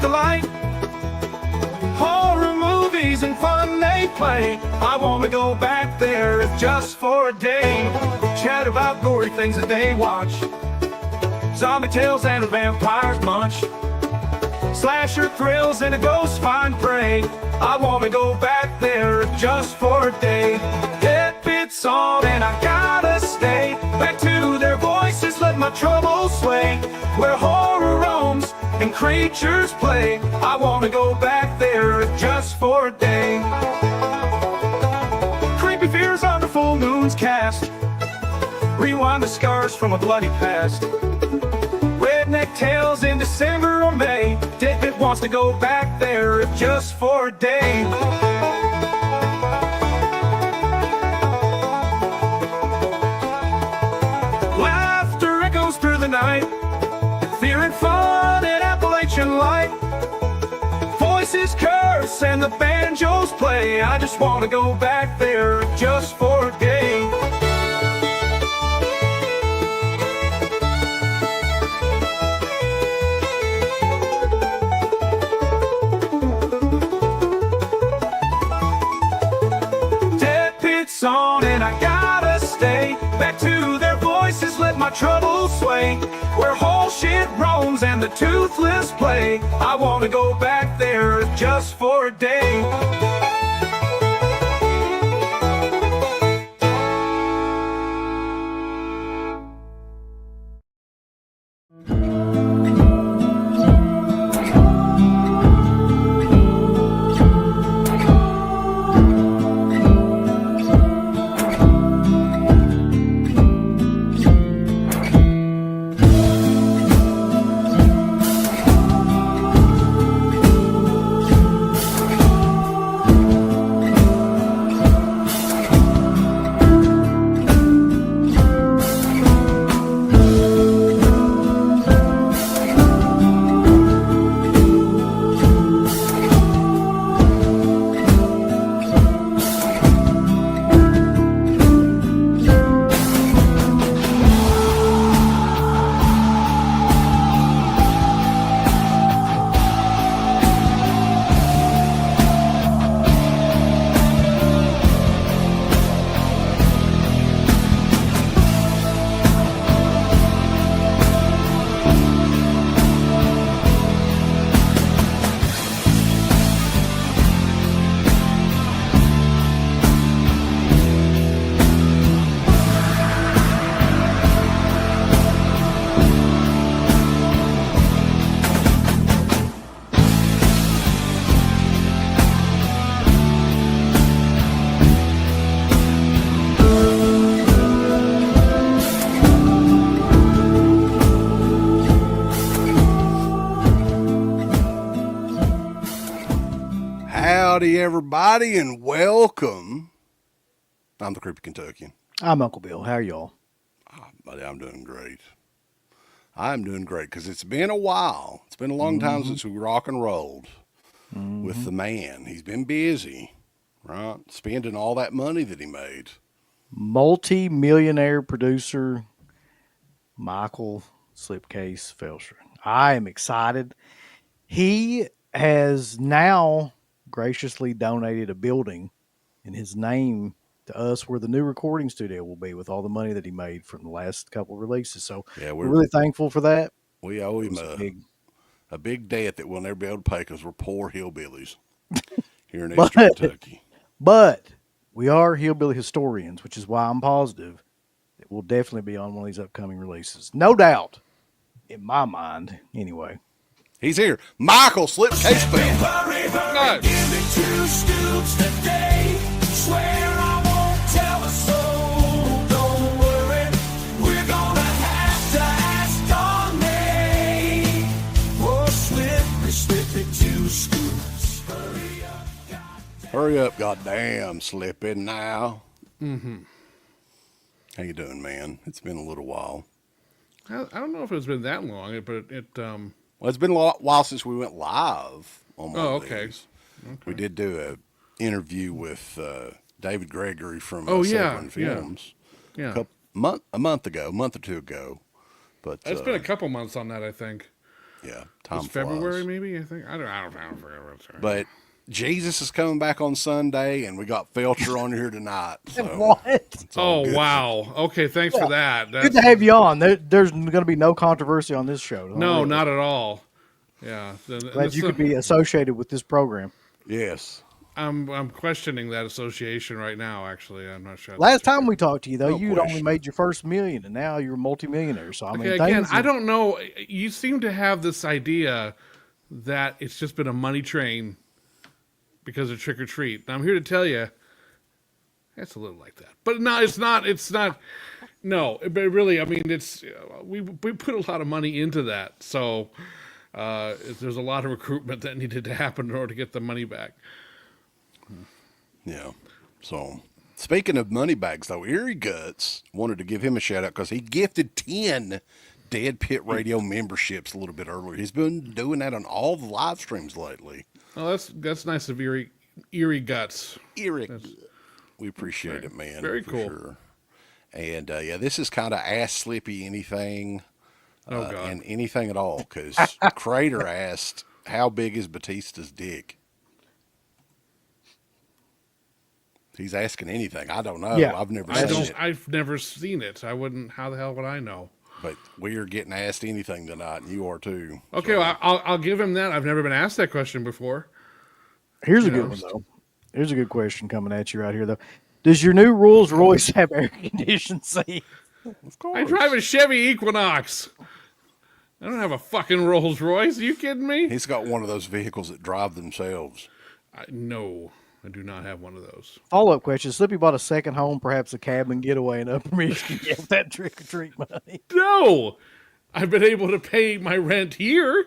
delight. Horror movies and fun they play. I want to go back there if just for a day. Chat about gory things that they watch. Zombie tales and a vampire's munch. Slasher thrills and a ghost find prey. I want to go back there if just for a day. DEADPIT's on and I gotta stay. Back to their voices, let my troubles sway. Where horror roams and creatures play. I want to go back there if just for a day. Creepy fears under full moon's cast. Rewind the scars from a bloody past. Redneck tales in December or May. DEADPIT wants to go back there if just for a day. Laughter echoes through the night. Fear and fun at Appalachian Light. Voices curse and the banjos play. I just want to go back there just for a day. DEADPIT's on and I gotta stay. Back to their voices, let my troubles sway. Where whole shit roams and the toothless play. I want to go back there just for a day. Howdy, everybody, and welcome. I'm the Creepy Kentuckian. I'm Uncle Bill. How are y'all? Buddy, I'm doing great. I'm doing great because it's been a while. It's been a long time since we rock and rolled with the man. He's been busy, right? Spending all that money that he made. Multi-millionaire producer Michael Slipcase Felsher. I am excited. He has now graciously donated a building in his name to us where the new recording studio will be with all the money that he made from the last couple of releases. So yeah, we're really thankful for that. We owe him a big debt that we'll never be able to pay because we're poor hillbillies here in Eastern Kentucky. But we are hillbilly historians, which is why I'm positive that we'll definitely be on one of these upcoming releases. No doubt, in my mind, anyway. He's here. Michael Slipcase Felsher. No. Give me 2 scoops today. Swear I won't tell a soul. Don't worry, we're gonna have to ask on me. Oh, Slippy, 2 scoops. Hurry up, goddamn. Hurry up, goddamn, Slippy now. How you doing, man? It's been a little while. I don't know if it's been that long, but Well, it's been a while since we went live on one of okay. these. We did do an interview with David Gregory from yeah, Films yeah. A month or 2 ago. But it's been a couple months on that, I think. Yeah, time It's flies. February, maybe. I think I don't forget what's right. But Jesus is coming back on Sunday, and we got Felsher on here tonight. So What? it's all Oh good. wow! Okay, thanks for that. Good to have you on. There's going to be no controversy on this show. No, not at all. Yeah, Glad you could be associated with this program. Yes. I'm questioning that association right now. Actually, I'm not sure. Last time we talked to you, though, No you'd only question. made your first million, and now you're a multimillionaire. So I mean, Okay, again, things I don't know. You seem to have this idea that it's just been a money train because of trick or treat. And I'm here to tell you, it's a little like that. But no, it's not. It's not. No, but really, I mean, it's we put a lot of money into that. So there's a lot of recruitment that needed to happen in order to get the money back. Yeah. So, speaking of money bags, though, Erie Guts wanted to give him a shout out because he gifted 10 DEADPIT Radio memberships a little bit earlier. He's been doing that on all the live streams lately. Oh, that's nice of Erie Guts. Erie, we appreciate it, man. Very for cool. Sure. And yeah, this is kind of Ask Slippy anything Oh God. and anything at all because Crater asked, how big is Batista's dick? He's asking anything. I don't know. Yeah. I've never I seen don't. it. I've never seen it. I wouldn't. How the hell would I know? But we are getting asked anything tonight, and you are too. Okay, So, well, I'll give him that. I've never been asked that question before. Here's a good one, though. Here's a good question coming at you right here, though. Does your new Rolls Royce have air conditioning seat? of course. I drive a Chevy Equinox. I don't have a fucking Rolls Royce. Are you kidding me? He's got one of those vehicles that drive themselves. No, I do not have one of those. Follow-up question. Slippy bought a second home, perhaps a cabin getaway in Upper Michigan. Get that trick-or-treat money. No, I've been able to pay my rent here,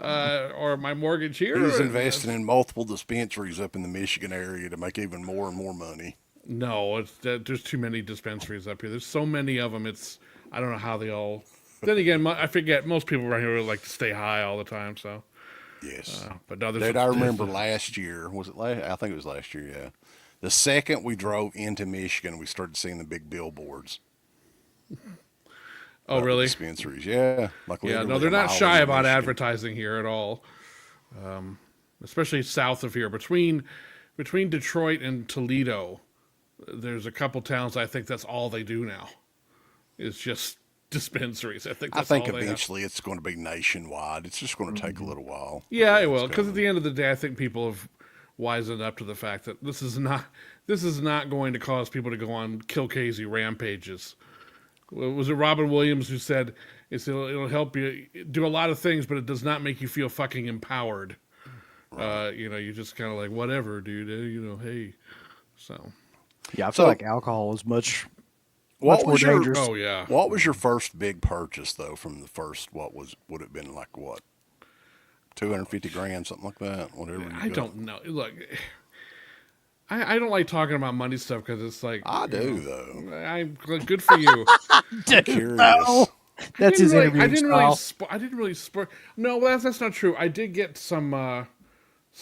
or my mortgage here. He's investing in multiple dispensaries up in the Michigan area to make even more and more money. No, there's too many dispensaries up here. There's so many of them. I don't know how they all. Then again, I forget most people around here like to stay high all the time. So Yes. but no, there's. Dude, I remember last year. Was it last? I think it was last year, yeah. The second we drove into Michigan, we started seeing the big billboards. Oh, really? Dispensaries, yeah. Like Yeah, no, literally they're a not mile shy into about Michigan. advertising here at all. Especially south of here, between Detroit and Toledo, there's a couple towns. I think that's all they do now. Is just dispensaries. I think. I That's think all they have. eventually it's going to be nationwide. It's just going to take a little while. Yeah, it It's will. Because coming. at the end of the day, I think people have wisened up to the fact that this is not going to cause people to go on kill Casey rampages. Was it Robin Williams who said it'll help you do a lot of things, but it does not make you feel fucking empowered. Right. You just kind of like whatever, dude. Hey. So. Yeah, I feel So- like alcohol is much What more was your dangerous. Oh yeah. What was your first big purchase though? From the first, would it have been like what? 250 grand, something like that. Whatever. You I got. don't know. Look, I don't like talking about money stuff because it's like I do though. I'm good for you. I'm curious. No. That's his interview I didn't style. really. I didn't really. No, that's not true. I did get some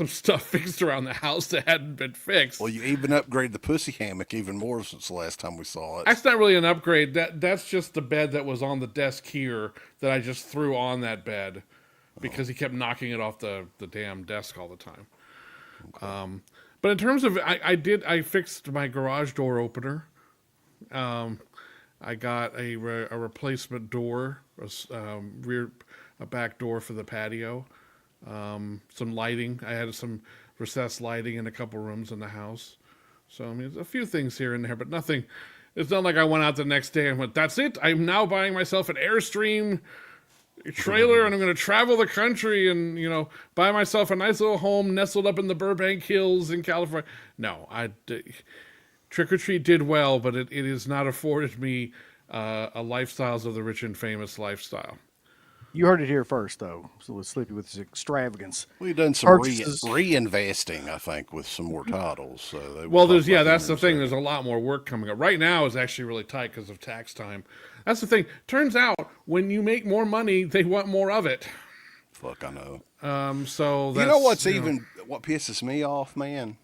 stuff fixed around the house that hadn't been fixed. Well, you even upgraded the pussy hammock even more since the last time we saw it. That's not really an upgrade. That's just the bed that was on the desk here that I just threw on that bed because he kept knocking it off the damn desk all the time. Okay. But in terms of, I fixed my garage door opener. I got a replacement door, a back door for the patio. Some lighting. I had some recessed lighting in a couple rooms in the house. So, I mean, a few things here and there, but nothing. It's not like I went out the next day and went, that's it. I'm now buying myself an Airstream trailer and I'm going to travel the country and, buy myself a nice little home nestled up in the Burbank Hills in California. No, Trick or Treat did well, but it has not afforded me a lifestyles of the rich and famous lifestyle. You heard it here first, though. So let's Slippy with his extravagance. We've done some Purchases. reinvesting, I think, with some more titles. So they will Well, talk about that's them the in a thing. There's a lot more work coming up. Right now is actually really tight because of tax time. That's the thing. Turns out when you make more money, they want more of it. second. Fuck, I know. So that's, You know what's what pisses me off, man?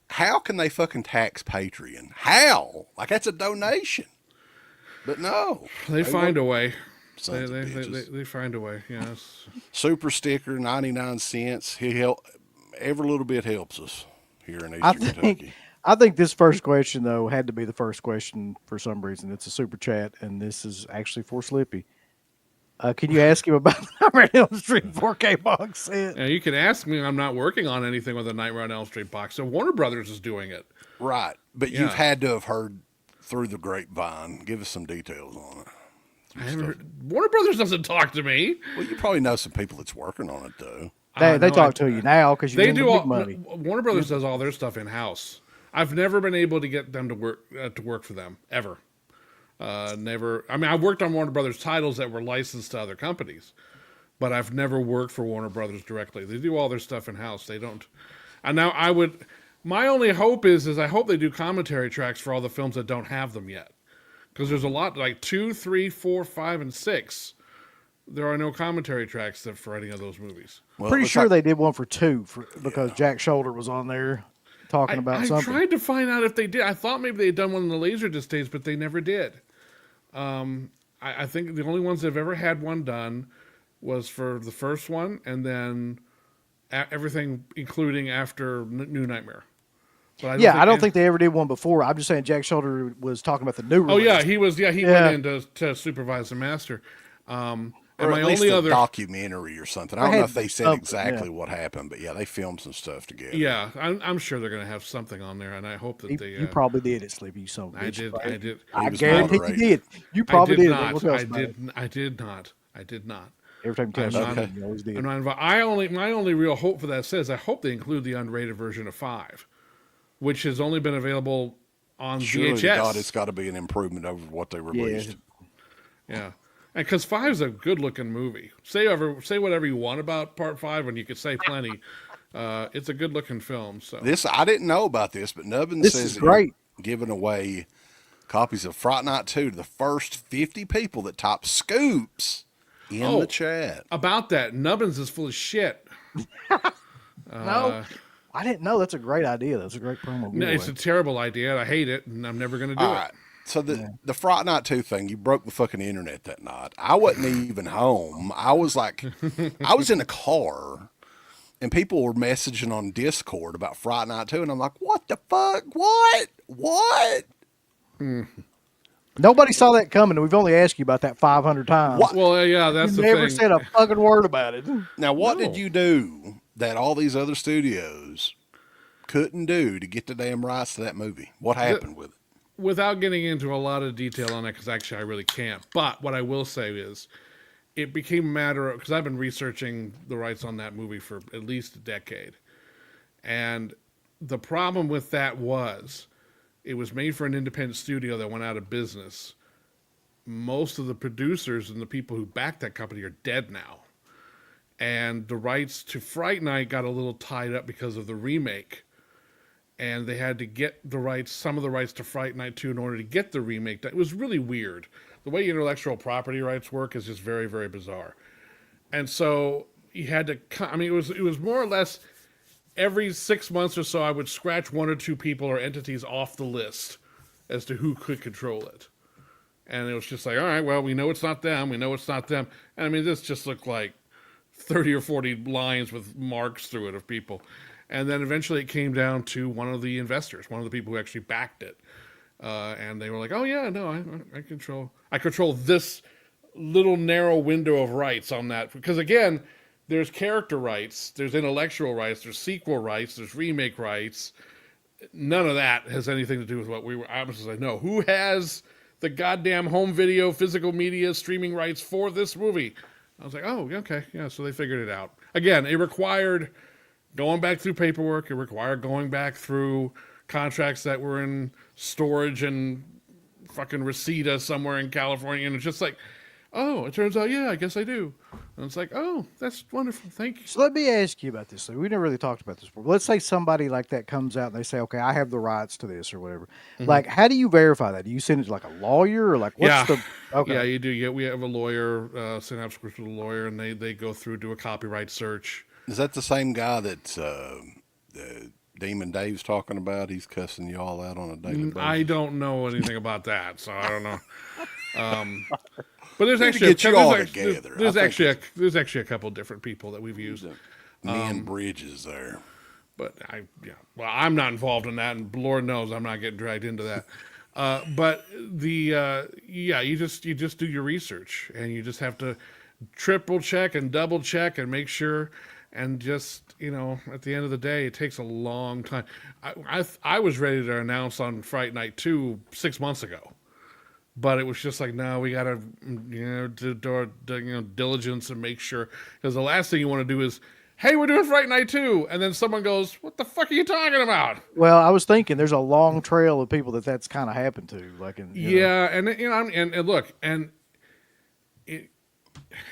How can they fucking tax Patreon? How? Like that's a donation. But no. They find a way. Sons of bitches. They find a way. Yes. Super sticker, 99 cents. Every little bit helps us here in I Eastern think Kentucky. I think this first question though had to be the first question for some reason. It's a super chat, and this is actually for Slippy. Can you ask him about the Nightmare on Elm Street 4K box set? Yeah, you can ask me. I'm not working on anything with a Nightmare on Elm Street box. So Warner Brothers is doing it. Right. But Yeah. you've had to have heard through the grapevine. Give us some details on it. I haven't heard, Warner Brothers doesn't talk to me. Well, you probably know some people that's working on it, though. They No, talk to you now because you're They in the do big all. money. Warner Brothers does all their stuff in house. I've never been able to get them to work for them ever. Never. I mean, I worked on Warner Brothers titles that were licensed to other companies, but I've never worked for Warner Brothers directly. They do all their stuff in house. They don't. And now I would. My only hope is I hope they do commentary tracks for all the films that don't have them yet, because there's a lot like 2, 3, 4, 5, and 6. There are no commentary tracks for any of those movies. Well, Pretty looks sure like- they did one for 2 because Jack Shoulder was on there talking about I something. tried to find out if they did. I thought maybe they had done one in the Laserdisc days, but they never did. I think the only ones they've ever had one done was for the first one, and then everything, including after New Nightmare. But I don't think they ever did one before. I'm just saying Jack Shoulder was talking about the new release. Oh yeah, he was. Yeah, he went in to supervise the master. And Or my at least only a other documentary or something. I don't know if they said exactly what happened, but yeah, they filmed some stuff together. Yeah, I'm sure they're going to have something on there, and I hope that they. You probably did it, Sleepy. So I did. right? I did. I was guarantee you moderating. did. You probably did. Not. What else I about did. it? I did not. I did not. Every time you tell I'm me, not- you always did. I'm not involved. My only real hope for that says I hope they include the unrated version of 5, which has only been available on Surely to VHS. God, it's got to be an improvement over what they released. Yeah, and because 5 is a good looking movie. Say whatever you want about Part 5, and you could say plenty. It's a good looking film. So This I didn't know about this, but Nubbin This says is that great. you're giving away copies of Fright Night 2 to the first 50 people that type scoops in the chat. about that, Nubbins is full of shit. No, I didn't know. That's a great idea. That's a great promo. No, giveaway. it's a terrible idea. I hate it, and I'm never going to do All it. right. So the Fright Night 2 thing, you broke the fucking internet that night. I wasn't even home. I was I was in a car, and people were messaging on Discord about Fright Night 2, and I'm like, what the fuck? What? Nobody saw that coming. And we've only asked you about that 500 times. What? Well, yeah, that's You the never thing. said a fucking word about it. Now, what No. did you do that all these other studios couldn't do to get the damn rights to that movie? What happened with it? Without getting into a lot of detail on it, because actually I really can't. But what I will say is, it became a matter of, because I've been researching the rights on that movie for at least a decade, and the problem with that was, it was made for an independent studio that went out of business. Most of the producers and the people who backed that company are dead now, and the rights to Fright Night got a little tied up because of the remake. And they had to get the rights, some of the rights to Fright Night 2 in order to get the remake. It was really weird. The way intellectual property rights work is just very, very bizarre. And so you had to, I mean, it was more or less every 6 months or so, I would scratch 1 or 2 people or entities off the list as to who could control it. And it was just like, all right, well, we know it's not them. We know it's not them. And I mean, this just looked like 30 or 40 lines with marks through it of people. And then eventually it came down to one of the investors, one of the people who actually backed it. And they were like, oh yeah, no, I control this little narrow window of rights on that. Because again, there's character rights, there's intellectual rights, there's sequel rights, there's remake rights. None of that has anything to do with what we were. I was just like, no, who has the goddamn home video, physical media, streaming rights for this movie? I was like, oh, okay, yeah, so they figured it out. Again, it required going back through paperwork. It required going back through contracts that were in storage and fucking Reseda somewhere in California. And it's just like, oh, it turns out, yeah, I guess I do. And it's like, oh, that's wonderful. Thank you. So let me ask you about this. We never really talked about this before. Let's say somebody like that comes out and they say, okay, I have the rights to this or whatever. Like, how do you verify that? Do you send it to like a lawyer or like what's the... Okay. Yeah, you do. Yeah, we have a lawyer, send out scripts with a lawyer, and they go through, do a copyright search. Is that the same guy that Demon Dave's talking about? He's cussing you all out on a daily basis. I don't know anything about that, so I don't know. But there's Need to actually get you all together. There's actually a couple different people that we've used. Me and Bridges there. But I'm not involved in that, and Lord knows I'm not getting dragged into that. But you just do your research, and you just have to triple check and double check and make sure, and just at the end of the day, it takes a long time. I was ready to announce on Fright Night 2 6 months ago, but it was just like, no, we got to do diligence and make sure, because the last thing you want to do is, hey, we're doing Fright Night 2, and then someone goes, what the fuck are you talking about? Well, I was thinking there's a long trail of people that's kind of happened to, like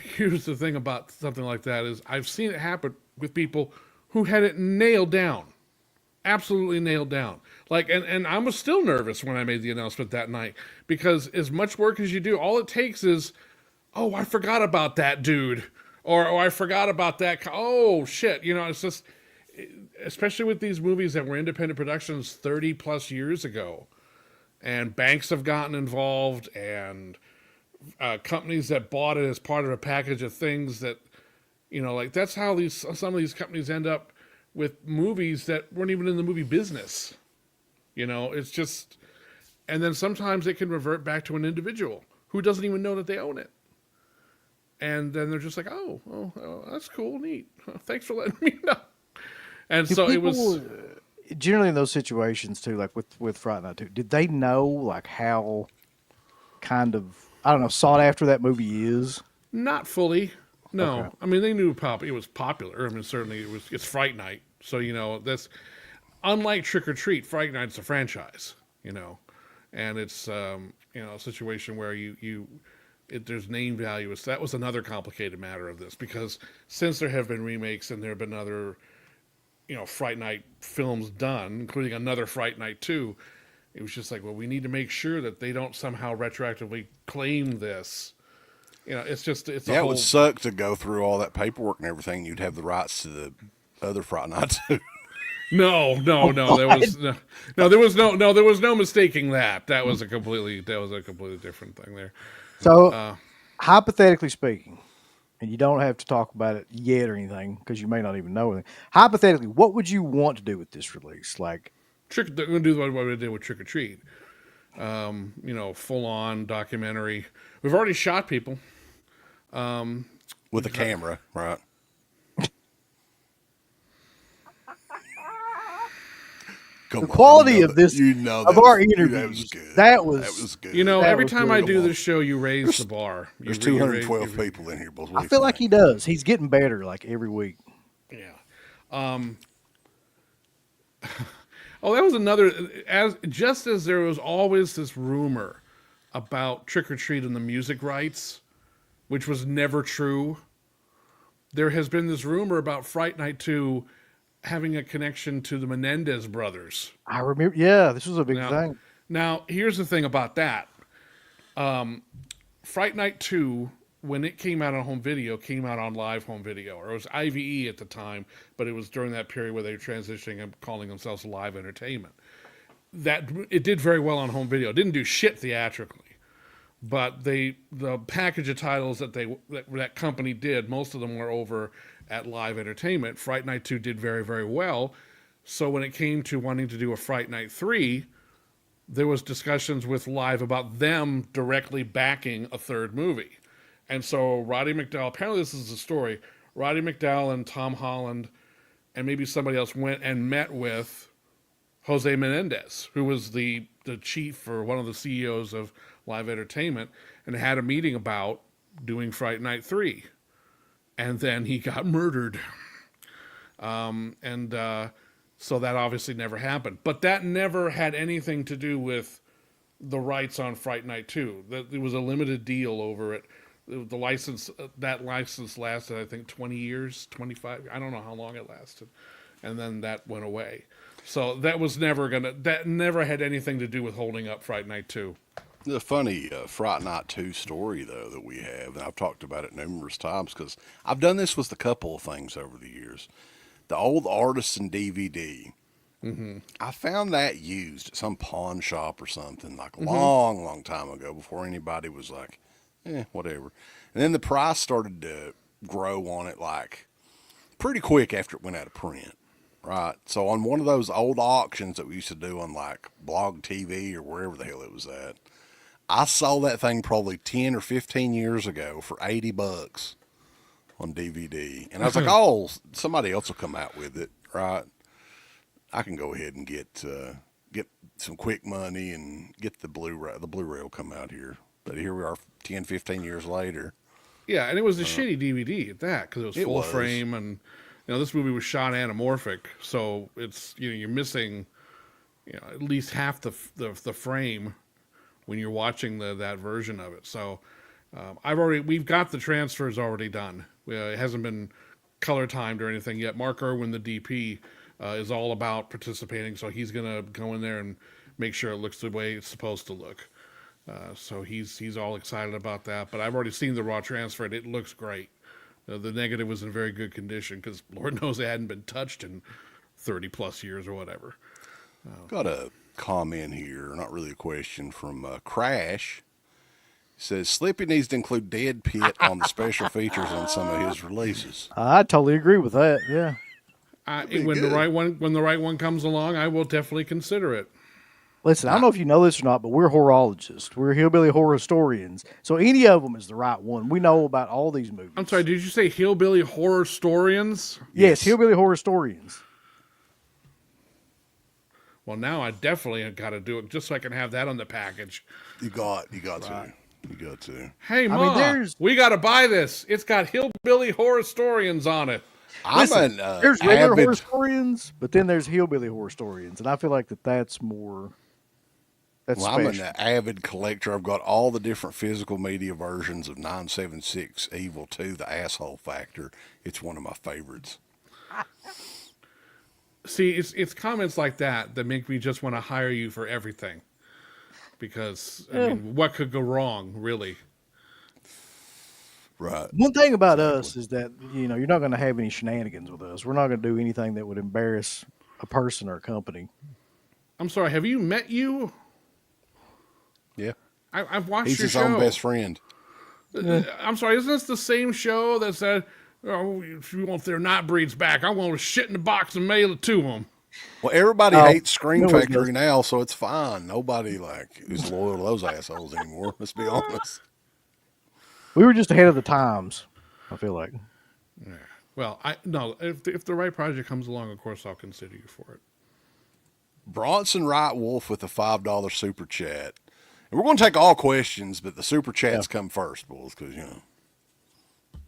Here's the thing about something like that is I've seen it happen with people who had it nailed down, absolutely nailed down. Like, and I was still nervous when I made the announcement that night, because as much work as you do, all it takes is, oh, I forgot about that dude. Or I forgot about that. Oh, shit. It's just, especially with these movies that were independent productions 30 plus years ago, and banks have gotten involved, and companies that bought it as part of a package of things that, like that's how some of these companies end up with movies that weren't even in the movie business. It's just, and then sometimes it can revert back to an individual who doesn't even know that they own it. And then they're just like, oh, that's cool, neat. Thanks for letting me know. And so it was generally in those situations too, like with Fright Night 2. Did they know like how kind of sought after that movie is? Not fully. No, Okay. I mean they knew it was popular. I mean certainly it's Fright Night, so that's unlike Trick or Treat. Fright Night's a franchise, and it's a situation where there's name value. That was another complicated matter of this, because since there have been remakes and there have been other, Fright Night films done, including another Fright Night 2, it was just like, well, we need to make sure that they don't somehow retroactively claim this. It's a It whole... would suck to go through all that paperwork and everything. You'd have the rights to the other Fright Night too. No, there was no mistaking that. That was a completely different thing there. So, hypothetically speaking, and you don't have to talk about it yet or anything because you may not even know anything. Hypothetically, what would you want to do with this release? Like, They're going to do what we did with Trick or Treat. Full on documentary. We've already shot people. With a camera, right? the quality of this, of our interviews, that was good. Every time I do this show, you raise the bar. There's 212 people in here. I feel like he does. He's getting better like every week. Yeah. That was another, just as there was always this rumor about Trick or Treat and the music rights, which was never true. There has been this rumor about Fright Night 2 having a connection to the Menendez brothers. I remember, yeah, this was a big thing. Now, here's the thing about that. Fright Night 2, when it came out on home video, came out on live home video. Or it was IVE at the time, but it was during that period where they were transitioning and calling themselves Live Entertainment. It did very well on home video. It didn't do shit theatrically. But the package of titles that company did, most of them were over at Live Entertainment. Fright Night 2 did very, very well. So when it came to wanting to do a Fright Night 3, there was discussions with Live about them directly backing a third movie. And so Roddy McDowall, apparently this is the story, Roddy McDowall and Tom Holland and maybe somebody else went and met with Jose Menendez, who was the chief or one of the CEOs of Live Entertainment, and had a meeting about doing Fright Night 3. And then he got murdered. So that obviously never happened. But that never had anything to do with the rights on Fright Night 2. There was a limited deal over it. The license, that license lasted, I think, 20 years, 25. I don't know how long it lasted. And then that went away. So that never had anything to do with holding up Fright Night 2. The funny Fright Night 2 story, though, that we have, and I've talked about it numerous times because I've done this with a couple of things over the years. The old Artisan DVD. Mm-hmm. I found that used at some pawn shop or something like a long time ago before anybody was like, whatever. And then the price started to grow on it like pretty quick after it went out of print. Right. So on one of those old auctions that we used to do on like Blog TV or wherever the hell it was at, I saw that thing probably 10 or 15 years ago for $80 on DVD. And I was like, oh, somebody else will come out with it. Right. I can go ahead and get some quick money and get the Blu-ray. The Blu-ray will come out here. But here we are 10, 15 years later. Yeah, and it was a shitty DVD at that because it was full frame, and this movie was shot anamorphic, so it's you're missing at least half the frame when you're watching that version of it. So we've got the transfers already done. It hasn't been color timed or anything yet. Mark Irwin, the DP, is all about participating, so he's gonna go in there and make sure it looks the way it's supposed to look. So he's all excited about that. But I've already seen the raw transfer, and it looks great. The negative was in very good condition because Lord knows it hadn't been touched in 30 plus years or whatever. Got a comment here, not really a question, from Crash. It says Slippy needs to include DEADPIT on the special features on some of his releases. I totally agree with that. Yeah. When the right one comes along, I will definitely consider it. Listen, I don't know if you know this or not, but we're horologists. We're hillbilly horror historians. So any of them is the right one. We know about all these movies. I'm sorry, did you say hillbilly horror historians? Yes, hillbilly horror historians. Well, now I definitely got to do it just so I can have that on the package. You got to. You got to. Hey, Ma, we got to buy this. It's got hillbilly horror historians on it. Listen, there's regular horror historians, but then there's hillbilly horror historians, and I feel like that's more... I'm an avid collector. I've got all the different physical media versions of 976 Evil 2, The Asshole Factor. It's one of my favorites. See, it's comments like that make me just want to hire you for everything. Because, I mean, what could go wrong, really? Right. One thing about us is that, you're not going to have any shenanigans with us. We're not going to do anything that would embarrass a person or a company. I'm sorry, have you met you? Yeah. I've watched He's your show. his own best friend. I'm sorry, isn't this the same show that said, if you want their night breeds back, I'm going to shit in the box and mail it to them? Well, everybody hates Scream Factory now, so it's fine. Nobody is loyal to those assholes anymore. Let's be honest. We were just ahead of the times, I feel like. Yeah. Well, if the right project comes along, of course I'll consider you for it. Bronson Wright Wolf with a $5 super chat. And we're going to take all questions, but the super chats come first, boys, because,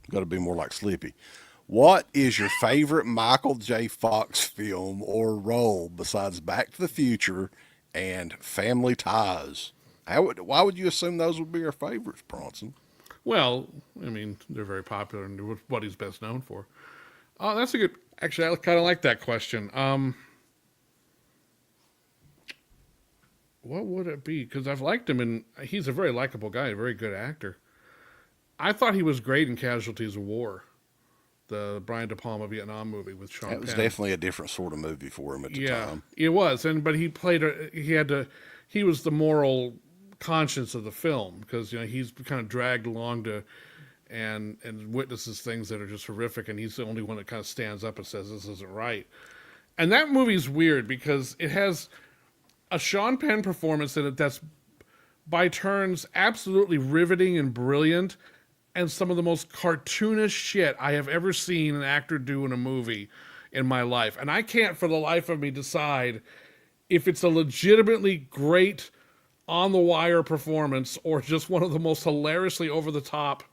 got to be more like Slippy. What is your favorite Michael J. Fox film or role besides Back to the Future and Family Ties? Why would you assume those would be your favorites, Bronson? Well, I mean, they're very popular and what he's best known for. Oh, that's a good... Actually, I kind of like that question. What would it be? Because I've liked him, and he's a very likable guy, a very good actor. I thought he was great in Casualties of War, the Brian De Palma Vietnam movie with Sean Penn. It was definitely a different sort of movie for him at the time. Yeah, it was. But he played he was the moral conscience of the film because he's kind of dragged along and witnesses things that are just horrific, and he's the only one that kind of stands up and says this isn't right. And that movie's weird because it has a Sean Penn performance in it that's by turns absolutely riveting and brilliant, and some of the most cartoonish shit I have ever seen an actor do in a movie in my life. And I can't for the life of me decide if it's a legitimately great on-the-wire performance or just one of the most hilariously over-the-top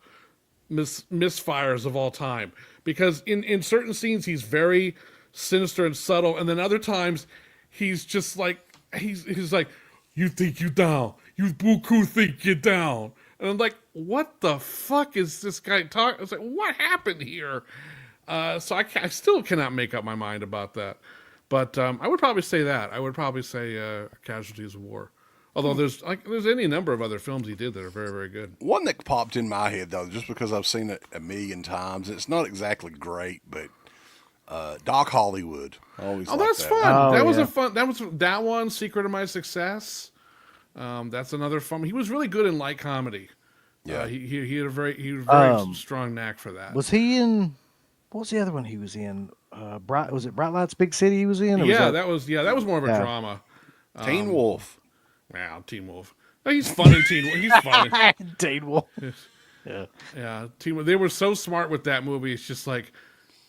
misfires of all time. Because in certain scenes, he's very sinister and subtle, and then other times, he's just like, he's like, you think you down. You buku think you down. And I'm like, what the fuck is this guy talking? I was like, what happened here? So I still cannot make up my mind about that. But I would probably say that. I would probably say Casualties of War. Although there's any number of other films he did that are very, very good. One that popped in my head, though, just because I've seen it a million times, it's not exactly great, but Doc Hollywood. That's fun. That was a fun. That one. Secret of My Success. That's another fun. He was really good in light comedy. Yeah. He had a very strong knack for that. Was he in? What was the other one he was in? Was it Bright Lights, Big City? He was in. Or Yeah, was that was more of a Yeah. drama. Teen Wolf. Wow, Teen Wolf. Oh, he's funny, Teen Wolf. He's funny. Teen Wolf. Yeah. Yeah, Teen Wolf. They were so smart with that movie. It's just like,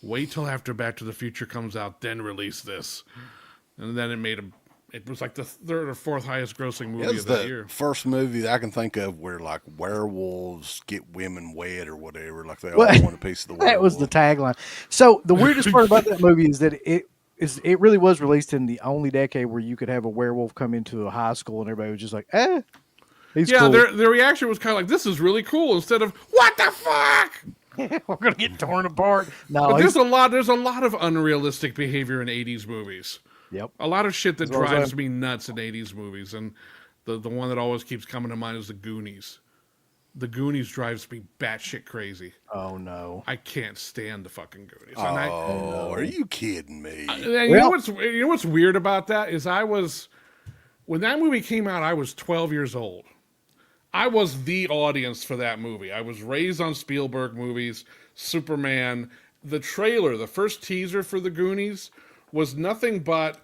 wait till after Back to the Future comes out, then release this. And then it was like the third or fourth highest grossing movie It's of that the year. first movie that I can think of where like werewolves get women wet or whatever. Like they all Well, want a piece of the werewolf. That was the tagline. So the weirdest part about that movie is that it really was released in the only decade where you could have a werewolf come into a high school and everybody was just like, he's Yeah, cool. their reaction was kind of like, this is really cool, instead of, what the fuck? We're gonna get torn apart. No, But there's a lot of unrealistic behavior in 80s movies. Yep. A lot of shit that well as drives I- me nuts in 80s movies, and the one that always keeps coming to mind is The Goonies. The Goonies drives me batshit crazy. Oh no. I can't stand the fucking Goonies. Oh, And are you kidding me? you know what's weird about that is when that movie came out, I was 12 years old. I was the audience for that movie. I was raised on Spielberg movies, Superman. The trailer, the first teaser for The Goonies, was nothing but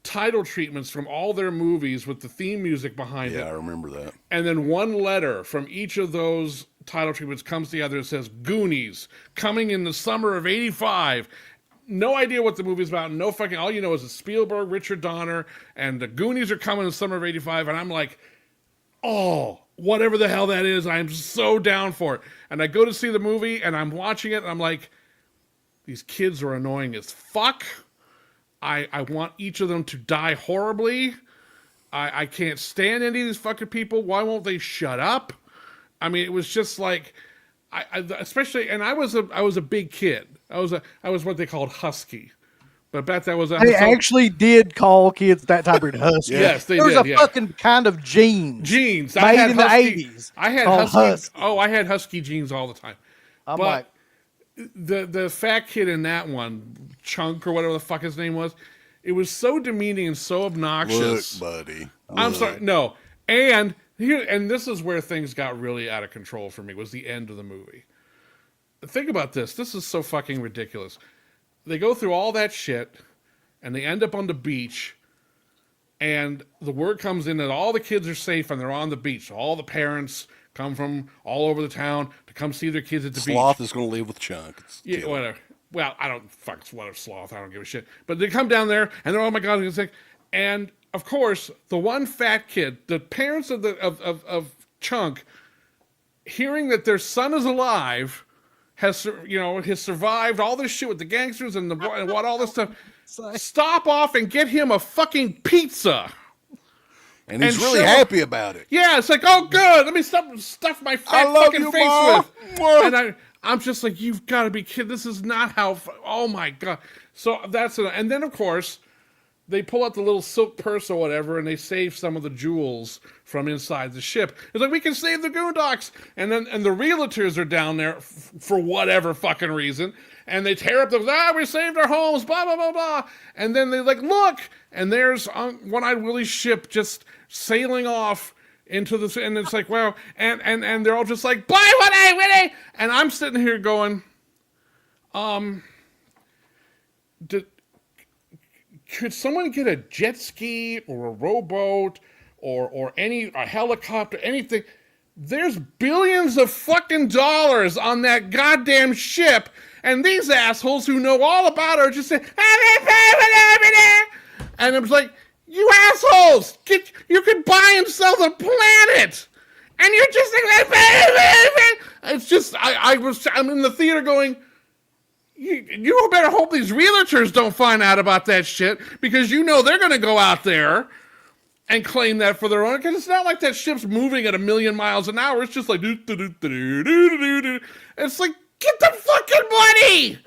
title treatments from all their movies with the theme music behind Yeah, I it. remember that. And then one letter from each of those title treatments comes together and says, Goonies, coming in the summer of 85. No idea what the movie's about. No fucking, all you know is it's Spielberg, Richard Donner, and the Goonies are coming in the summer of 85. And I'm like, oh, whatever the hell that is, I'm so down for it. And I go to see the movie and I'm watching it and I'm like, these kids are annoying as fuck. I want each of them to die horribly. I can't stand any of these fucking people. Why won't they shut up? I mean, it was just like, especially, and I was a big kid. I was what they called husky. But back that was They actually did call kids that type of husky. Yes, they there was did, a yeah. fucking kind of jeans. Jeans. Made in the 80s. I had called husky. Oh, I had husky jeans all the time. I'm But like, the fat kid in that one, Chunk or whatever the fuck his name was, it was so demeaning and so obnoxious. Look, buddy. I'm sorry, no. And this is where things got really out of control for me, was the end of the movie. Think about this. This is so fucking ridiculous. They go through all that shit, and they end up on the beach, and the word comes in that all the kids are safe and they're on the beach. So all the parents come from all over the town to come see their kids at the beach. Sloth is going to live with Chunk. Yeah, whatever. Well, I don't fuck whatever sloth. I don't give a shit. But they come down there and they're, oh my god, it's like, and of course the one fat kid, the parents of Chunk, hearing that their son is alive, has survived all this shit with the gangsters and what all this stuff. Stop off and get him a fucking pizza. And he's and really show- happy about it. Yeah, it's like, oh good, let me stuff my fat I love fucking you, face Mom. with. And I'm just like, you've got to be kidding. This is not how. Oh my god. So and then of course, they pull out the little silk purse or whatever, and they save some of the jewels from inside the ship. It's like, we can save the Goondocks, and the realtors are down there for whatever fucking reason, and they tear up we saved our homes, blah blah blah blah, and then they like look, and there's One-Eyed Willie's ship just sailing off into this, and it's like, wow, and they're all just like, bye One-Eyed Willie, and I'm sitting here going, could someone get a jet ski or a rowboat or a helicopter, anything? There's billions of fucking dollars on that goddamn ship, and these assholes who know all about it are just saying, and I'm like, you assholes, you could buy and sell the planet, and you're just like, it's just, I'm in the theater going, you better hope these realtors don't find out about that shit, because they're going to go out there and claim that for their own, because it's not like that ship's moving at 1,000,000 miles an hour. It's just like, it's like, get the fucking money!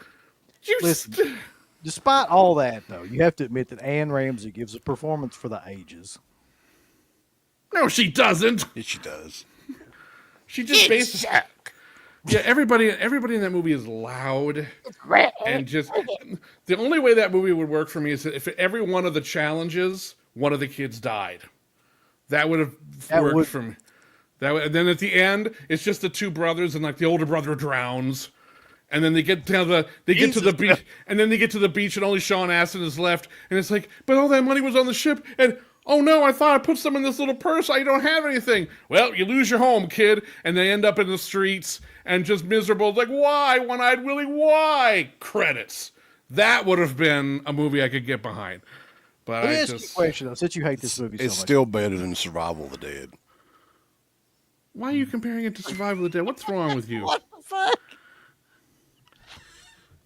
listen, despite all that, though, you have to admit that Anne Ramsey gives a performance for the ages. No, she doesn't. Yes, she does. She just basically... Yeah, everybody in that movie is loud, and just the only way that movie would work for me is if every one of the challenges, one of the kids died. That would have worked for me. And then at the end, it's just the two brothers, and like the older brother drowns. And then they get to the beach, and then they get to the beach, and only Sean Astin is left. And it's like, but all that money was on the ship, and oh no, I thought I put some in this little purse. I don't have anything. Well, you lose your home, kid, and they end up in the streets and just miserable. Like, why, One-Eyed Willie? Why? Credits. That would have been a movie I could get behind. But Let me ask you a question though, since you hate this movie so much. It's still better than Survival of the Dead. Why are you comparing it to Survival of the Dead? What's wrong with you? What the fuck?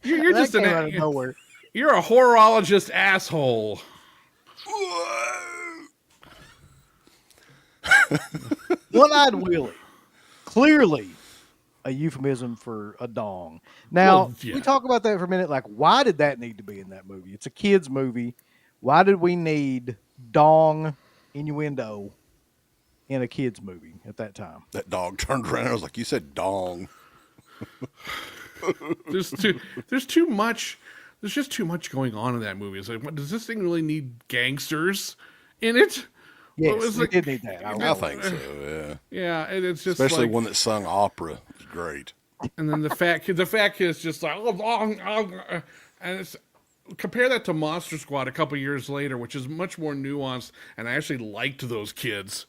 You're just came out of nowhere. You're a horologist asshole. One-Eyed Willie, clearly a euphemism for a dong. Now, Well, yeah. we talk about that for a minute. Like, why did that need to be in that movie? It's a kids' movie. Why did we need dong innuendo in a kids' movie at that time? That dog turned around. I was like, you said dong. There's too much. There's just too much going on in that movie. It's like, what, does this thing really need gangsters in it? Yes, Well, it's we like- did need that. I think so, yeah. Yeah, and it's just Especially like, one that sung opera. It's great. and then the fat kid's just like, and it's compare that to Monster Squad a couple years later, which is much more nuanced, and I actually liked those kids.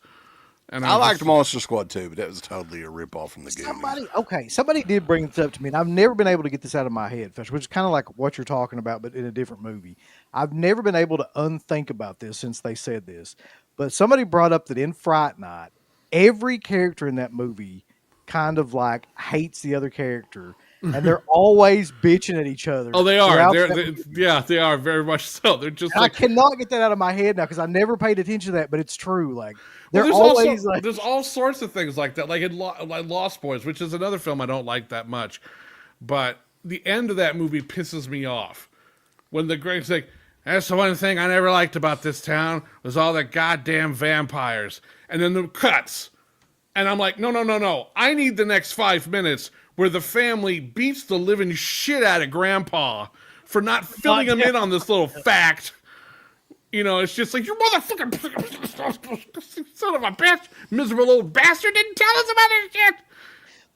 And I liked Monster Squad too, but that was totally a ripoff from the Goonies. Somebody did bring this up to me, and I've never been able to get this out of my head, Felsher, which is kind of like what you're talking about, but in a different movie. I've never been able to unthink about this since they said this, but somebody brought up that in Fright Night, every character in that movie kind of like hates the other character, and they're always bitching at each other. Oh, they are. throughout They are very much so. They're just. I Like, cannot get that out of my head now because I never paid attention to that, but it's true. Like they're there's always also, like, there's all sorts of things like that, like in like Lost Boys, which is another film I don't like that much. But the end of that movie pisses me off when the Greg's like, "That's the one thing I never liked about this town was all the goddamn vampires," and then the cuts, and I'm like, no, I need the next 5 minutes where the family beats the living shit out of Grandpa for not filling him in on this little fact. You know, it's just like, you motherfucking son of a bitch, miserable old bastard, didn't tell us about this shit.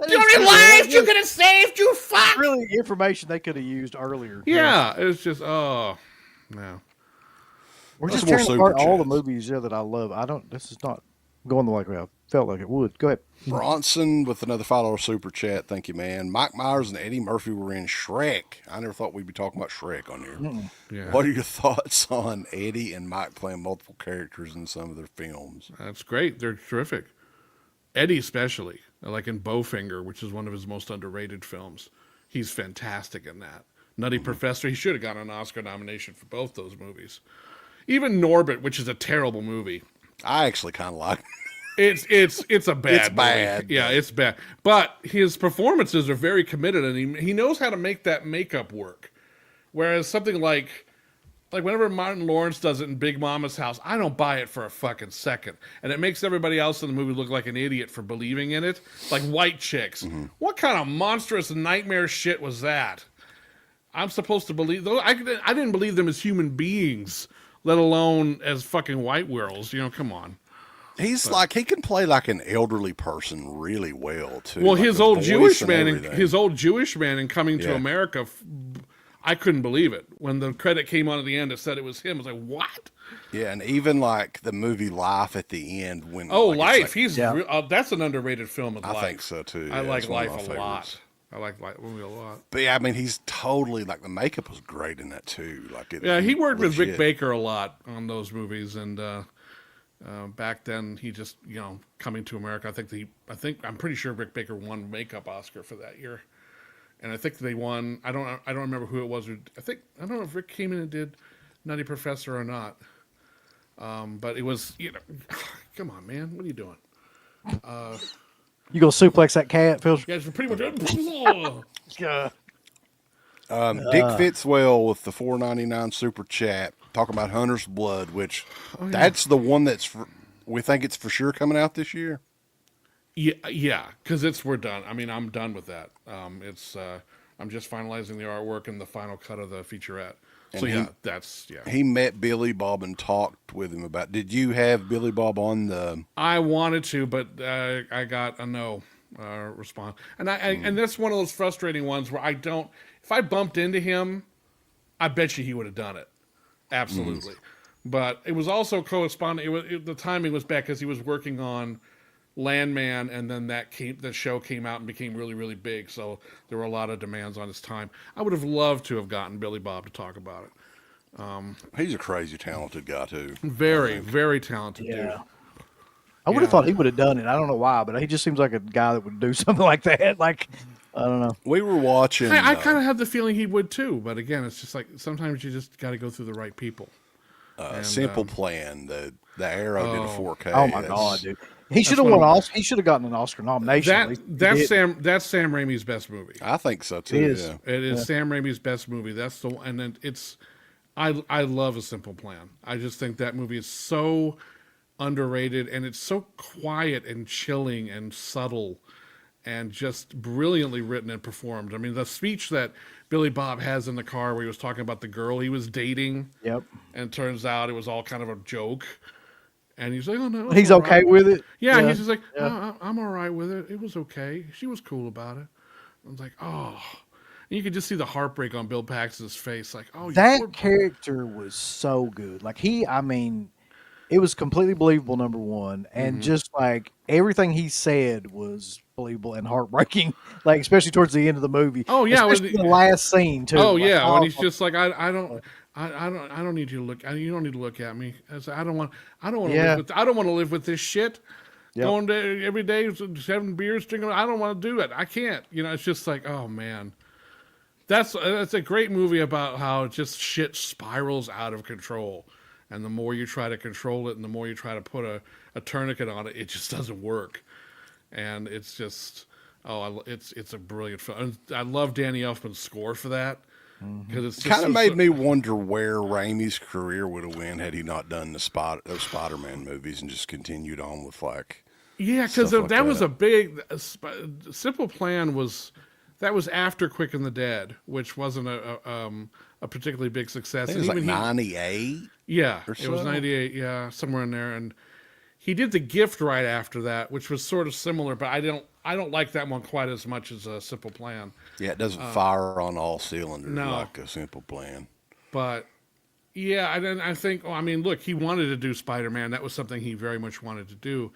You know how many lives you could have saved, you fuck? really information they could have used earlier. Yeah, it's just, oh, no. We're That's just more tearing apart super all the chats. movies that I love. This is not going the way I felt like it would. Go ahead. Bronson with another $5 super chat. Thank you, man. Mike Myers and Eddie Murphy were in Shrek. I never thought we'd be talking about Shrek on here. Yeah. What are your thoughts on Eddie and Mike playing multiple characters in some of their films? That's great. They're terrific. Eddie especially, like in Bowfinger, which is one of his most underrated films. He's fantastic in that. Nutty Professor, he should have gotten an Oscar nomination for both those movies. Even Norbit, which is a terrible movie. I actually kind of like it. It's a bad It's movie. bad. Yeah, it's bad. But his performances are very committed, and he knows how to make that makeup work. Whereas something like whenever Martin Lawrence does it in Big Mama's House, I don't buy it for a fucking second. And it makes everybody else in the movie look like an idiot for believing in it. Like White Chicks. What kind of monstrous nightmare shit was that? I'm supposed to believe those. I didn't believe them as human beings, let alone as fucking white girls. You know, come on. He's like, he can play like an elderly person really well, too. Well, Like his the old voice Jewish and man, everything. in Coming to Yeah. America, I couldn't believe it when the credit came on at the end. It said it was him. I was like, what? Yeah, and even like the movie Life at the end. When Oh, like, it's Life. like- He's that's an underrated film. Of I Life. think so, too. I Yeah, like it's one of Life my a lot. favorites. I like Life movie a lot. But yeah, I mean, he's totally like the makeup was great in that too. Like, Yeah, he worked with Rick legit. Baker a lot on those movies, and back then he just Coming to America. I'm pretty sure Rick Baker won makeup Oscar for that year, and I think they won. I don't remember who it was. I don't know if Rick came in and did Nutty Professor or not. But it was come on, man, what are you doing? You gonna suplex that cat, Phil? You guys were pretty much. Dick Fitzwell with the $4.99 super chat talking about Hunter's Blood, which that's the one we think it's for sure coming out this year. Yeah, because we're done. I mean, I'm done with that. I'm just finalizing the artwork and the final cut of the featurette. So And he met Billy Bob and talked with him about. Did you have Billy Bob on the? I wanted to, but I got a no response, and and that's one of those frustrating ones where I don't. If I bumped into him, I bet you he would have done it, absolutely. But it was also corresponding. The timing was bad because he was working on Landman, and then the show came out and became really, really big. So there were a lot of demands on his time. I would have loved to have gotten Billy Bob to talk about it. He's a crazy talented guy too. Very, very talented dude. I would have thought he would have done it. I don't know why, but he just seems like a guy that would do something like that. Like, I don't know. We were watching. I kind of had the feeling he would too, but again, it's just like sometimes you just got to go through the right people. Simple Plan. The Arrow did a 4K. Oh my god, dude! He should have won. He should have gotten an Oscar nomination. That's Sam Raimi's best movie. I think so too. It is. Yeah. It is Sam Raimi's best movie. That's the and then it's. I love A Simple Plan. I just think that movie is so underrated, and it's so quiet and chilling and subtle and just brilliantly written and performed. I mean, the speech that Billy Bob has in the car where he was talking about the girl he was dating. Yep. And turns out it was all kind of a joke. And he's like, oh, no. He's okay right. with it? Yeah, he's just like, no, I'm all right with it. It was okay. She was cool about it. I was like, oh. And you could just see the heartbreak on Bill Paxton's face. Like, oh, that character was so good. Like, it was completely believable, number one. And just like everything he said was believable and heartbreaking, like, especially towards the end of the movie. Oh, yeah. Especially the last scene, too. Oh, like, yeah. When he's just like, I don't need you to look. You don't need to look at me. I don't want to live with this shit. Yep. Going to every day, 7 beers, drinking. I don't want to do it. I can't. It's just like, oh man, that's a great movie about how just shit spirals out of control, and the more you try to control it, and the more you try to put a tourniquet on it, it just doesn't work. And it's just, it's a brilliant film. I love Danny Elfman's score for that. Because it's kind of made me wonder where Raimi's career would have went had he not done those Spider-Man movies and just continued on with because that was a big Simple Plan was after Quick and the Dead, which wasn't a particularly big success. I think it was like 98. Yeah, or so. It was 98. Yeah, somewhere in there, and he did The Gift right after that, which was sort of similar, but I don't like that one quite as much as A Simple Plan. Yeah, it doesn't fire on all cylinders like A Simple Plan. But yeah, I think. Look, he wanted to do Spider-Man. That was something he very much wanted to do.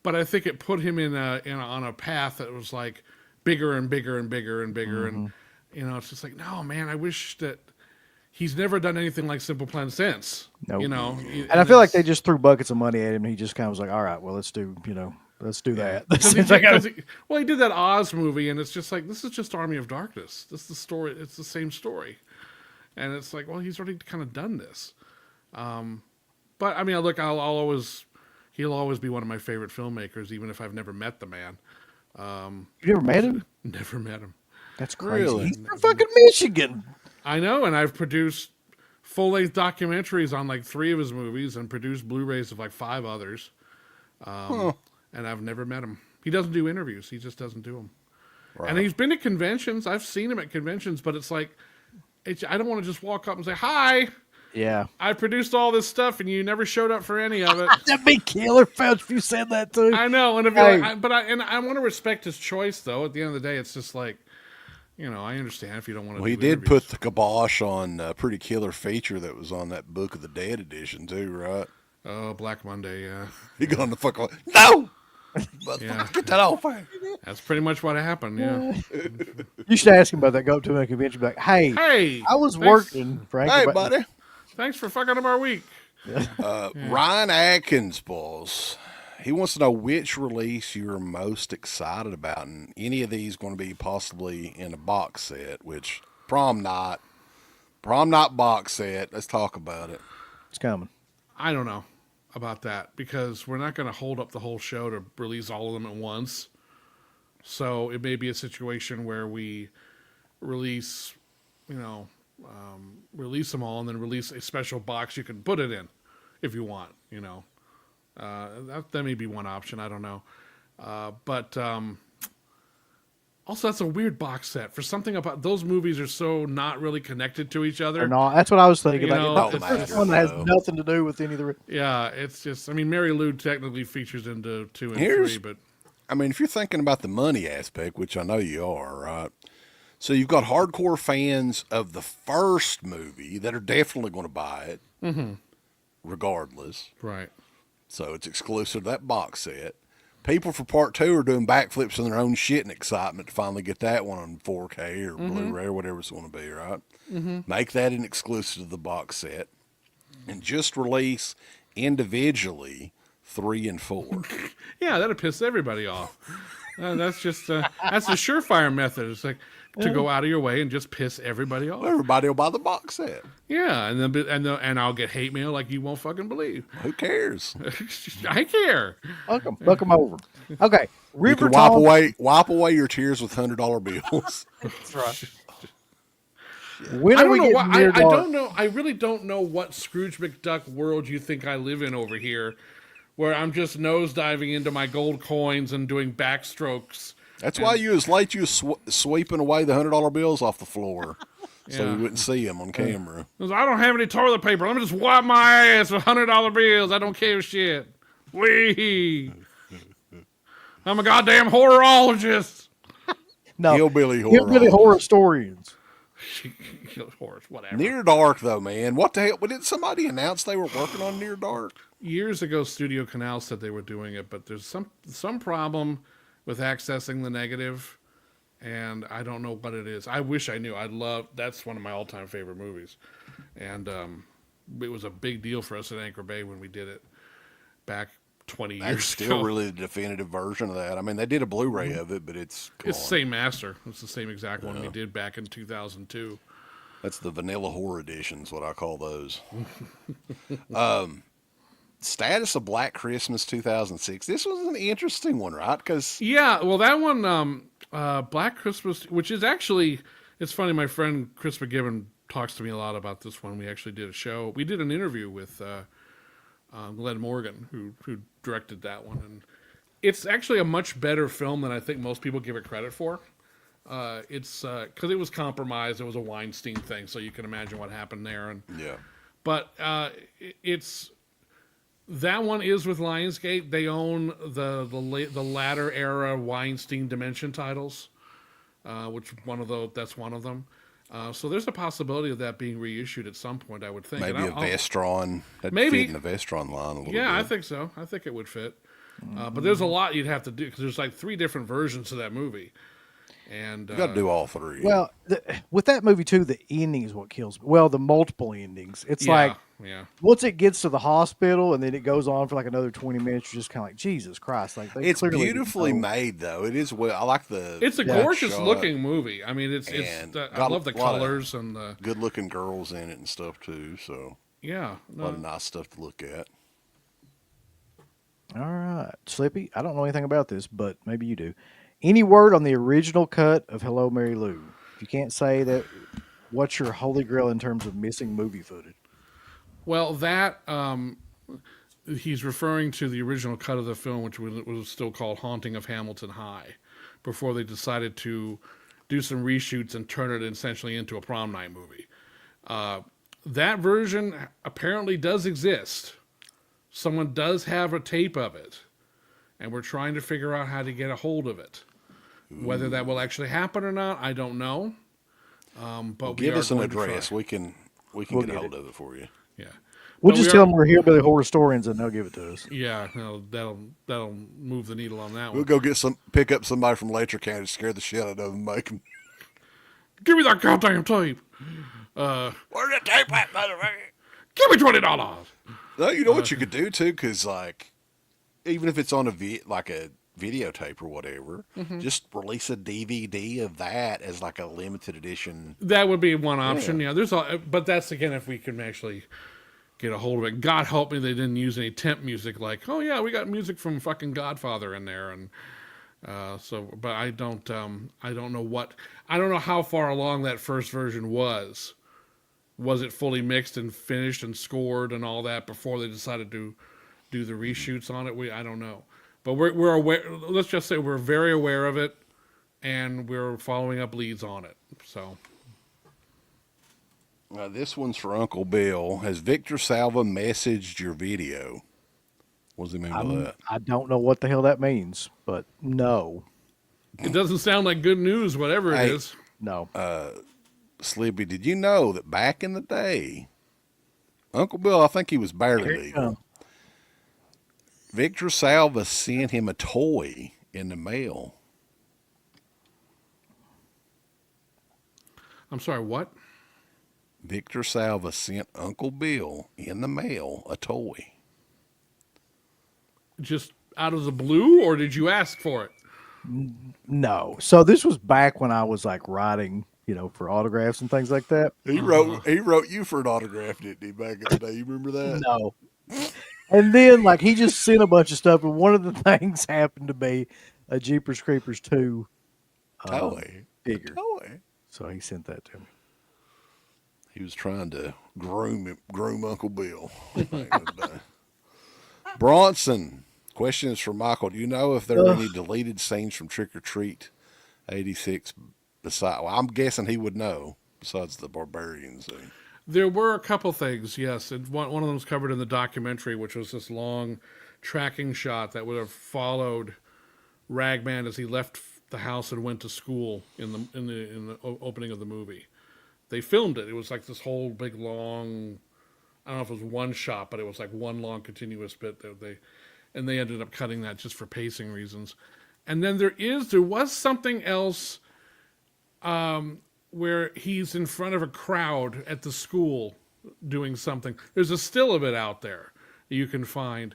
But I think it put him on a path that was like bigger and bigger and bigger and bigger, and it's just like, no, man, I wish that. He's never done anything like Simple Plan since. Nope. And I feel like they just threw buckets of money at him, and he just kind of was like, all right, well, let's do that. He did that Oz movie, and it's just like, this is just Army of Darkness. This is the story. It's the same story. And it's like, well, he's already kind of done this. But, look, he'll always be one of my favorite filmmakers, even if I've never met the man. You never met him? Never met him. That's crazy. Really? He's from fucking Michigan. I know, and I've produced full-length documentaries on like 3 of his movies and produced Blu-rays of like 5 others. And I've never met him. He doesn't do interviews. He just doesn't do them. Right. And he's been to conventions. I've seen him at conventions, but it's like, I don't want to just walk up and say, hi. Yeah. I produced all this stuff and you never showed up for any of it. That'd be killer, Felch, if you said that too. I know. And I want to respect his choice, though. At the end of the day, it's just like, I understand if you don't want to. Well, he did put the kibosh on a pretty killer feature that was on that Book of the Dead edition too, right? Oh, Black Monday, yeah. He going to fuck away. No! Yeah. Get that off. That's pretty much what happened, yeah. You should ask him about that. Go up to him at a convention and be like, hey, I was working, Frank. Hey, buddy. Thanks for fucking up our week. Ryan Atkins, boss. He wants to know which release you're most excited about, and any of these going to be possibly in a box set, which Prom Night box set. Let's talk about it. It's coming. I don't know about that because we're not going to hold up the whole show to release all of them at once. So it may be a situation where we release, release them all and then release a special box you can put it in if you want, that may be one option. I don't know. But Also, that's a weird box set for something about those movies are so not really connected to each other. Or not. That's what I was thinking. You Like, know, it's it's the first one that has nothing to do with any of the. Yeah, it's just. I mean, Mary Lou technically features into 2 and Here's- 3, but I mean, if you're thinking about the money aspect, which I know you are, right? So you've got hardcore fans of the first movie that are definitely going to buy it, regardless. right. So it's exclusive to that box set. People for part 2 are doing backflips in their own shit and excitement to finally get that one on 4K or Blu-ray or whatever it's going to be, right? Make that an exclusive to the box set and just release individually 3 and 4. Yeah, that'll piss everybody off. That's just that's a surefire method. It's like to go out of your way and just piss everybody off. Everybody will buy the box set. Yeah, and I'll get hate mail like you won't fucking believe. Who cares? I care. Fuck them over. Okay, You River can Tom. wipe away your tears with $100 bills. That's right. When I are don't we know getting what near I dark? don't know. I really don't know what Scrooge McDuck world you think I live in over here, where I'm just nosediving into my gold coins and doing backstrokes. That's why you was late. You was sweeping away the $100 bills off the floor, so Yeah. we wouldn't see them on camera. Because I don't have any toilet paper. Let me just wipe my ass with $100 bills. I don't care shit. Wee. I'm a goddamn horrorologist. No, Hillbilly horror. hillbilly horror historians. Horrors, whatever. Near Dark, though, man. What the hell? Did somebody announce they were working on Near Dark? Years ago, Studio Canal said they were doing it, but there's some problem with accessing the negative, and I don't know what it is. I wish I knew. That's one of my all-time favorite movies, and it was a big deal for us at Anchor Bay when we did it back 20 years That's still ago. really the definitive version of that. I mean, they did a Blu-ray of it, but it's It's the same master. It's the same exact one we Yeah. did back in 2002. That's the vanilla horror editions, what I call those. Status of Black Christmas 2006. This was an interesting one, right? Because Yeah, well, that one, Black Christmas, which is actually, it's funny. My friend Chris McGibbon talks to me a lot about this one. We actually did a show. We did an interview with Glenn Morgan, who directed that one, and it's actually a much better film than I think most people give it credit for. It's because it was compromised. It was a Weinstein thing, so you can imagine what happened there. And yeah, but it's. That one is with Lionsgate. They own the latter era Weinstein Dimension titles, which that's one of them. So there's a possibility of that being reissued at some point, I would think. maybe a Vestron. That'd Maybe. fit in the Vestron line a little Yeah, I bit. think so. I think it would fit. But there's a lot you'd have to do because there's like 3 different versions of that movie, and You got to do all 3. Well, with that movie too, the ending is what kills me. Well, the multiple endings. It's like yeah. once it gets to the hospital and then it goes on for like another 20 minutes, you're just kind of like, Jesus Christ! Like they It's clearly beautifully know. made, though. It is well. I like the. It's a Yeah. gorgeous shot. looking movie. I mean, And I got love the a lot of colors and the good-looking girls in it and stuff too. So yeah. a lot of nice stuff to look at. All right, Slippy. I don't know anything about this, but maybe you do. Any word on the original cut of Hello, Mary Lou? If you can't say that, what's your holy grail in terms of missing movie footage? Well, that he's referring to the original cut of the film, which was still called Haunting of Hamilton High, before they decided to do some reshoots and turn it essentially into a prom night movie. That version apparently does exist. Someone does have a tape of it, and we're trying to figure out how to get a hold of it. Whether that will actually happen or not, I don't know. But Give us an going to try. address. We can We'll get a get hold of it for you. Yeah. We'll But just we tell are- them we're hillbilly horror historians, and they'll give it to us. Yeah, no, that'll move the needle on that We'll one. go pick up somebody from Letcher County to scare the shit out of them and make them. Give me that goddamn tape. Where's the tape at, motherfucker? Give me $20. No, you know what you could do too, because like, even if it's on a videotape or whatever, just release a DVD of that as like a limited edition. That would be one option. Yeah, but that's again if we can actually get a hold of it. God help me, they didn't use any temp music. Like, oh yeah, we got music from fucking Godfather in there, and but I don't know how far along that first version was. Was it fully mixed and finished and scored and all that before they decided to do the reshoots on it? I don't know. But we're aware. Let's just say we're very aware of it. and we're following up leads on it. So this one's for Uncle Bill. Has Victor Salva messaged your video? What does he mean by that? I don't know what the hell that means, but no. it doesn't sound like good news, whatever it is. No. Slippy, did you know that back in the day, Uncle Bill, I think he was barely Here you legal. go. Victor Salva sent him a toy in the mail. I'm sorry, what? Victor Salva sent Uncle Bill in the mail a toy. Just out of the blue, or did you ask for it? No. So this was back when I was like writing, for autographs and things like that. He wrote you for an autograph, didn't he, back in the day? You remember that? No. And then like he just sent a bunch of stuff, and one of the things happened to be a Jeepers Creepers 2 Toy. figure. Toy. So he sent that to me. He was trying to groom Uncle Bill. back in the day. Bronson, question is for Michael. Do you know if there are any deleted scenes from Trick or Treat 86 well, I'm guessing he would know, besides the barbarian scene. There were a couple things, yes. And one of them was covered in the documentary, which was this long tracking shot that would have followed Ragman as he left the house and went to school in the opening of the movie. They filmed it. It was like this whole big long, I don't know if it was one shot, but it was like one long continuous bit that they ended up cutting that just for pacing reasons. And then there was something else where he's in front of a crowd at the school doing something. There's a still of it out there you can find,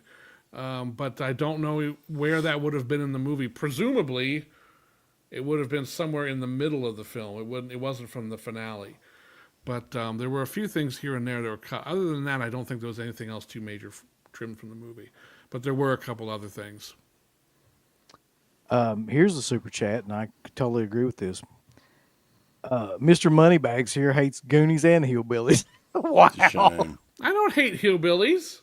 but I don't know where that would have been in the movie. Presumably, it would have been somewhere in the middle of the film. It wasn't from the finale. But there were a few things here and there that were cut. Other than that, I don't think there was anything else too major trimmed from the movie. But there were a couple other things. Here's the super chat, and I totally agree with this. Mr. Moneybags here hates Goonies and Hillbillies. Wow. It's a shame. I don't hate hillbillies.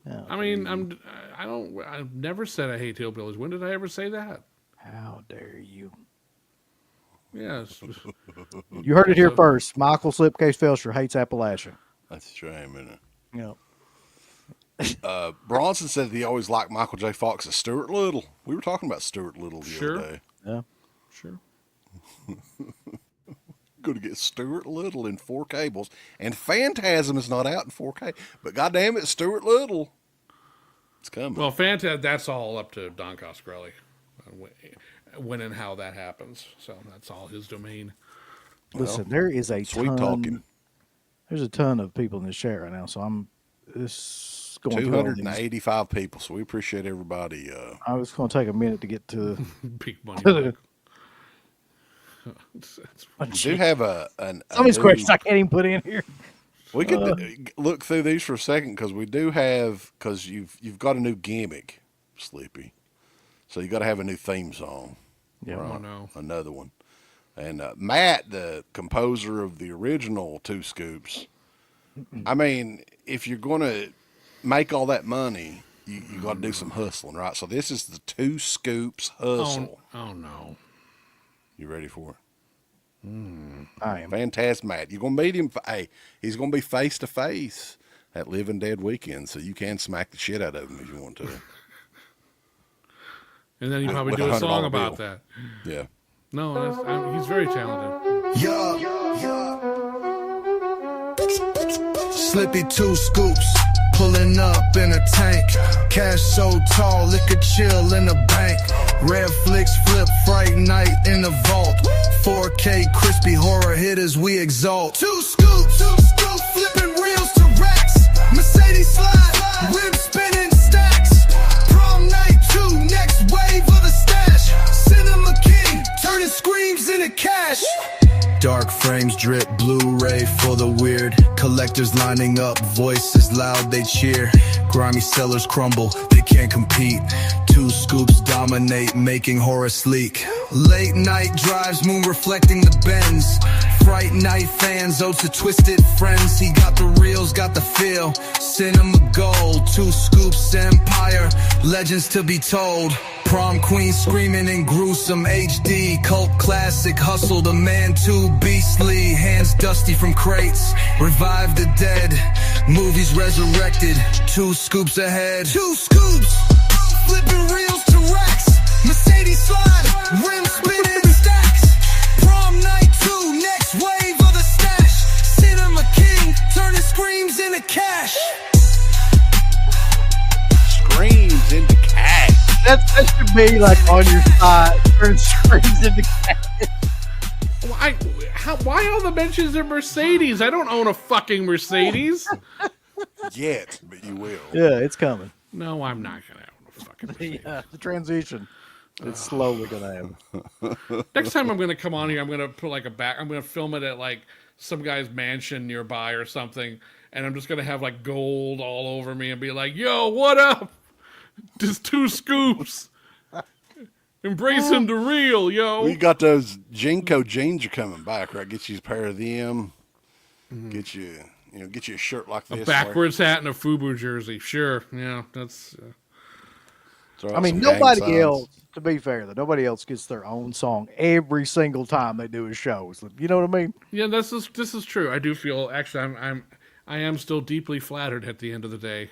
Oh, I mean, I've never said I hate hillbillies. When did I ever say that? How dare you? Yes. You heard it here first. Michael Slipcase Felsher hates Appalachia. That's a shame, isn't it? Yep. Bronson said that he always liked Michael J. Fox as Stuart Little. We were talking about Stuart Little the Sure. other day. Yeah. Sure. Going to get Stuart Little in 4 cables, and Phantasm is not out in 4K. But goddamn it, Stuart Little, it's coming. Well, that's all up to Don Coscarelli, when and how that happens. So that's all his domain. Listen, there is a sweet ton. talking. There's a ton of people in this chat right now, so I'm this going through all these. 285 people, so we appreciate everybody. I was going to take a minute to get to. Big money. We do have some of these questions I can't even put in here. We could look through these for a second, because we do have, because you've got a new gimmick, Slippy. So you got to have a new theme song. Yeah. Right? Oh, no. Another one. And Matt, the composer of the original 2 Scoops, I mean, if you're going to make all that money, you got to do some hustling, right? So this is the 2 Scoops hustle. Oh no. You ready for it? I am. Fantastic, Matt. You're going to meet him. Hey, he's going to be face to face at Living Dead Weekend, so you can smack the shit out of him if you want to. And then you probably With do a $100 song about bill. that. Yeah. No, he's very talented. Slippy 2 Scoops, pulling up in a tank. Cash so tall, liquor chill in the bank. Red flicks flip, Fright Night in the vault. 4K crispy horror hitters we exalt. 2 Scoops, flipping reels to racks. Mercedes slide, rims spinning stacks. Prom night 2, next wave of the stash. Cinema king, turning screams into cash. Dark frames drip, Blu-ray for the weird. Collectors lining up, voices loud, they cheer. Grimy sellers crumble, they can't compete. 2 Scoops dominate, making horror sleek. Late night drives, moon reflecting the bends. Fright Night fans, ode to twisted friends. He got the reels, got the feel. Cinema gold, 2 Scoops empire, legends to be told. Prom queen screaming in gruesome HD. Cult classic, hustle the man too beastly. Hands dusty from crates, revive the dead. Movies resurrected, 2 scoops ahead. 2 scoops, flipping reels to racks. Mercedes slide, rims spinning stacks. Prom night 2, next wave of the stash. Cinema king, turning screams into cash. Screams into cash. That should be like on your side. Turn screens into cash. Why all the mentions of Mercedes? I don't own a fucking Mercedes. Yet, but you will. Yeah, it's coming. No, I'm not going to own a fucking Mercedes. The transition. It's slowly going to happen. Next time I'm going to come on here, I'm going to put like I'm going to film it at like some guy's mansion nearby or something. And I'm just going to have like gold all over me and be like, yo, what up? Just 2 scoops. Embracing the real, yo. We got those Jinko jeans are coming back, right? Get you a pair of them. Get you a shirt like this. A backwards hat and a FUBU jersey. Sure. Yeah, that's... I mean, nobody else, to be fair, though, nobody else gets their own song every single time they do a show. You know what I mean? Yeah, this is true. I do feel, actually, I am still deeply flattered at the end of the day.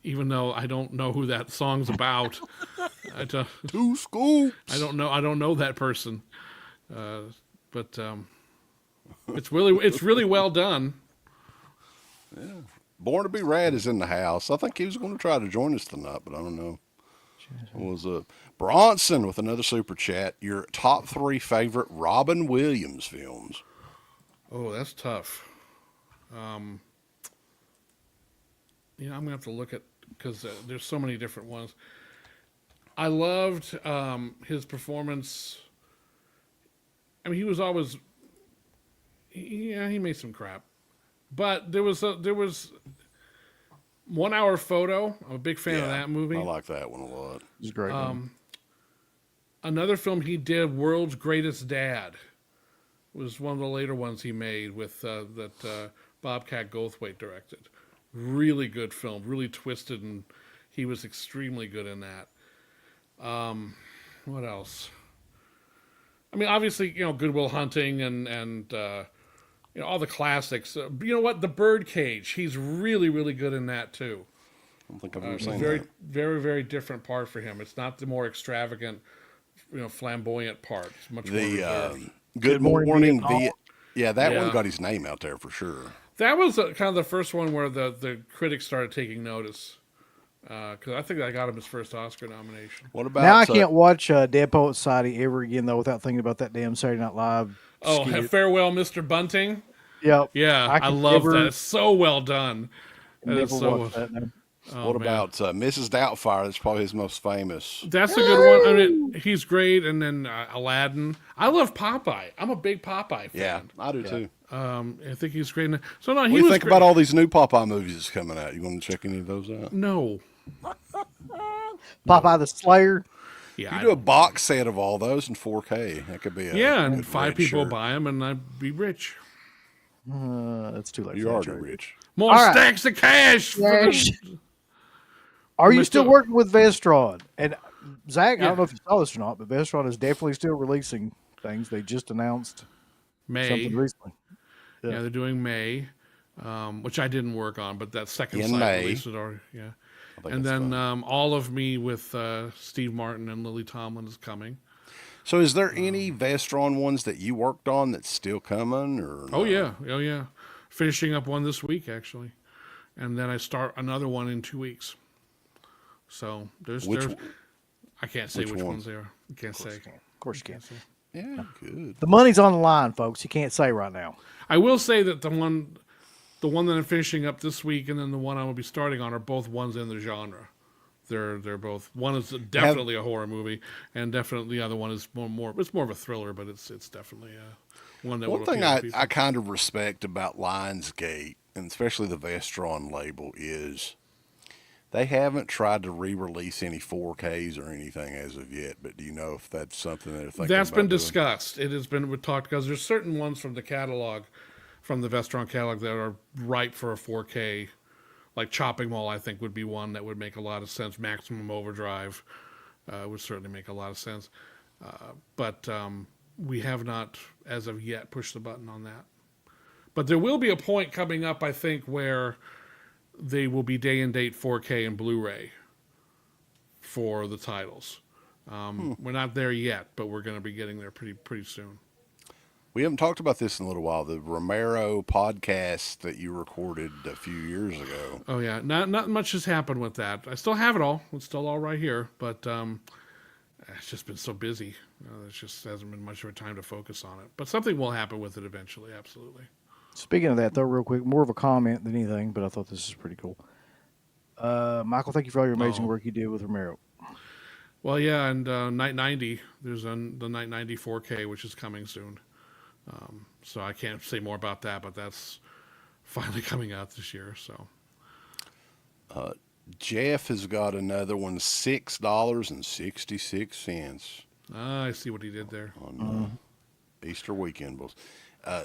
Even though I don't know who that song's about. 2 scoops. I don't know that person. But it's really well done. Yeah. Born to be Rad is in the house. I think he was going to try to join us tonight, but I don't know. It was Bronson with another super chat. Your top 3 favorite Robin Williams films. Oh, that's tough. I'm gonna have to look at, because there's so many different ones. I loved his performance. I mean, he was always, he made some crap, but there was 1 Hour Photo. I'm a big fan of that movie. I like that one a lot. It's a great one. Another film he did, World's Greatest Dad, was one of the later ones he made with that Bobcat Goldthwait directed. Really good film, really twisted, and he was extremely good in that. What else? I mean, obviously, Good Will Hunting and all the classics. You know what? The Birdcage. He's really, really good in that too. I don't think I've ever seen very, that. very, very different part for him. It's not the more extravagant, flamboyant part. It's much more reserved. Good Morning Vietnam. that one got his name out there for sure. That was kind of the first one where the critics started taking notice. Because I think I got him his first Oscar nomination. What about Now I can't watch Dead Poet Society ever again, though, without thinking about that damn Saturday Night Live. Oh, skit. Farewell, Mr. Bunting. Yep. Yeah, I love that. It's so well done. Never So, watched that now. what about Mrs. Doubtfire? That's probably his most famous. That's a good one. I mean, he's great. And then Aladdin. I love Popeye. I'm a big Popeye fan. Yeah, I do too. I think he's great. So no, What he do you was think great. about all these new Popeye movies that's coming out? You want to check any of those out? No. Popeye the Slayer. Yeah. You do a box set of all those in 4K. That could be a and good 5 red people shirt. buy them, and I'd be rich. That's too late. You're for already that joke. rich. More All right. stacks of cash. for Cash. the- Are you Mr. still working with Vestron? And Zach, I Yeah. don't know if you saw this or not, but Vestron is definitely still releasing things. They just announced May. something recently. Yeah, they're doing May, which I didn't work on, but that second In site May. release was already, yeah. I think And that's then fun. All of Me with Steve Martin and Lily Tomlin is coming. So, is there any Vestron ones that you worked on that's still coming? Or Oh no? yeah. Finishing up one this week actually, and then I start another one in 2 weeks. So there's I can't say which which one? ones they are. I can't say. Of course you can. Yeah, good. The money's on the line, folks. You can't say right now. I will say that the one that I'm finishing up this week, and then the one I will be starting on are both ones in the genre. They're both, one is definitely a horror movie, and definitely the other one is more it's more of a thriller, but it's definitely one that One will thing appeal to people. I kind of respect about Lionsgate, and especially the Vestron label, is they haven't tried to re-release any 4Ks or anything as of yet. But do you know if that's something they're thinking That's about been doing? discussed. It has been talked because there's certain ones from the catalog, from the Vestron catalog, that are ripe for a 4K. Like Chopping Mall, I think would be one that would make a lot of sense. Maximum Overdrive, It would certainly make a lot of sense. But we have not, as of yet, pushed the button on that. But there will be a point coming up, I think, where they will be day and date 4K and Blu-ray for the titles. We're not there yet, but we're going to be getting there pretty soon. We haven't talked about this in a little while. The Romero podcast that you recorded a few years ago. Oh yeah, not much has happened with that. I still have it all. It's still all right here, but it's just been so busy. There just hasn't been much of a time to focus on it. But something will happen with it eventually. Absolutely. Speaking of that, though, real quick, more of a comment than anything, but I thought this is pretty cool. Michael, thank you for all your amazing work you did with Romero. Well, yeah, and Night 90. There's the Night 90 4K, which is coming soon. So I can't say more about that, but that's finally coming out this year. So Jeff has got another one, $6.66 I see what he did there. on Easter weekend.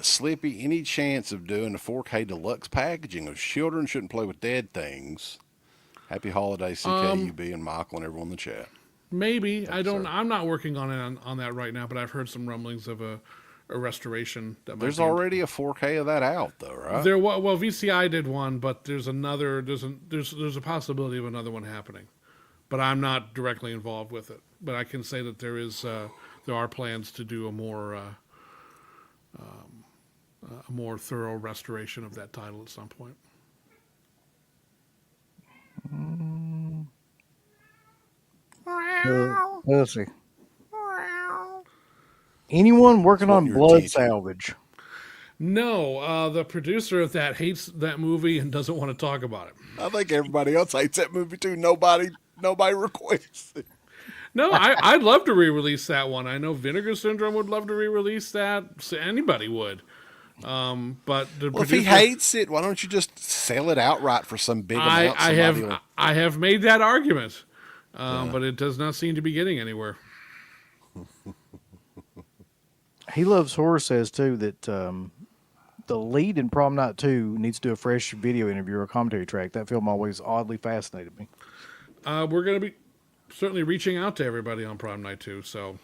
Slippy, any chance of doing a 4K deluxe packaging of Children Shouldn't Play with Dead Things? Happy holidays, CKUB and Michael and everyone in the chat. Maybe. I'm not working on that right now, but I've heard some rumblings of a restoration. There's already a 4K of that out, though, right? Well, VCI did one, but there's a possibility of another one happening, but I'm not directly involved with it. But I can say that there are plans to do a more thorough restoration of that title at some point. Let's see. Anyone working on your Blood attention. Salvage? No, the producer of that hates that movie and doesn't want to talk about it. I think everybody else hates that movie, too. Nobody requests it. No, I'd love to re-release that one. I know Vinegar Syndrome would love to re-release that. So anybody would. But the Well, if producer, he hates it, why don't you just sell it outright for some big amount? I have made that argument, but it does not seem to be getting anywhere. He Loves Horror says, too, that the lead in Prom Night 2 needs to do a fresh video interview or commentary track. That film always oddly fascinated me. We're going to be certainly reaching out to everybody on Prom Night 2, so...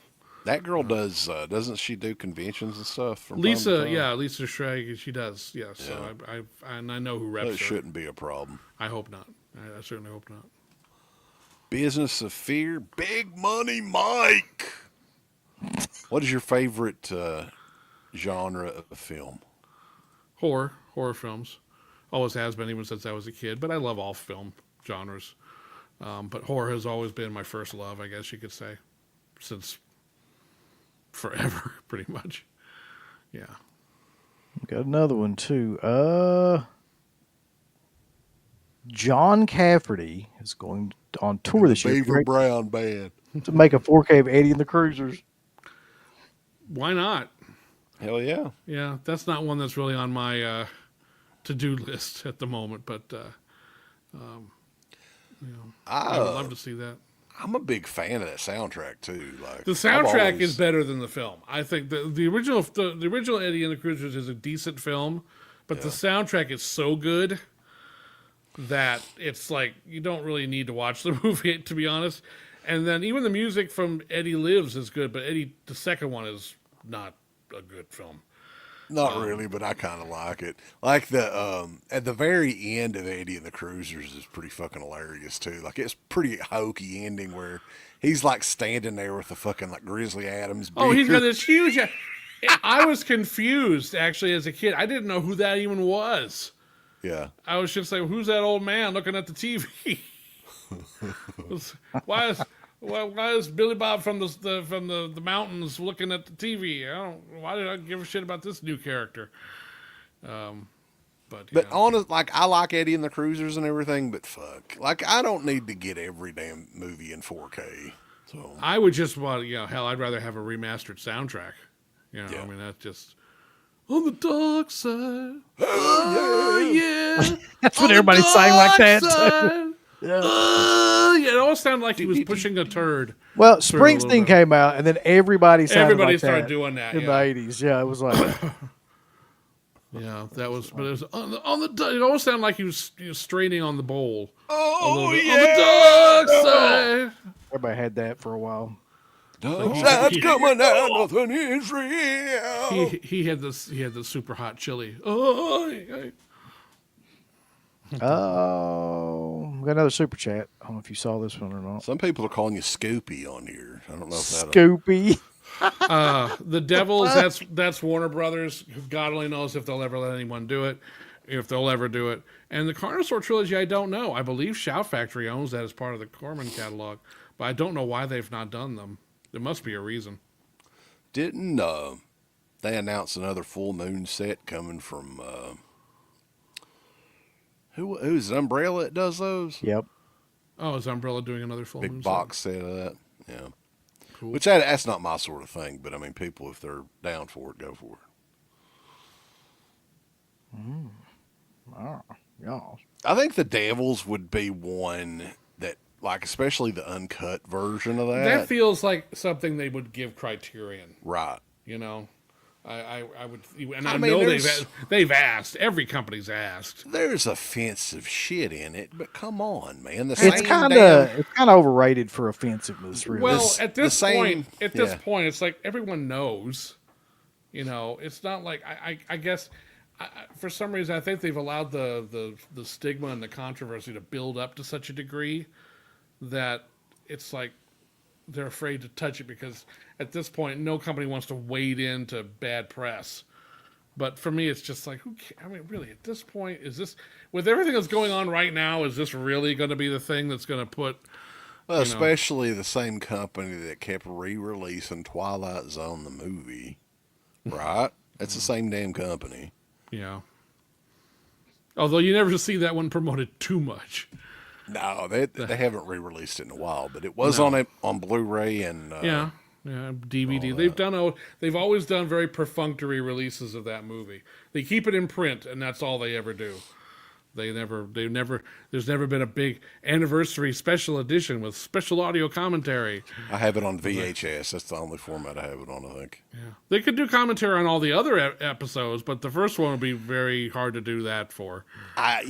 That girl doesn't she do conventions and stuff? From Lisa, time to time? yeah, Lisa Schrag, she does, yeah. So I know who reps That her. shouldn't be a problem. I hope not. I certainly hope not. Business of Fear, Big Money Mike. What is your favorite genre of film? Horror films. Always has been, even since I was a kid. But I love all film genres. But horror has always been my first love, I guess you could say, since forever, pretty much. Yeah. Got another one, too. John Cafferty is going on tour this year Beaver Brown Band. to make a 4K of Eddie and the Cruisers. Why not? Hell yeah. Yeah, that's not one that's really on my to-do list at the moment, but I would love to see that. I'm a big fan of that soundtrack too. Like The soundtrack is better than the film. I think the original Eddie and the Cruisers is a decent film, but the soundtrack is so good that it's like you don't really need to watch the movie, to be honest. And then even the music from Eddie Lives is good, but the second one is not a good film. Not really, but I kind of like it. Like the at the very end of Eddie and the Cruisers is pretty fucking hilarious too. Like it's pretty hokey ending where he's like standing there with the fucking like Grizzly Adams. Oh, he's beer. got this huge. I was confused actually as a kid. I didn't know who that even was. Yeah. I was just like, who's that old man looking at the TV? Why is Billy Bob from the mountains looking at the TV? Why did I give a shit about this new character? But honest, like I like Eddie and the Cruisers and everything, but fuck, like I don't need to get every damn movie in 4K. So I would just want, hell, I'd rather have a remastered soundtrack. I mean that's just on the dark side. Oh yeah, That's what everybody's saying like that. Too. It almost sounded like he was pushing a turd. Well, Springsteen came out, and then everybody started that doing that in the 80s. Yeah, it was like... Yeah, that was... But it was on the... It almost sounded like he was straining on the bowl. oh On the dark side. Everybody had that for a while. Sun's coming out, nothing is real. He had the super hot chili. Oh, Oh, we got another super chat. I don't know if you saw this one or not. Some people are calling you Scoopy on here. I don't know if that. Scoopy. the Devils. That's Warner Brothers. God only knows if they'll ever let anyone do it, if they'll ever do it. And the Carnosaur trilogy, I don't know. I believe Shout Factory owns that as part of the Corman catalog, but I don't know why they've not done them. There must be a reason. Didn't they announce another Full Moon set coming from who's it, Umbrella that does those? Yep. Oh, is Umbrella doing another full moon Big set? box set of that. Yeah. Cool. Which that's not my sort of thing, but I mean, people, if they're down for it, go for it. Oh, yeah. I think the Devils would be one that, like, especially the uncut version of that. That feels like something they would give Criterion. Right. You know, I would, and I I mean, know they've asked. Every company's asked. There's offensive shit in it, but come on, man. It's kind of overrated for offensiveness, really. Well, at this point, yeah. it's like everyone knows. You know, it's not like I guess. For some reason, I think they've allowed the stigma and the controversy to build up to such a degree that it's like they're afraid to touch it because at this point, no company wants to wade into bad press. But for me, it's just like, who cares? I mean, really, at this point, is this, with everything that's going on right now, is this really going to be the thing that's going to put... Well, especially the same company that kept re-releasing Twilight Zone, the movie, right? It's the same damn company. Yeah. Although you never see that one promoted too much. No, they haven't re-released it in a while, but it was on Blu-ray and yeah, DVD. They've always done very perfunctory releases of that movie. They keep it in print, and that's all they ever do. There's never been a big anniversary special edition with special audio commentary. I have it on VHS. That's the only format I have it on, I think. Yeah. They could do commentary on all the other episodes, but the first one would be very hard to do that for. I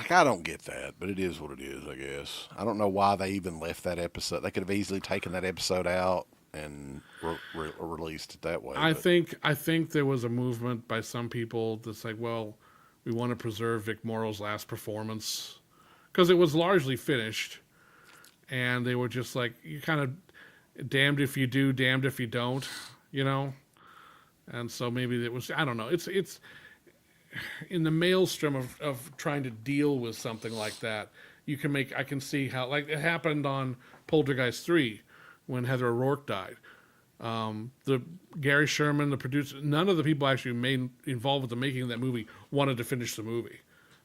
don't get that, but it is what it is, I guess. I don't know why they even left that episode. They could have easily taken that episode out and released it that way. I think there was a movement by some people that's like, well, we want to preserve Vic Morrow's last performance because it was largely finished, and they were just like, you kind of damned if you do, damned if you don't, you know. And so maybe it was, I don't know. It's in the maelstrom of trying to deal with something like that. I can see how, like, it happened on Poltergeist 3 when Heather O'Rourke died. The Gary Sherman, the producer, none of the people actually involved with the making of that movie wanted to finish the movie.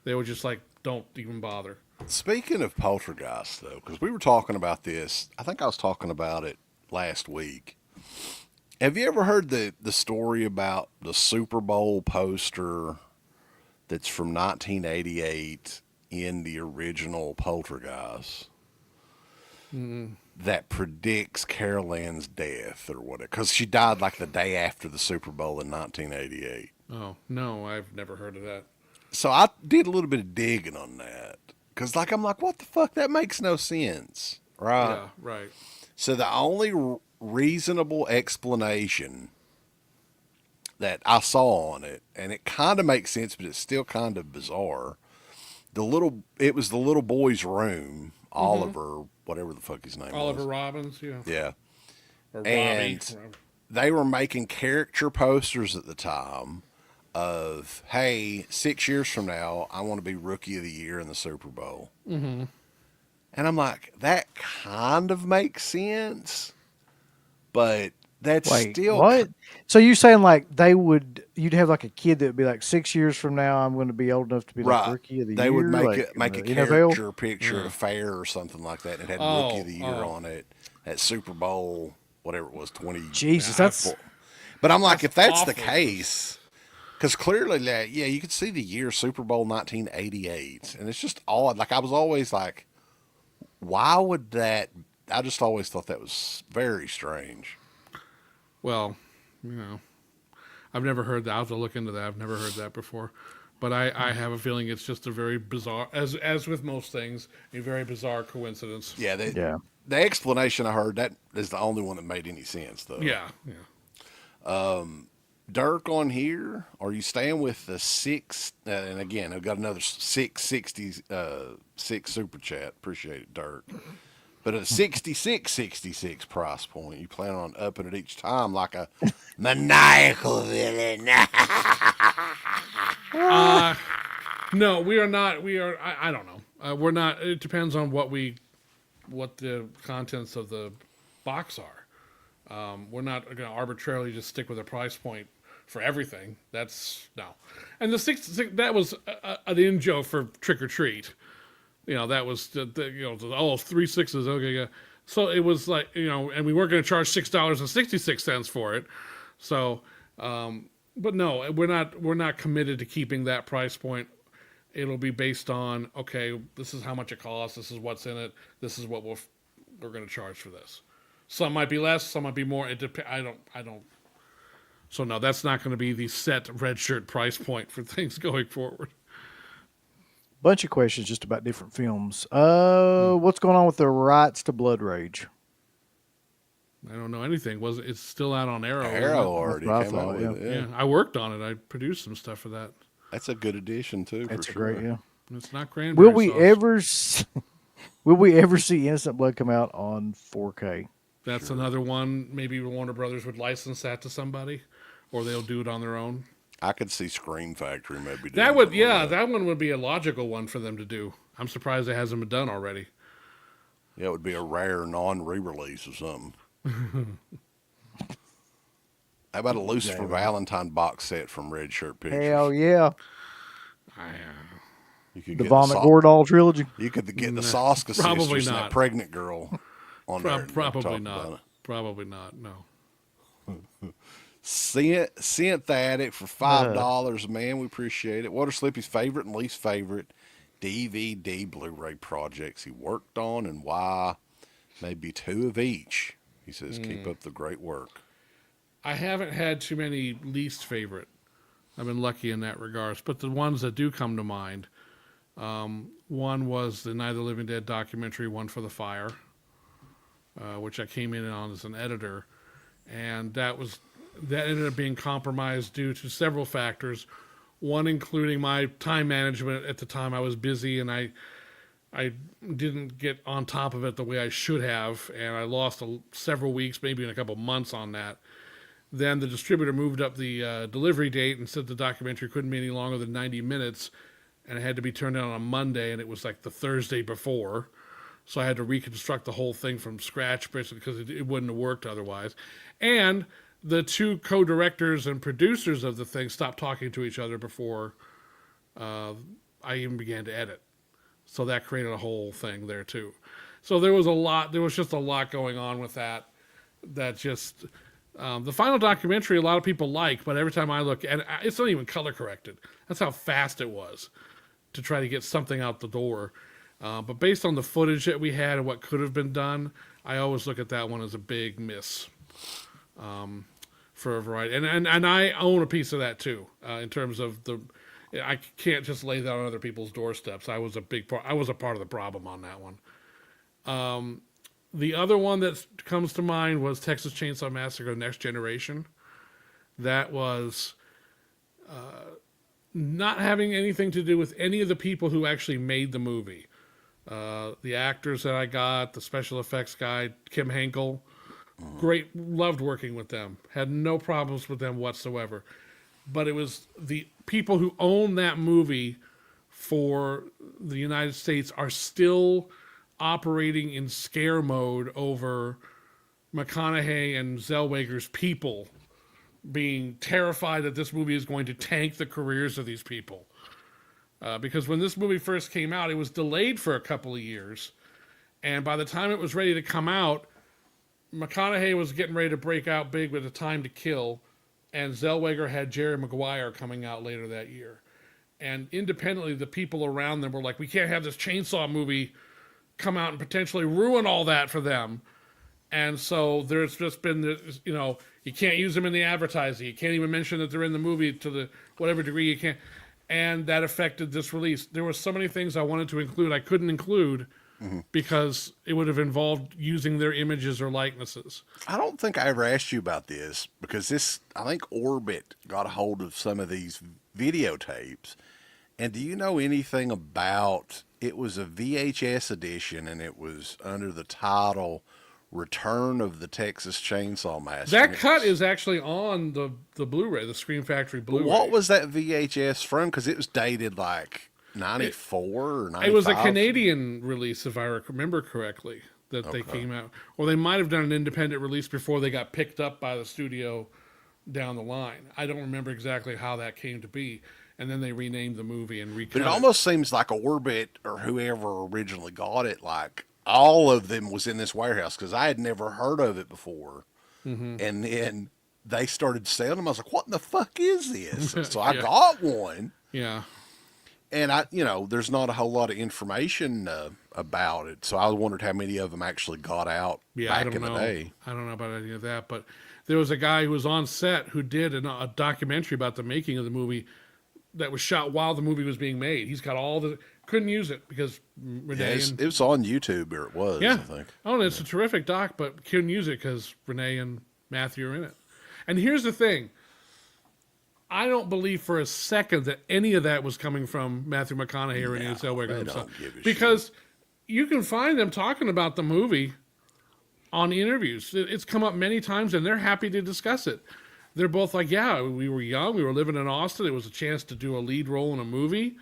They were just like, don't even bother. Speaking of Poltergeist, though, because we were talking about this, I think I was talking about it last week. Have you ever heard the story about the Super Bowl poster that's from 1988 in the original Poltergeist? That predicts Carol Ann's death or whatever, because she died like the day after the Super Bowl in 1988. Oh, no, I've never heard of that. So I did a little bit of digging on that, because I'm like, what the fuck? That makes no sense, right? Yeah, right. So the only reasonable explanation that I saw on it, and it kind of makes sense, but it's still kind of bizarre. It was the little boy's room, Oliver, whatever the fuck his name Oliver was. Robbins, yeah. Yeah. Or And Robbie. they were making caricature posters at the time of, hey, 6 years from now, I want to be Rookie of the Year in the Super Bowl. Mm-hmm. And I'm like, that kind of makes sense, but that's still... What? So you're saying like you'd have like a kid that would be like 6 years from now, I'm going to be old enough to be like Rookie of the Year? They would like make a caricature picture at a fair or something like that, and it had Rookie of the Year on it at Super Bowl, whatever it was, 20. Jesus, that's... But I'm like, if that's the awful. Case, because clearly, you could see the year Super Bowl 1988, and it's just odd. Like, I was always like, why would that... I just always thought that was very strange. Well, I've never heard that. I'll have to look into that. I've never heard that before. But I have a feeling it's just a very bizarre, as with most things, a very bizarre coincidence. Yeah, Yeah. the explanation I heard, that is the only one that made any sense, though. Yeah. Dirk on here, are you staying with the six? And again, I've got another 666 super chat. Appreciate it, Dirk. But at a 66 price point, you plan on upping it each time like a maniacal villain. No, we are not. We are. I don't know. We're not. It depends on what the contents of the box are. We're not going to arbitrarily just stick with a price point for everything. That's no. And the six that was an in joke for Trick or Treat. That was three sixes. Okay, yeah. So it was like, and we weren't going to charge $6.66 for it. So, but no, we're not committed to keeping that price point. It'll be based on, okay, this is how much it costs. This is what's in it. This is what we're going to charge for this. Some might be less. Some might be more. It depends. I don't. So no, that's not going to be the set red shirt price point for things going forward. Bunch of questions just about different films. What's going on with the rights to Blood Rage? I don't know anything. It's still out on Arrow? Arrow already That's what I came thought, out with it. Yeah, I worked on it. I produced some stuff for that. That's a good addition too. That's for a sure. great, yeah. It's not cranberry Will we sauce. will we ever see Innocent Blood come out on 4K? That's another one. Maybe Warner Brothers would license that to somebody, or they'll do it on their own. I could see Scream Factory maybe. That would, that one would be a logical one for them to do. I'm surprised it hasn't been done already. Yeah, it would be a rare non-re-release or something. How about a Lucifer Valentine box set from Red Shirt Pictures? Hell yeah. You could The get Vomit Gordall trilogy. You could get the Soska Probably sisters and not. that pregnant girl on there. Probably not. Probably not. No. Synth Addict for $5, man. We appreciate it. What are Slippy's favorite and least favorite DVD Blu-ray projects he worked on, and why? Maybe 2 of each. He says, keep up the great work. I haven't had too many least favorite. I've been lucky in that regards. But the ones that do come to mind, one was the Night of the Living Dead documentary, One for the Fire, which I came in on as an editor. And that ended up being compromised due to several factors. One including my time management. At the time I was busy and I didn't get on top of it the way I should have, and I lost several weeks, maybe in a couple months on that. Then the distributor moved up the delivery date and said the documentary couldn't be any longer than 90 minutes, and it had to be turned in on a Monday, and it was like the Thursday before. So I had to reconstruct the whole thing from scratch, basically, because it wouldn't have worked otherwise. And the 2 co-directors and producers of the thing stopped talking to each other before I even began to edit. So that created a whole thing there too. So there was just a lot going on with that just, the final documentary a lot of people like, but every time I look at it, it's not even color corrected. That's how fast it was to try to get something out the door. But based on the footage that we had and what could have been done, I always look at that one as a big miss. For a variety, and I own a piece of that too. In terms of I can't just lay that on other people's doorsteps. I was a part of the problem on that one. The other one that comes to mind was Texas Chainsaw Massacre: Next Generation. That was not having anything to do with any of the people who actually made the movie. The actors that I got, the special effects guy, Kim Henkel. Great, loved working with them. Had no problems with them whatsoever. But it was the people who own that movie for the United States are still operating in scare mode over McConaughey and Zellweger's people being terrified that this movie is going to tank the careers of these people. Because when this movie first came out, it was delayed for a couple of years. And by the time it was ready to come out, McConaughey was getting ready to break out big with A Time to Kill, and Zellweger had Jerry Maguire coming out later that year. And independently, the people around them were like, we can't have this chainsaw movie come out and potentially ruin all that for them. And so there's just been this, you can't use them in the advertising. You can't even mention that they're in the movie to the whatever degree you can. and that affected this release. There were so many things I wanted to include I couldn't include because it would have involved using their images or likenesses. I don't think I ever asked you about this because I think Orbit got a hold of some of these videotapes. And do you know anything about, it was a VHS edition and it was under the title Return of the Texas Chainsaw Massacre. That cut is actually on the Blu-ray, the Scream Factory Blu-ray. What was that VHS from? Because it was dated like 94 or 95. It was a Canadian release, if I remember correctly, that they came out. Or they might have done an independent release before they got picked up by the studio down the line. I don't remember exactly how that came to be. And then they renamed the movie and recut But it almost seems like Orbit or whoever originally got it, like all of them was in this warehouse because I had never heard of it before. And then they started selling them. I was like, what in the fuck is this? So I got one. Yeah. And there's not a whole lot of information about it. So I wondered how many of them actually got out back in the day. I don't know about any of that, but there was a guy who was on set who did a documentary about the making of the movie that was shot while the movie was being made. He's got couldn't use it because Renee. It was on YouTube, or it was, I think. Oh, it's a terrific doc, but couldn't use it because Renee and Matthew are in it. And here's the thing. I don't believe for a second that any of that was coming from Matthew McConaughey or Renee Zellweger himself. Because you can find them talking about the movie on interviews. It's come up many times, and they're happy to discuss it. They're both like, yeah, we were young. We were living in Austin. It was a chance to do a lead role in a movie.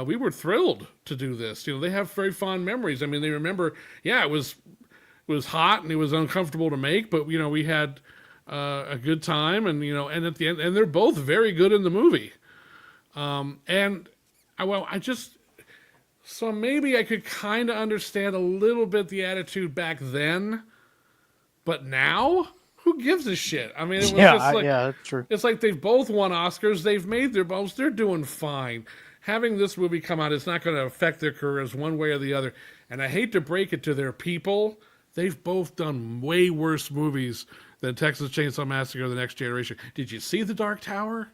We were thrilled to do this. They have very fond memories. I mean, they remember, it was hot and it was uncomfortable to make, but, we had a good time, and and at the end, and they're both very good in the movie. So maybe I could kind of understand a little bit the attitude back then, but now, who gives a shit? I mean, it was that's true. It's like they've both won Oscars. They've made their bones. They're doing fine. Having this movie come out is not going to affect their careers one way or the other. And I hate to break it to their people. They've both done way worse movies than Texas Chainsaw Massacre: The Next Generation. Did you see The Dark Tower?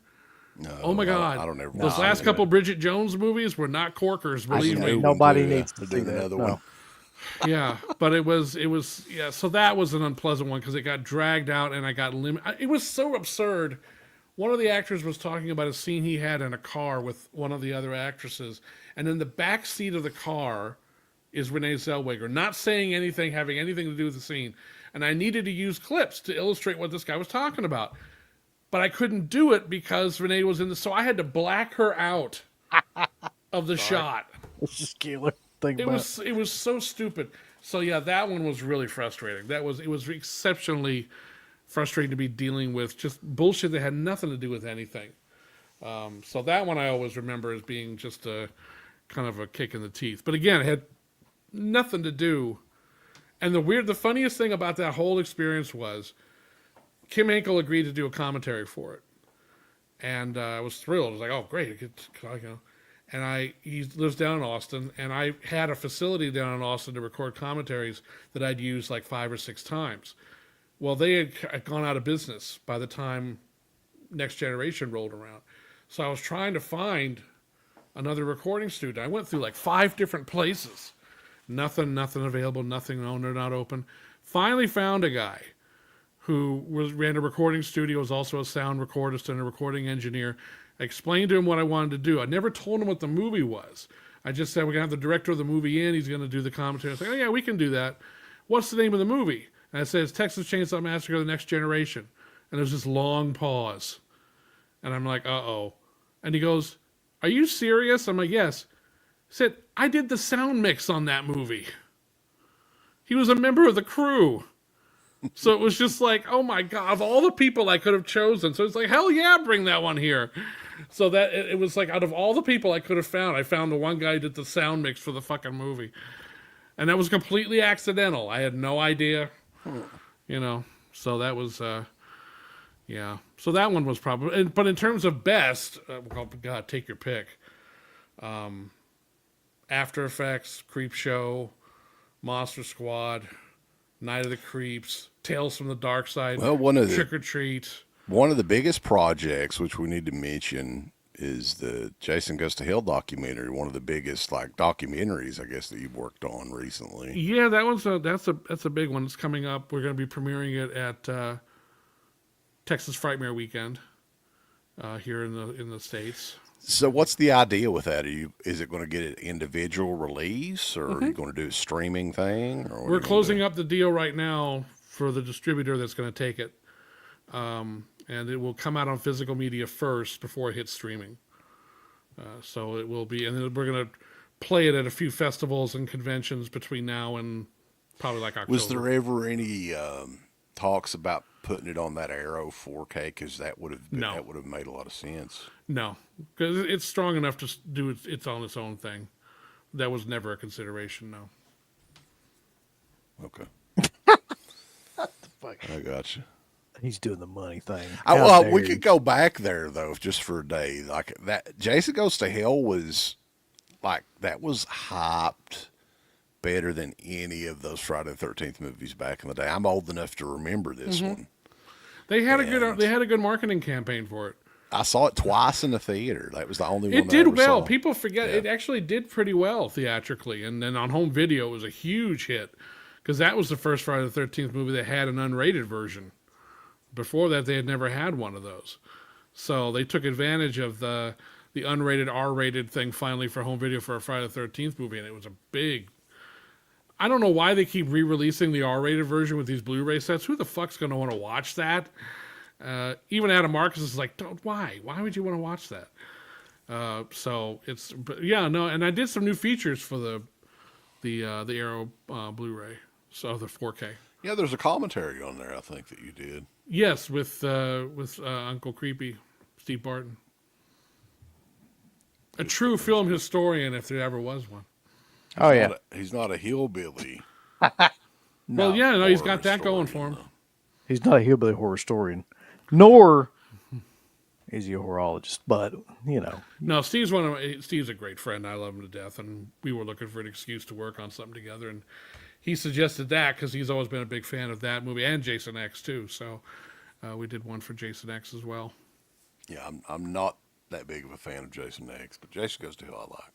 No. Oh my God! I don't ever. Those last couple Bridget Jones movies were not corkers. Believe me. Nobody needs to do another one. Yeah, but it was. So that was an unpleasant one because it got dragged out and I got It was so absurd. One of the actors was talking about a scene he had in a car with one of the other actresses, and in the back seat of the car is Renee Zellweger, not saying anything, having anything to do with the scene. And I needed to use clips to illustrate what this guy was talking about. But I couldn't do it because Renee was in so I had to black her out of the shot. It's just killer thing. It was so stupid. So yeah, that one was really frustrating. It was exceptionally frustrating to be dealing with just bullshit that had nothing to do with anything. So that one I always remember as being just a kind of a kick in the teeth. But again, it had nothing to do. And the funniest thing about that whole experience was Kim Henkel agreed to do a commentary for it. And I was thrilled. I was like, oh, great. And he lives down in Austin, and I had a facility down in Austin to record commentaries that I'd used like 5 or 6 times. Well, they had gone out of business by the time Next Generation rolled around. So I was trying to find another recording studio. I went through like 5 different places. Nothing available, nothing, no, they're not open. Finally found a guy who ran a recording studio, was also a sound recordist and a recording engineer. I explained to him what I wanted to do. I never told him what the movie was. I just said, we're going to have the director of the movie in. He's going to do the commentary. I said, oh, yeah, we can do that. What's the name of the movie? And I said, it's Texas Chainsaw Massacre: The Next Generation. And there's this long pause. And I'm like, uh-oh. And he goes, are you serious? I'm like, yes. He said, I did the sound mix on that movie. He was a member of the crew. So it was just like, oh my God, of all the people I could have chosen. So it's like, hell yeah, bring that one here. So that it was like, out of all the people I could have found, I found the one guy who did the sound mix for the fucking movie. And that was completely accidental. I had no idea, so that was, yeah. So that one was probably, but in terms of best, God, take your pick. After Effects, Creep Show, Monster Squad, Night of the Creeps, Tales from the Dark Side, well, Trick or Treat. One of the biggest projects, which we need to mention, is the Jason Goes to Hell documentary, one of the biggest like documentaries I guess that you've worked on recently. Yeah, that's a big one. It's coming up. We're going to be premiering it at Texas Frightmare Weekend here in the States. So what's the idea with that? Is it going to get an individual release, or are you going to do a streaming thing? Or We're closing up the deal right now for the distributor that's going to take it. And it will come out on physical media first before it hits streaming. So it will be, and then we're going to play it at a few festivals and conventions between now and probably like October. Was there ever any talks about putting it on that Arrow 4K? Because that would have made a lot of sense. No, because it's strong enough to do it's on its own thing. That was never a consideration. No. Okay. What the fuck? I got you. He's doing the money thing. Well, we could go back there though, just for a day. Like that, Jason Goes to Hell was like that was hyped better than any of those Friday the 13th movies back in the day. I'm old enough to remember this one. They had a good marketing campaign for it. I saw it twice in the theater. That was the only one. It did well. Saw. People forget it actually did pretty well theatrically, and then on home video it was a huge hit because that was the first Friday the 13th movie that had an unrated version. Before that, they had never had one of those. So they took advantage of the unrated, R-rated thing finally for home video for a Friday the 13th movie, and it was a big... I don't know why they keep re-releasing the R-rated version with these Blu-ray sets. Who the fuck's going to want to watch that? Even Adam Marcus is like, why? Why would you want to watch that? And I did some new features for the Arrow Blu-ray, so the 4K. Yeah, there's a commentary on there, I think, that you did. Yes, with Uncle Creepy, Steve Barton. A true film historian, if there ever was one. He's not a hillbilly. Well, yeah, no, he's got that going for him. He's not a hillbilly horror historian, nor is he a horologist, but, you know. No, Steve's a great friend. I love him to death, and we were looking for an excuse to work on something together, and he suggested that because he's always been a big fan of that movie and Jason X too. So we did one for Jason X as well. Yeah, I'm not that big of a fan of Jason X, but Jason Goes to Hell I like.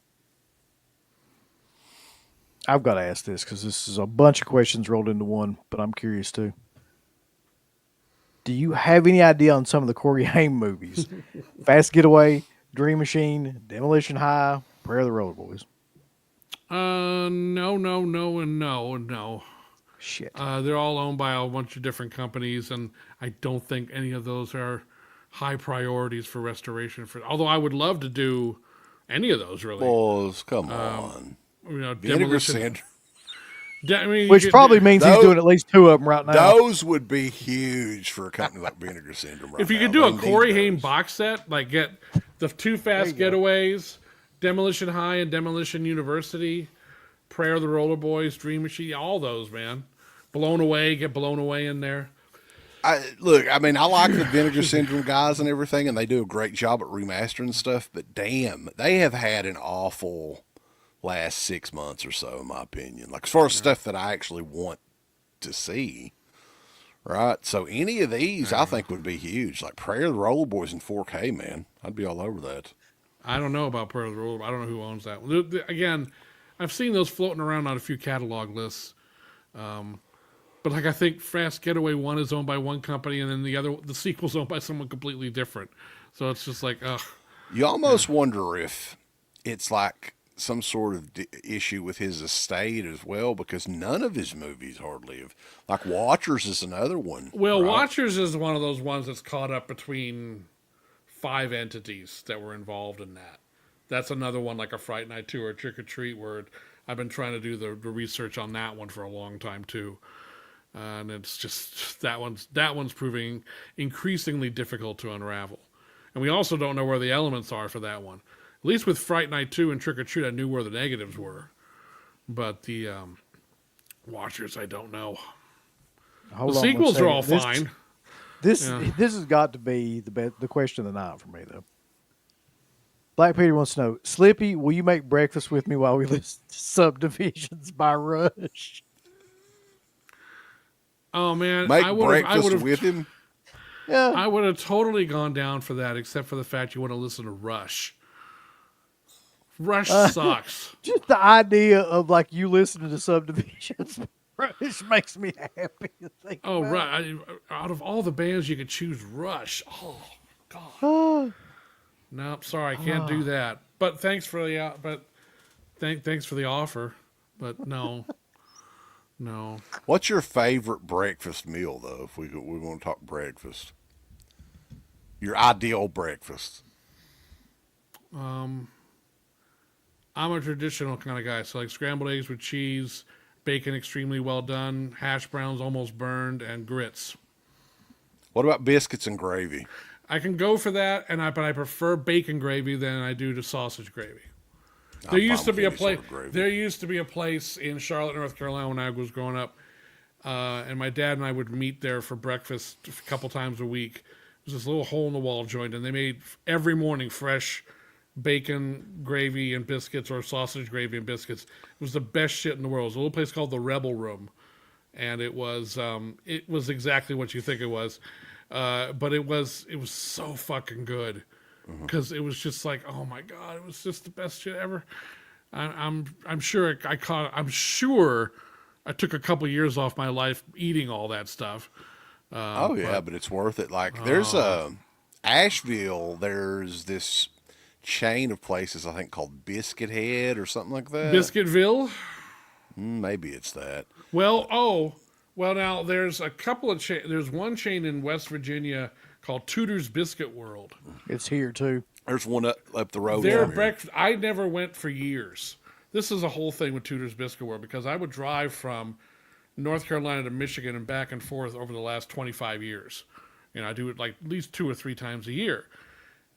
I've got to ask this because this is a bunch of questions rolled into one, but I'm curious too. Do you have any idea on some of the Corey Haim movies? Fast Getaway, Dream Machine, Demolition High, Prayer of the Roller Boys? No, and no. Shit. They're all owned by a bunch of different companies, and I don't think any of those are high priorities for restoration. Although I would love to do any of those, really. Boys, come on. Vinegar Syndrome. Which probably means he's doing at least two of them right now. Those would be huge for a company like Vinegar Syndrome right If you now. could do a Corey Haim box set, like get the two Fast Getaways, Demolition High and Demolition University, Prayer of the Roller Boys, Dream Machine, all those, man. Blown Away, get Blown Away in there. I like the Vinegar Syndrome guys and everything, and they do a great job at remastering stuff, but damn, they have had an awful last 6 months or so, in my opinion. Like, as far as stuff that I actually want to see, right? So any of these, I think, would be huge. Like Prayer of the Roller Boys in 4K, man. I'd be all over that. I don't know about Prayer of the Roller. I don't know who owns that one. Again, I've seen those floating around on a few catalog lists. But like, I think Fast Getaway 1 is owned by one company, and then the sequel's owned by someone completely different. So it's just like, ugh. You almost wonder if it's like some sort of issue with his estate as well, because none of his movies hardly have. Like Watchers is another one. Well, right? Watchers is one of those ones that's caught up between 5 entities that were involved in that. That's another one like a Fright Night 2 or Trick or Treat, where I've been trying to do the research on that one for a long time too. And it's just that one's proving increasingly difficult to unravel. And we also don't know where the elements are for that one. At least with Fright Night 2 and Trick or Treat, I knew where the negatives were. But the Watchers, I don't know. The sequels are all fine. This has got to be the question of the night for me, though. Black Peter wants to know, Slippy, will you make breakfast with me while we listen to Subdivisions by Rush? Oh, man. Breakfast with him? Yeah. I would have totally gone down for that, except for the fact you want to listen to Rush. Rush sucks. Just the idea of like you listening to Subdivisions Rush makes me happy to think Oh, about. right. Out of all the bands you could choose, Rush. Oh, God. No, sorry, I can't do that. But thanks for the thanks for the offer. But no, no. What's your favorite breakfast meal, though? If we want to talk breakfast, your ideal breakfast. I'm a traditional kind of guy, so like scrambled eggs with cheese, bacon extremely well done, hash browns almost burned, and grits. What about biscuits and gravy? I can go for that, but I prefer bacon gravy than I do to sausage gravy. There used to be a place. There used to be a place in Charlotte, North Carolina, when I was growing up, and my dad and I would meet there for breakfast a couple times a week. It was this little hole-in-the-wall joint, and they made every morning fresh bacon gravy and biscuits, or sausage gravy and biscuits. It was the best shit in the world. It was a little place called the Rebel Room, and it was exactly what you think it was. But it was so fucking good, because it was just like, oh my God, it was just the best shit ever. I'm sure I took a couple years off my life eating all that stuff. But it's worth it. Like there's Asheville, there's this chain of places I think called Biscuit Head or something like that. Biscuitville. Maybe it's that. Well, now there's a couple of there's one chain in West Virginia called Tudor's Biscuit World. It's here too. There's one up the road. Their breakfast, I never went for years. This is a whole thing with Tudor's Biscuit World, because I would drive from North Carolina to Michigan and back and forth over the last 25 years. I do it like at least 2 or 3 times a year.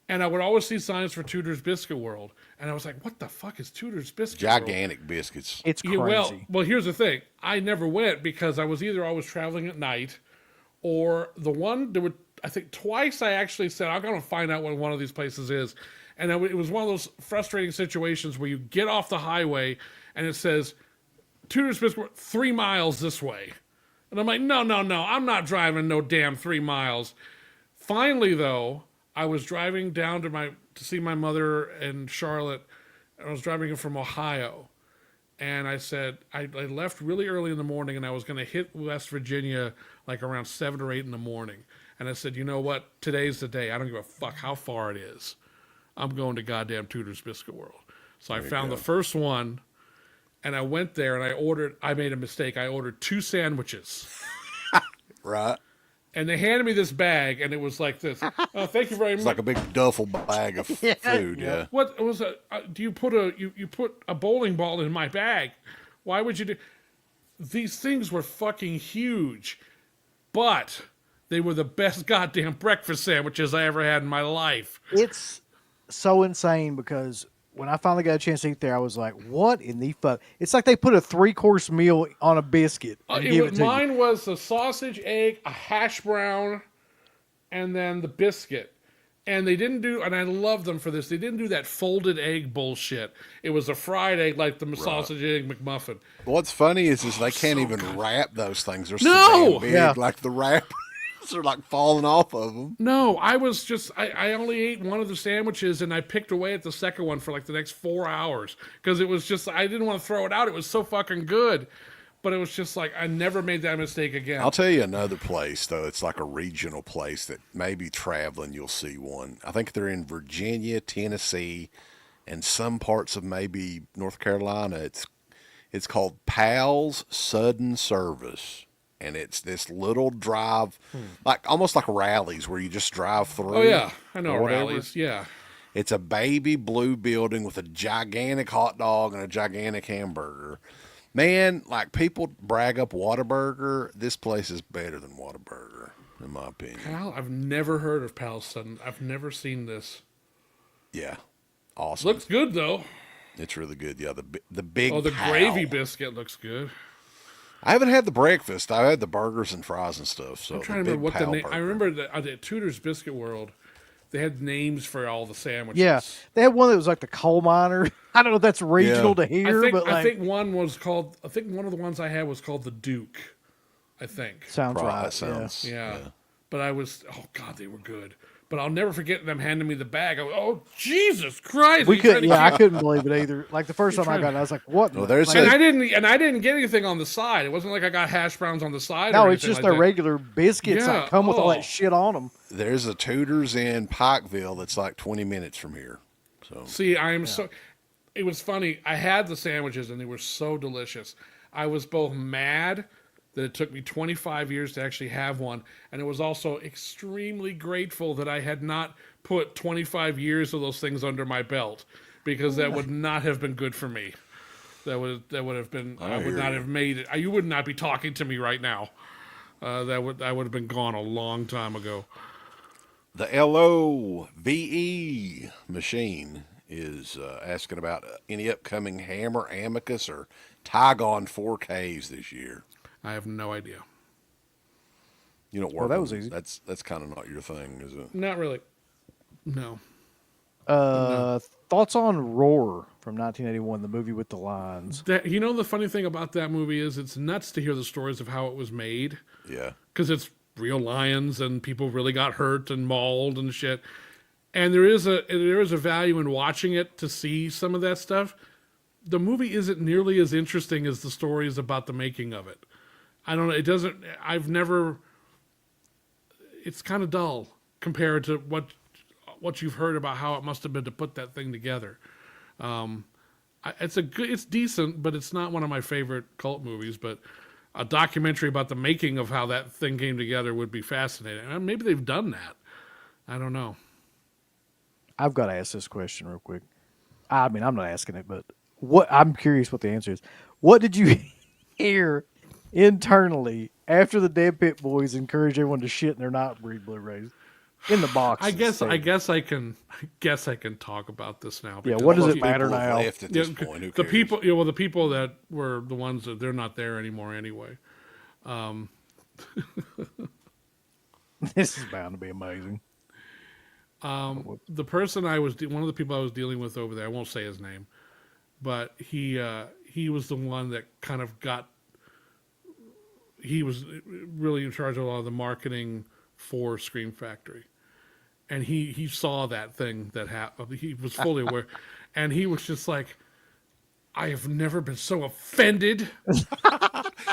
And I would always see signs for Tudor's Biscuit World. And I was like, what the fuck is Tudor's Biscuit World? Gigantic biscuits. It's crazy. Well, here's the thing. I never went because I was either always traveling at night, or I think twice I actually said, I'm going to find out what one of these places is. And it was one of those frustrating situations where you get off the highway and it says, Tudor's Biscuit World, 3 miles this way. And I'm like, no, I'm not driving no damn 3 miles. Finally, though, I was driving down to see my mother in Charlotte, and I was driving from Ohio. And I said, I left really early in the morning, and I was going to hit West Virginia like around 7 or 8 in the morning. And I said, you know what? Today's the day. I don't give a fuck how far it is. I'm going to goddamn Tudor's Biscuit World. So I found the first one, and I went there, and I made a mistake. I ordered 2 sandwiches. Right. And they handed me this bag, and it was like this. Oh, thank you very much. It's like a big duffel bag of food. Yeah. What was it? Do you put you put a bowling ball in my bag? Why would you do? These things were fucking huge, but they were the best goddamn breakfast sandwiches I ever had in my life. It's so insane, because when I finally got a chance to eat there, I was like, what in the fuck? It's like they put a 3-course meal on a biscuit and give it to you. Mine was a sausage, egg, a hash brown, and then the biscuit. And they didn't do, and I love them for this, they didn't do that folded egg bullshit. It was a fried egg, like the sausage egg McMuffin. What's funny is they can't even wrap those things. They're so damn big. Yeah. Like the wrappers are like falling off of them. No, I only ate one of the sandwiches, and I picked away at the second one for like the next 4 hours, because it was just, I didn't want to throw it out. It was so fucking good. But it was just like, I never made that mistake again. I'll tell you another place, though. It's like a regional place that maybe traveling you'll see one. I think they're in Virginia, Tennessee, and some parts of maybe North Carolina. It's called Pal's Sudden Service. And it's this little drive, like almost like Rallies, where you just drive through. Oh, yeah. I know Rallies. Yeah. It's a baby blue building with a gigantic hot dog and a gigantic hamburger. Man, like people brag up Whataburger. This place is better than Whataburger, in my opinion. Pal, I've never heard of Pal's Sudden. I've never seen this. Yeah. Awesome. Looks good, though. It's really good. Yeah, the big the Pal. gravy biscuit looks good. I haven't had the breakfast. I had the burgers and fries and stuff. So I'm trying to remember what the name. I remember that at Tudor's Biscuit World, they had names for all the sandwiches. Yeah, they had one that was like the coal miner. I don't know if that's regional to here, but like, I think one was called. I think one of the ones I had was called the Duke. I think sounds Probably right. sounds, yeah. but oh God, they were good. But I'll never forget them handing me the bag. Oh, Jesus Christ! I couldn't believe it either. Like the first time I got it, I was like, "What?" Well, there's and I didn't get anything on the side. It wasn't like I got hash browns on the side. No, or it's just like their that. regular biscuits that come with all that shit on them. There's a Tudor's in Pikeville that's like 20 minutes from here. So See, so. It was funny. I had the sandwiches and they were so delicious. I was both mad that it took me 25 years to actually have one, and it was also extremely grateful that I had not put 25 years of those things under my belt, because that would not have been good for me. That would have been. I would not have made it. You would not be talking to me right now. I would have been gone a long time ago. the LOVE machine is asking about any upcoming Hammer, Amicus, or Tygon 4Ks this year. I have no idea. You don't work. that was easy. That's kind of not your thing, is it? Not really. No. Thoughts on Roar from 1981, the movie with the lions? The funny thing about that movie is it's nuts to hear the stories of how it was made. Yeah. Because it's real lions and people really got hurt and mauled and shit. And there is a value in watching it to see some of that stuff. The movie isn't nearly as interesting as the stories about the making of it. I don't know. It doesn't. It's kind of dull compared to what you've heard about how it must have been to put that thing together. It's decent, but it's not one of my favorite cult movies. But a documentary about the making of how that thing came together would be fascinating. And maybe they've done that. I don't know. I've got to ask this question real quick. I mean, I'm not asking it, but I'm curious what the answer is. What did you hear internally after the Dead Pit Boys encouraged everyone to shit in their Nightbreed Blu-rays in the box? I guess I can talk about this now. Yeah, what does it matter People have now? left at this point. Who The cares? people, the people that were the ones that they're not there anymore anyway. This is bound to be amazing. The person one of the people I was dealing with over there, I won't say his name, but he was the one that kind of he was really in charge of a lot of the marketing for Scream Factory. And he saw that thing that happened. He was fully aware. And he was just like, I have never been so offended.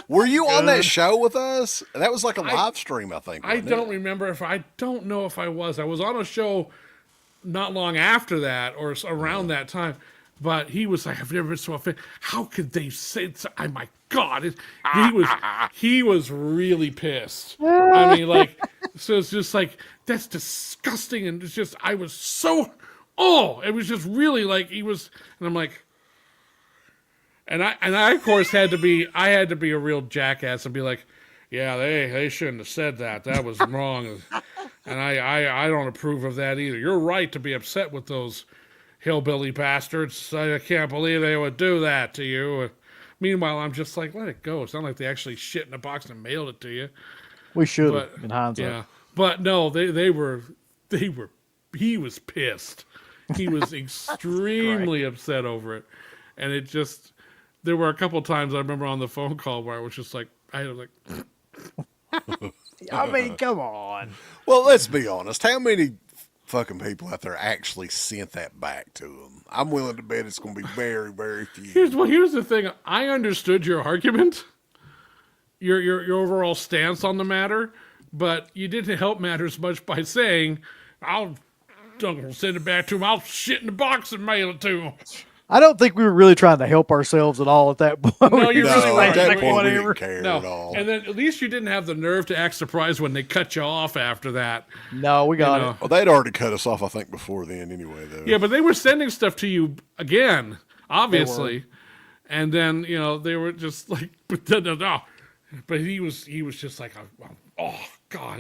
Were you on that show with us? That was like a live stream, I think. I don't remember I don't know if I was. I was on a show not long after that or around that time. But he was like, I've never been so offended. How could they say it? Oh my God. He was really pissed. I mean, like, so it's just like, that's disgusting. And it's just, I was so, it was just really like, and I'm like, and I of course had to be a real jackass and be like, yeah, they shouldn't have said that. That was wrong. And I don't approve of that either. You're right to be upset with those hillbilly bastards. I can't believe they would do that to you. Meanwhile, I'm just like, let it go. It's not like they actually shit in a box and mailed it to you. We should have, in hindsight. Yeah. But no, he was pissed. He was extremely upset over it. And it just, there were a couple times I remember on the phone call where I was just like, I was like, I mean, come on. Well, let's be honest. How many fucking people out there actually sent that back to them? I'm willing to bet it's going to be very, very few. Here's the thing. I understood your argument, your overall stance on the matter, but you didn't help matters much by saying, I'll send it back to him. I'll shit in the box and mail it to him. I don't think we were really trying to help ourselves at all at that point. No, you really at that weren't. point, we didn't care at No, all. and then at least you didn't have the nerve to act surprised when they cut you off after that. No, we got it. Well, they'd already cut us off, I think, before then anyway, though. Yeah, but they were sending stuff to you again, obviously. And then, they were just like, no. But he was just like, oh, God.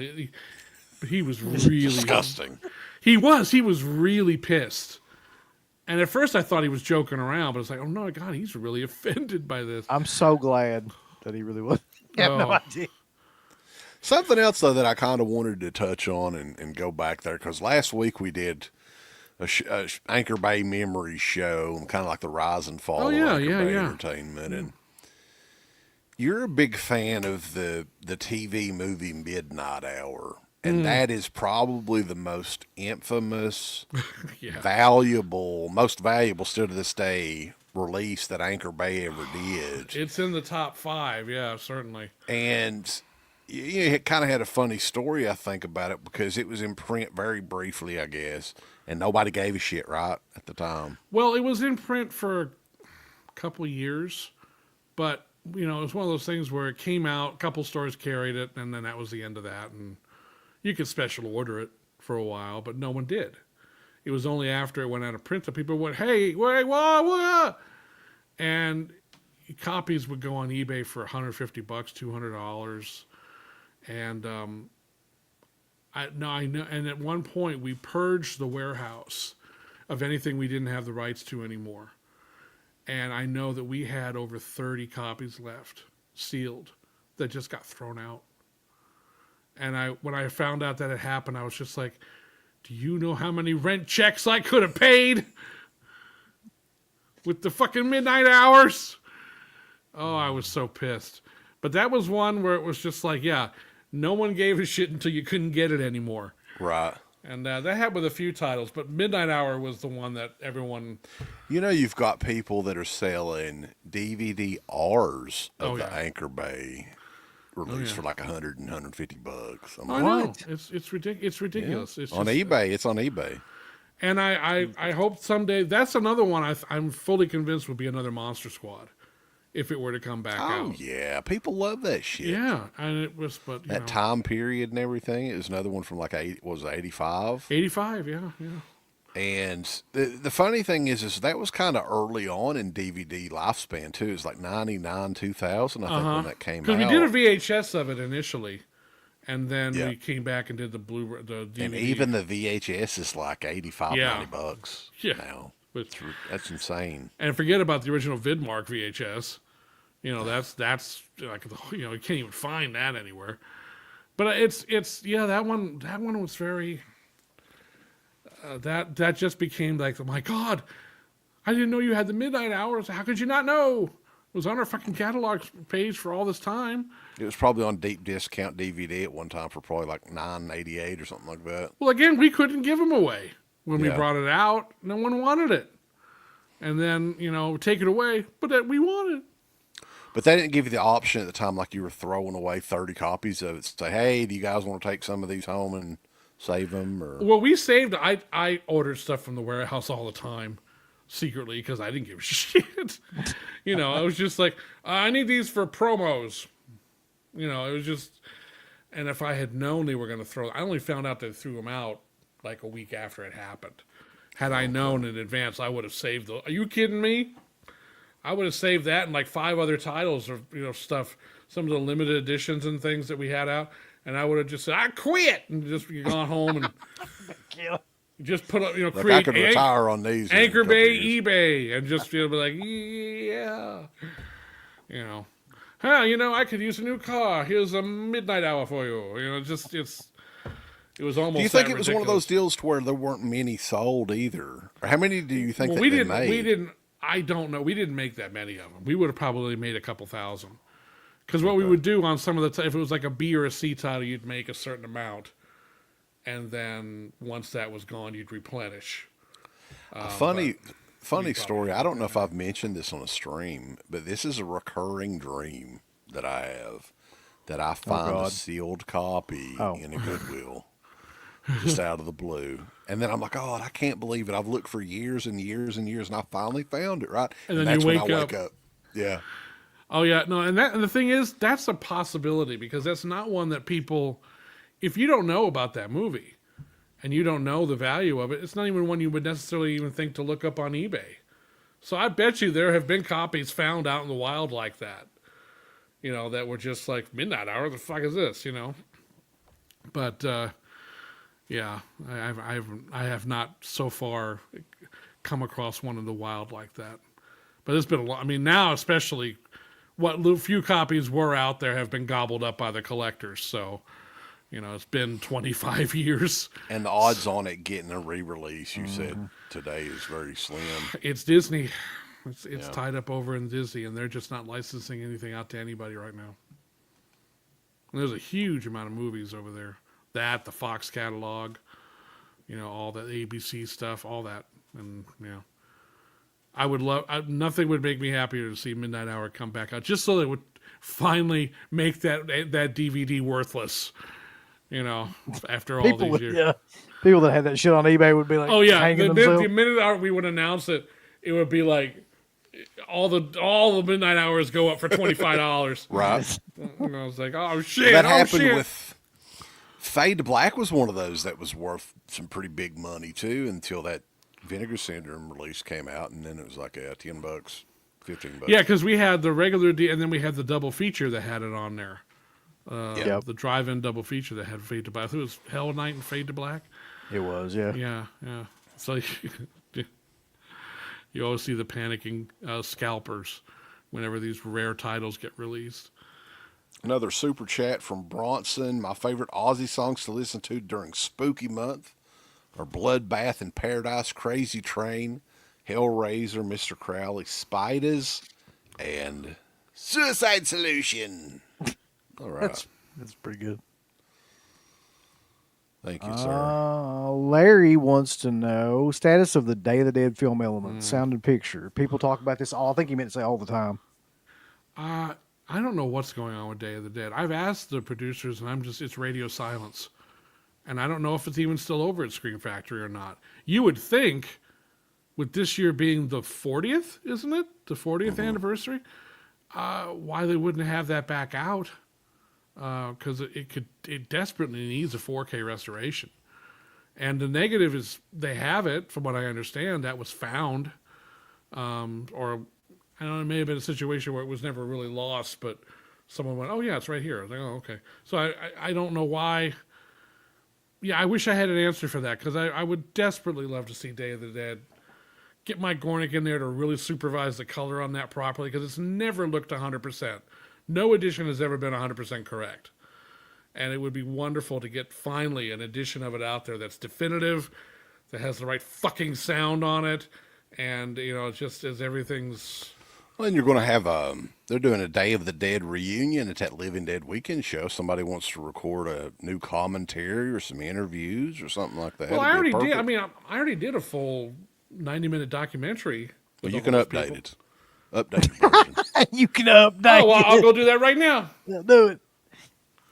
He was really disgusting. He was really pissed. And at first I thought he was joking around, but it's like, oh no, God, he's really offended by this. I'm so glad that he really was. I have no idea. Something else, though, that I kind of wanted to touch on and go back there, because last week we did a Anchor Bay Memory show, kind of like the rise and fall of Anchor Bay Entertainment. And you're a big fan of the TV movie Midnight Hour. And that is probably the most infamous, Yeah. most valuable still to this day release that Anchor Bay ever did. It's in the top 5, yeah, certainly. And it kind of had a funny story, I think, about it because it was in print very briefly, I guess, and nobody gave a shit, right, at the time. Well, it was in print for a couple of years, but, it was one of those things where it came out, a couple stores carried it, and then that was the end of that, and you could special order it for a while, but no one did. It was only after it went out of print that people went, hey, wait, what? And copies would go on eBay for $150, $200. And I know. And at one point, we purged the warehouse of anything we didn't have the rights to anymore. And I know that we had over 30 copies left, sealed, that just got thrown out. And when I found out that it happened, I was just like, do you know how many rent checks I could have paid with the fucking midnight hours? Oh, I was so pissed. But that was one where it was just like, yeah, no one gave a shit until you couldn't get it anymore. Right. And that happened with a few titles, but Midnight Hour was the one that everyone... You've got people that are selling DVD-Rs of the yeah. Anchor Bay release for like $100 and $150. I know. It's ridiculous. Yeah. It's on just, eBay. It's on eBay. And I hope someday... That's another one I'm fully convinced would be another Monster Squad if it were to come back out. Oh, yeah. People love that shit. Yeah. And it was... but that time period and everything. It was another one from like, 85? 85, yeah. And the funny thing is that was kind of early on in DVD lifespan, too. It was like 99, 2000, I think, when that came out. Because we did a VHS of it initially, and then we came back and did the DVD. And even the VHS is like $85, $90 now. That's insane. And forget about the original Vidmark VHS. That's like, you can't even find that anywhere. But it's that one was very... that just became like, oh my God, I didn't know you had the Midnight Hours. How could you not know? It was on our fucking catalog page for all this time. It was probably on deep discount DVD at one time for probably like $9.88 or something like that. Well, again, we couldn't give them away when we brought it out. No one wanted it. And then, take it away, but we want it. But they didn't give you the option at the time, like you were throwing away 30 copies of it. Say, hey, do you guys want to take some of these home and save them? Or well, we saved. I ordered stuff from the warehouse all the time, secretly, because I didn't give a shit. I was just like, I need these for promos. It was just, and if I had known they were going to throw, I only found out they threw them out like a week after it happened. Had I known in advance, I would have saved those. Are you kidding me? I would have saved that and like 5 other titles of stuff, some of the limited editions and things that we had out. And I would have just said, I quit, and just gone home and just put up, like create I could retire on these. Anchor Bay eBay, and just be like, I could use a new car. Here's a Midnight Hour for you. It was almost. Do you think it was one of those deals to where there weren't many sold either? Or how many do you think they made? We didn't. I don't know. We didn't make that many of them. We would have probably made a couple thousand. Because what we would do on some of the if it was like a B or a C title, you'd make a certain amount, and then once that was gone, you'd replenish. Funny story. I don't know if I've mentioned this on a stream, but this is a recurring dream that I have, that I find a sealed copy in a Goodwill, just out of the blue. And then I'm like, oh, I can't believe it. I've looked for years and years and years, and I finally found it, right? And then that's you when wake I wake up. Yeah. Oh yeah, no, and the thing is, that's a possibility, because that's not one that people, if you don't know about that movie, and you don't know the value of it, it's not even one you would necessarily even think to look up on eBay. So I bet you there have been copies found out in the wild like that, that were just like, Midnight Hour, the fuck is this, But yeah, I have not so far come across one in the wild like that. But it's been a lot. I mean, now especially, what few copies were out there have been gobbled up by the collectors. So, it's been 25 years. And the odds on it getting a re-release, you said today, is very slim. It's Disney. It's tied up over in Disney, and they're just not licensing anything out to anybody right now. And there's a huge amount of movies over there That, the Fox catalog, all the ABC stuff, all that. And, I would love, nothing would make me happier to see Midnight Hour come back out, just so they would finally make that DVD worthless, after all these years. Yeah. People that had that shit on eBay would be like, oh, yeah. hanging The themselves. minute hour we would announce it, it would be like, all the Midnight Hours go up for $25. Right. And I was like, oh, shit. That oh, happened shit. with Fade to Black was one of those that was worth some pretty big money too until that Vinegar Syndrome release came out, and then it was like $10, $15. Yeah, because we had the regular and then we had the double feature that had it on there. Yep. The drive-in double feature that had Fade to Black. I think it was Hell Night and Fade to Black. It was, yeah. Yeah. So you always see the panicking scalpers whenever these rare titles get released. Another super chat from Bronson. My favorite Aussie songs to listen to during Spooky Month are Bloodbath in Paradise, Crazy Train, Hellraiser, Mr. Crowley, Spiders, and Suicide Solution. All right. That's pretty good. Thank you, sir. Larry wants to know status of the Day of the Dead film element, sound and picture. People talk about this all. I think he meant to say all the time. I don't know what's going on with Day of the Dead. I've asked the producers, and it's radio silence. And I don't know if it's even still over at Scream Factory or not. You would think, with this year being the 40th, isn't it? The 40th anniversary? Why they wouldn't have that back out. Because it desperately needs a 4K restoration. And the negative is they have it, from what I understand, that was found. Or I don't know, it may have been a situation where it was never really lost, but someone went, oh, yeah, it's right here. I was like, oh, okay. So I don't know why. Yeah, I wish I had an answer for that, because I would desperately love to see Day of the Dead. Get Mike Gornick in there to really supervise the color on that properly, because it's never looked 100%. No edition has ever been 100% correct. And it would be wonderful to get finally an edition of it out there that's definitive, that has the right fucking sound on it, and, just as everything's... Well, and you're going to have they're doing a Day of the Dead reunion at that Living Dead Weekend show. Somebody wants to record a new commentary or some interviews or something like that. Well, I already did. I mean, I already did a full 90-minute documentary. Well, you can update it. Updated version. You can update Oh, well, I'll go do that right now. it. Do it.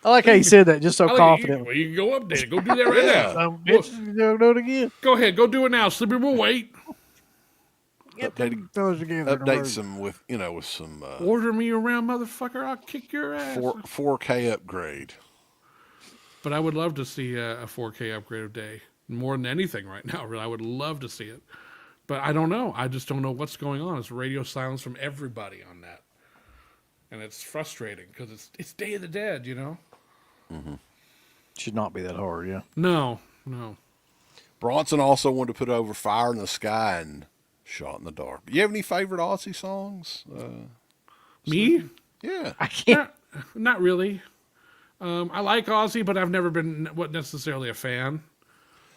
I like how you said that, just so confident. Well, you can go update it. Go do that right Yeah. now. Do it again. Go ahead. Go do it now. Slippy will wait. Update some with some Order me around, motherfucker. I'll kick your ass. 4K upgrade. But I would love to see a 4K upgrade of Day. More than anything right now, really. I would love to see it. But I don't know. I just don't know what's going on. It's radio silence from everybody on that. And it's frustrating because it's Day of the Dead, Mm-hmm. Should not be that hard, yeah. No. Bronson also wanted to put over Fire in the Sky and Shot in the Dark. You have any favorite Aussie songs? Me? Yeah. I can't. Not really. I like Ozzy, but I've never been necessarily a fan.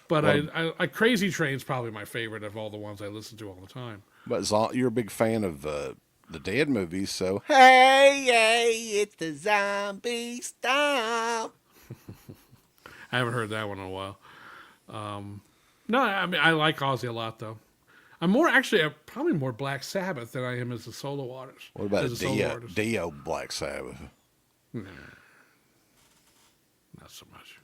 But I Crazy Train's probably my favorite of all the ones I listen to all the time. But you're a big fan of the Dead movies, so hey, it's the zombie style. I haven't heard that one in a while. No, I mean, I like Ozzy a lot, though. I'm probably more Black Sabbath than I am as a solo artist. What about Dio Black Sabbath? Nah, not so much.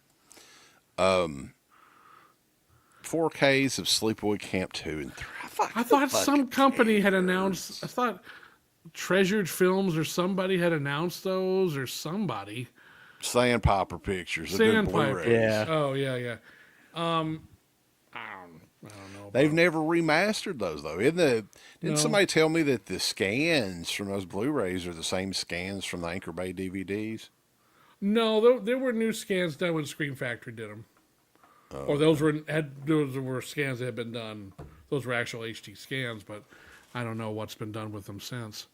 4Ks of Sleepaway Camp 2 and 3. I thought some company had announced. I thought Treasured Films or somebody had announced those, or somebody. Sandpiper Pictures. They're doing Sandpiper. Blu-rays. Yeah. Oh yeah. I don't know. They've never remastered those though. Didn't somebody tell me that the scans from those Blu-rays are the same scans from the Anchor Bay DVDs? No, there were new scans done when Scream Factory did them. Or those were scans that had been done. Those were actual HD scans, but I don't know what's been done with them since.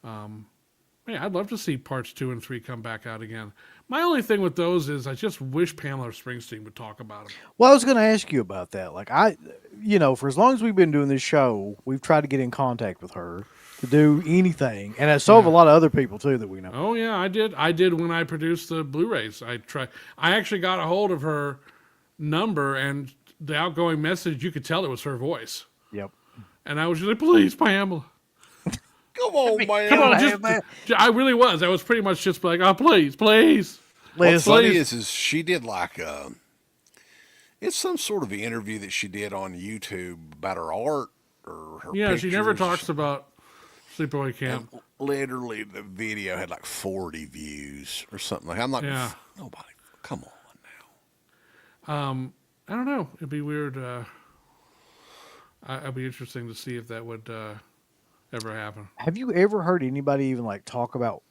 I'd love to see parts 2 and 3 come back out again. My only thing with those is I just wish Pamela Springsteen would talk about them. Well, I was going to ask you about that. Like for as long as we've been doing this show, we've tried to get in contact with her. to do anything, and so have a lot of other people too that we know. Oh yeah, I did. I did when I produced the Blu-rays. I actually got a hold of her number, and the outgoing message, you could tell it was her voice. Yep. And I was just like, please, Pamela. Come on, man. Come on, I really was. I was pretty much just like, oh, please. What's funny is she did like it's some sort of interview that she did on YouTube about her art or her pictures. She never talks about Sleepaway Camp. And literally, the video had like 40 views or something. Like I'm like, nobody. Come on now. I don't know. It'd be weird. It'd be interesting to see if that would ever happen. Have you ever heard anybody even like talk about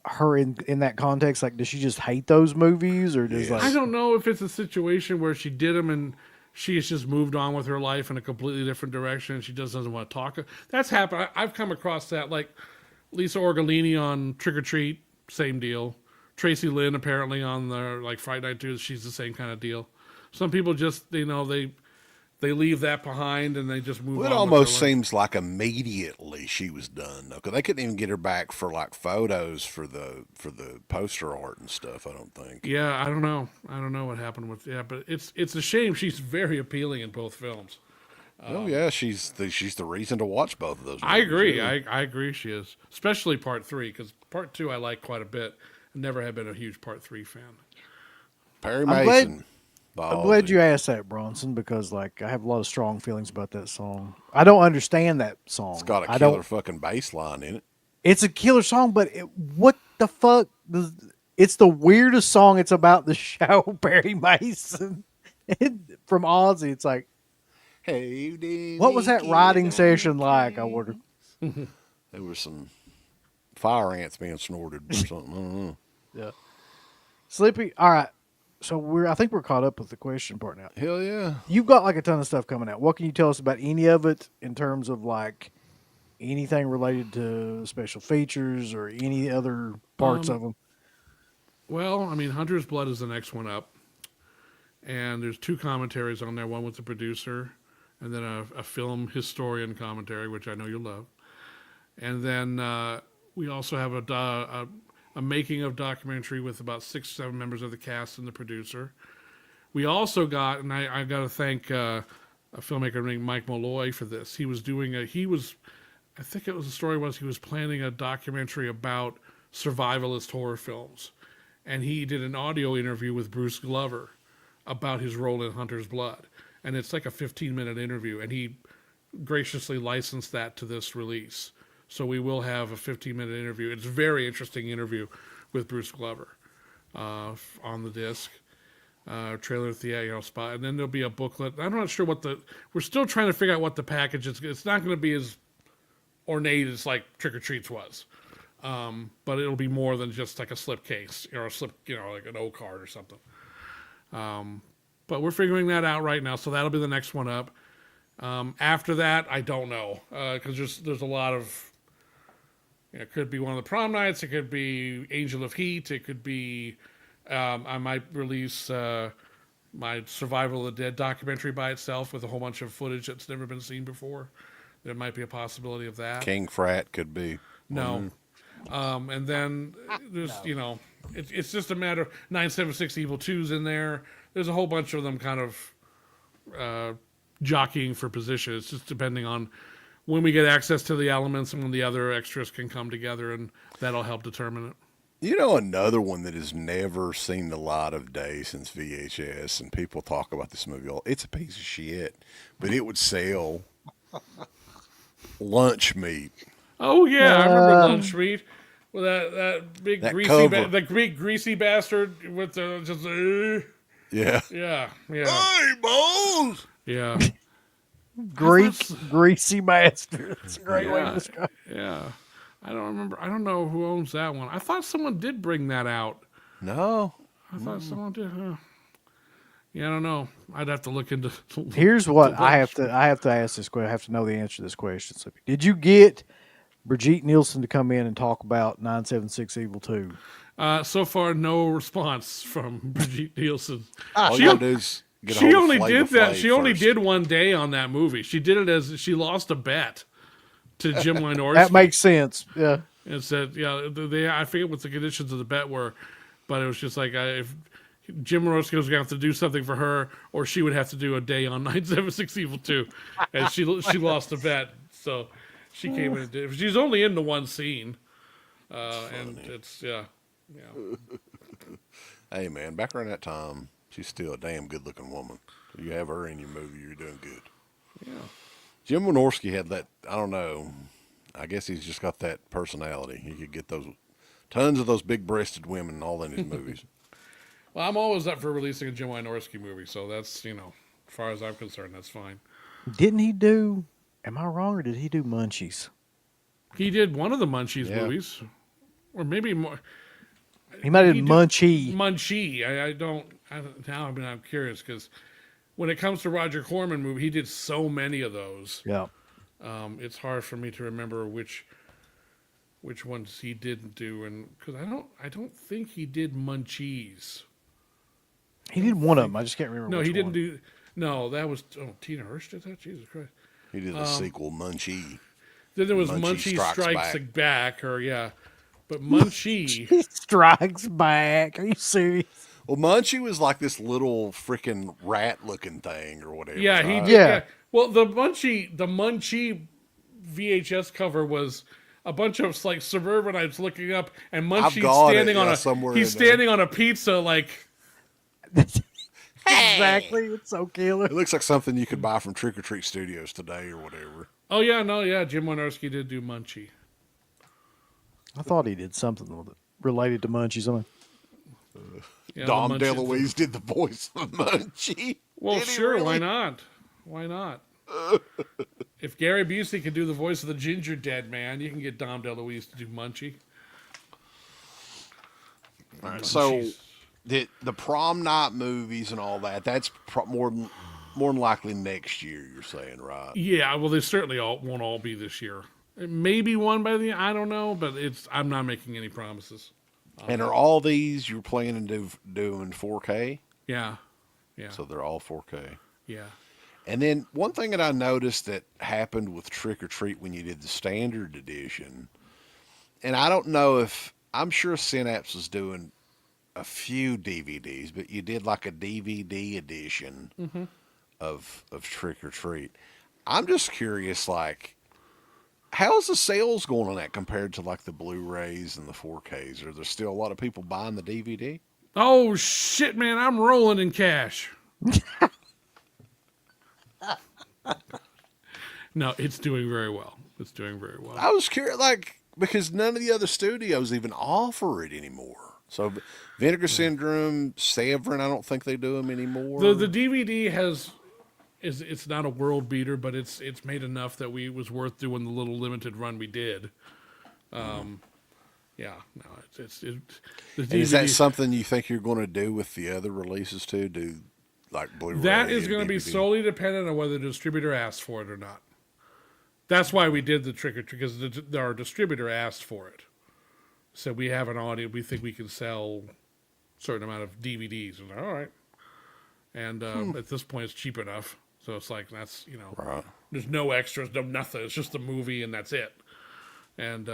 her in that context? Like, does she just hate those movies, or does like? I don't know if it's a situation where she did them and she has just moved on with her life in a completely different direction. And she just doesn't want to talk. That's happened. I've come across that. Like Lisa Orgolini on Trick or Treat, same deal. Tracy Lynn apparently on the Fright Night too. She's the same kind of deal. Some people just they leave that behind and they just move on. It almost seems like immediately she was done though, because they couldn't even get her back for like photos for the poster art and stuff. I don't think. Yeah, I don't know what happened with but it's a shame. She's very appealing in both films. Oh yeah, she's the reason to watch both of those movies. I agree. Really. I agree. She is, especially Part 3, because Part 2 I like quite a bit. I never have been a huge Part 3 fan. Perry Mason. I'm glad you asked that, Bronson, because I have a lot of strong feelings about that song. I don't understand that song. It's got a killer fucking bass line in it. It's a killer song, but what the fuck? It's the weirdest song. It's about the show Perry Mason from Ozzy. It's like, hey, what was that writing session like? I wonder. There were some fire ants being snorted or something. I don't know. Yeah. Slippy. All right. So I think we're caught up with the question part now. Hell yeah. You've got a ton of stuff coming out. What can you tell us about any of it in terms of anything related to special features or any other parts of them? Well, I mean, Hunter's Blood is the next one up. And there's 2 commentaries on there. One with the producer and then a film historian commentary, which I know you'll love. And then we also have a making of documentary with about 6 or 7 members of the cast and the producer. We also got, and I got to thank a filmmaker named Mike Malloy for this. I think it was the story was he was planning a documentary about survivalist horror films. And he did an audio interview with Bruce Glover about his role in Hunter's Blood. And it's like a 15-minute interview, and he graciously licensed that to this release. So we will have a 15-minute interview. It's a very interesting interview with Bruce Glover on the disc, trailer theater spot, and then there'll be a booklet. I'm not sure we're still trying to figure out what the package is. It's not going to be as ornate as like Trick or Treats was, but it'll be more than just like a slipcase or a slip, like an O card or something. But we're figuring that out right now, so that'll be the next one up. After that, I don't know, because there's a lot of. It could be one of the prom nights. It could be Angel of Heat. It could be I might release my Survival of the Dead documentary by itself with a whole bunch of footage that's never been seen before. There might be a possibility of that. King Frat could be. No. And then there's, it's just a matter of 976 Evil 2's in there. There's a whole bunch of them kind of jockeying for position. It's just depending on when we get access to the elements and when the other extras can come together, and that'll help determine it. Another one that has never seen the light of day since VHS, and people talk about this movie. It's a piece of shit, but it would sell lunch meat. Oh yeah, I remember lunch meat with that big greasy bastard with the just. Yeah. Hey, boys. Yeah. Greasy bastard. That's a great way to describe it. Yeah. I don't remember. I don't know who owns that one. I thought someone did bring that out. No. I thought someone did. Yeah, I don't know. I'd have to look into. Here's what I have to ask this question. I have to know the answer to this question. So, did you get Brigitte Nielsen to come in and talk about 976 Evil 2? So far, no response from Brigitte Nielsen. All you gotta do is get a hold of only Flavor did that. Flav She only first. did one day on that movie. She did it as she lost a bet to Jim Wynorski. That makes sense. Yeah. And said, yeah, I forget what the conditions of the bet were, but it was just like if Jim Wynorski was going to have to do something for her, or she would have to do a day on 976 Evil 2, and she lost the bet, so she came in and did. She's only in the one scene, and it's yeah. Hey man, back around that time, she's still a damn good-looking woman. You have her in your movie, you're doing good. Yeah. Jim Wynorski had that. I don't know. I guess he's just got that personality. He could get those tons of those big-breasted women all in his movies. Well, I'm always up for releasing a Jim Wynorski movie, so that's, as far as I'm concerned, that's fine. Didn't he do, am I wrong, or did he do Munchies? He did one of the Munchies movies, or maybe more. He might have done Munchie. Munchie. I'm curious, because when it comes to Roger Corman movie, he did so many of those. Yeah. It's hard for me to remember which ones he didn't do, and because I don't think he did Munchies. He did one of them. I just can't remember. No, which he didn't one. do. No, that was Tina Hirsch did that. Jesus Christ. He did the sequel, Munchie. Then there was Munchie Munchie Strikes Back, but Munchie. He strikes back. Are you serious? Well, Munchie was like this little freaking rat-looking thing or whatever. Yeah, he right? did. Yeah. Well, the Munchie VHS cover was a bunch of like suburbanites looking up, and Munchie standing on a pizza like. Exactly. It's so killer. It looks like something you could buy from Trick or Treat Studios today or whatever. Oh yeah, Jim Wynorski did do Munchie. I thought he did something with it related to Munchies. Dom DeLuise did the voice of Munchie. Well, sure, really? Why not? Why not? If Gary Busey can do the voice of the Ginger Dead Man, you can get Dom DeLuise to do Munchie. All right, so the prom night movies and all that's more than likely next year, you're saying, right? Yeah, well, they certainly won't all be this year. Maybe one by the I don't know, but I'm not making any promises. And are all these you're planning to do in 4K? Yeah. So they're all 4K. Yeah. And then one thing that I noticed that happened with Trick or Treat when you did the standard edition, and I don't know if I'm sure Synapse was doing a few DVDs, but you did like a DVD edition of Trick or Treat. I'm just curious, like, how's the sales going on that compared to like the Blu-rays and the 4Ks? Are there still a lot of people buying the DVD? Oh shit, man! I'm rolling in cash. No, it's doing very well. I was curious, like, because none of the other studios even offer it anymore. So Vinegar Syndrome, Severin, I don't think they do them anymore. The DVD it's not a world beater, but it's made enough that it was worth doing the little limited run we did. Yeah, no, the DVD, is that something you think you're going to do with the other releases too? Do like Blu-ray? That is going to be solely dependent on whether the distributor asks for it or not. That's why we did the Trick or Treat, because our distributor asked for it. So we have an audience. We think we can sell a certain amount of DVDs. And all right. And at this point, it's cheap enough. So it's like, that's, right. There's no extras, no nothing. It's just a movie and that's it. And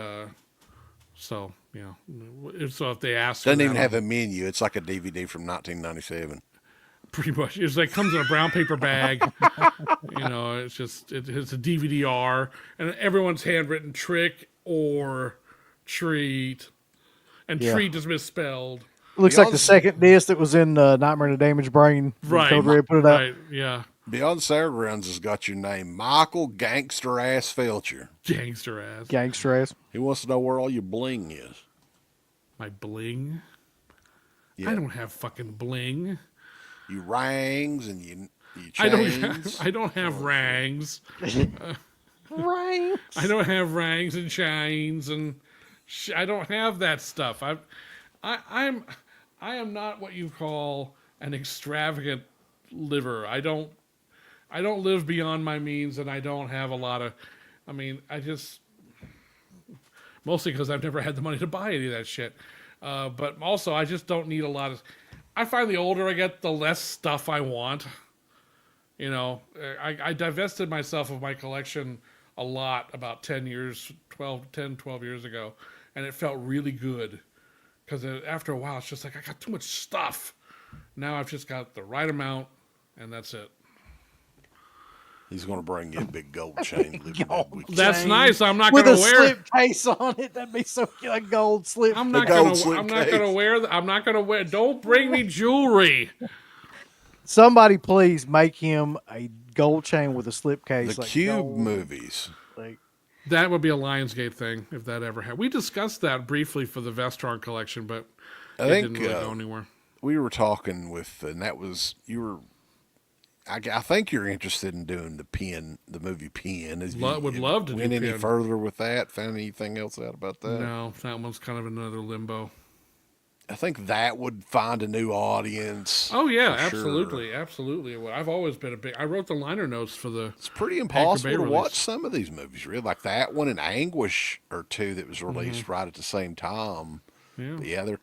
so if they ask. Doesn't even have a menu. It's like a DVD from 1997. Pretty much. It's like comes in a brown paper bag. It's just, it's a DVD-R. And everyone's handwritten Trick or Treat. And Treat is misspelled. It looks like the second disc that was in Nightmare on a Damaged Brain. Right. Put it out. Right, yeah. Beyond Fairgrounds has got your name, Michael Gangster Ass Felsher. Gangster ass. He wants to know where all your bling is. My bling? Yeah. I don't have fucking bling. You rings and you chains. I don't have rings. Rings. I don't have rings and chains and I don't have that stuff. I am not what you call an extravagant liver. I don't live beyond my means, and I don't have a lot of. I just mostly because I've never had the money to buy any of that shit. But also, I just don't need a lot of. I find the older I get, the less stuff I want. I divested myself of my collection a lot about 10 years, 12 years ago. And it felt really good. Because after a while, it's just like, I got too much stuff. Now I've just got the right amount, and that's it. He's going to bring you a big gold chain. That's nice. I'm not with going a to wear slip case on it. That'd be so cute. A gold slip. I'm not going to wear. Don't bring me jewelry. Somebody please make him a gold chain with a slip case. The like Cube gold. movies. Like, That would be a Lionsgate thing if that ever happened. We discussed that briefly for the Vestron collection, but it didn't really go anywhere. We were talking with, and that was, you were, I think you're interested in doing the movie Pen. Would love to do went any Pen. further with that? Found anything else out about that? No, that one's kind of another limbo. I think that would find a new audience. Oh yeah, for absolutely, sure. absolutely. Well, I've always been I wrote the liner notes for the. It's pretty impossible to release. watch some of these movies, really. Like that one and Anguish or two that was released right at the same time. Yeah. But yeah, they're,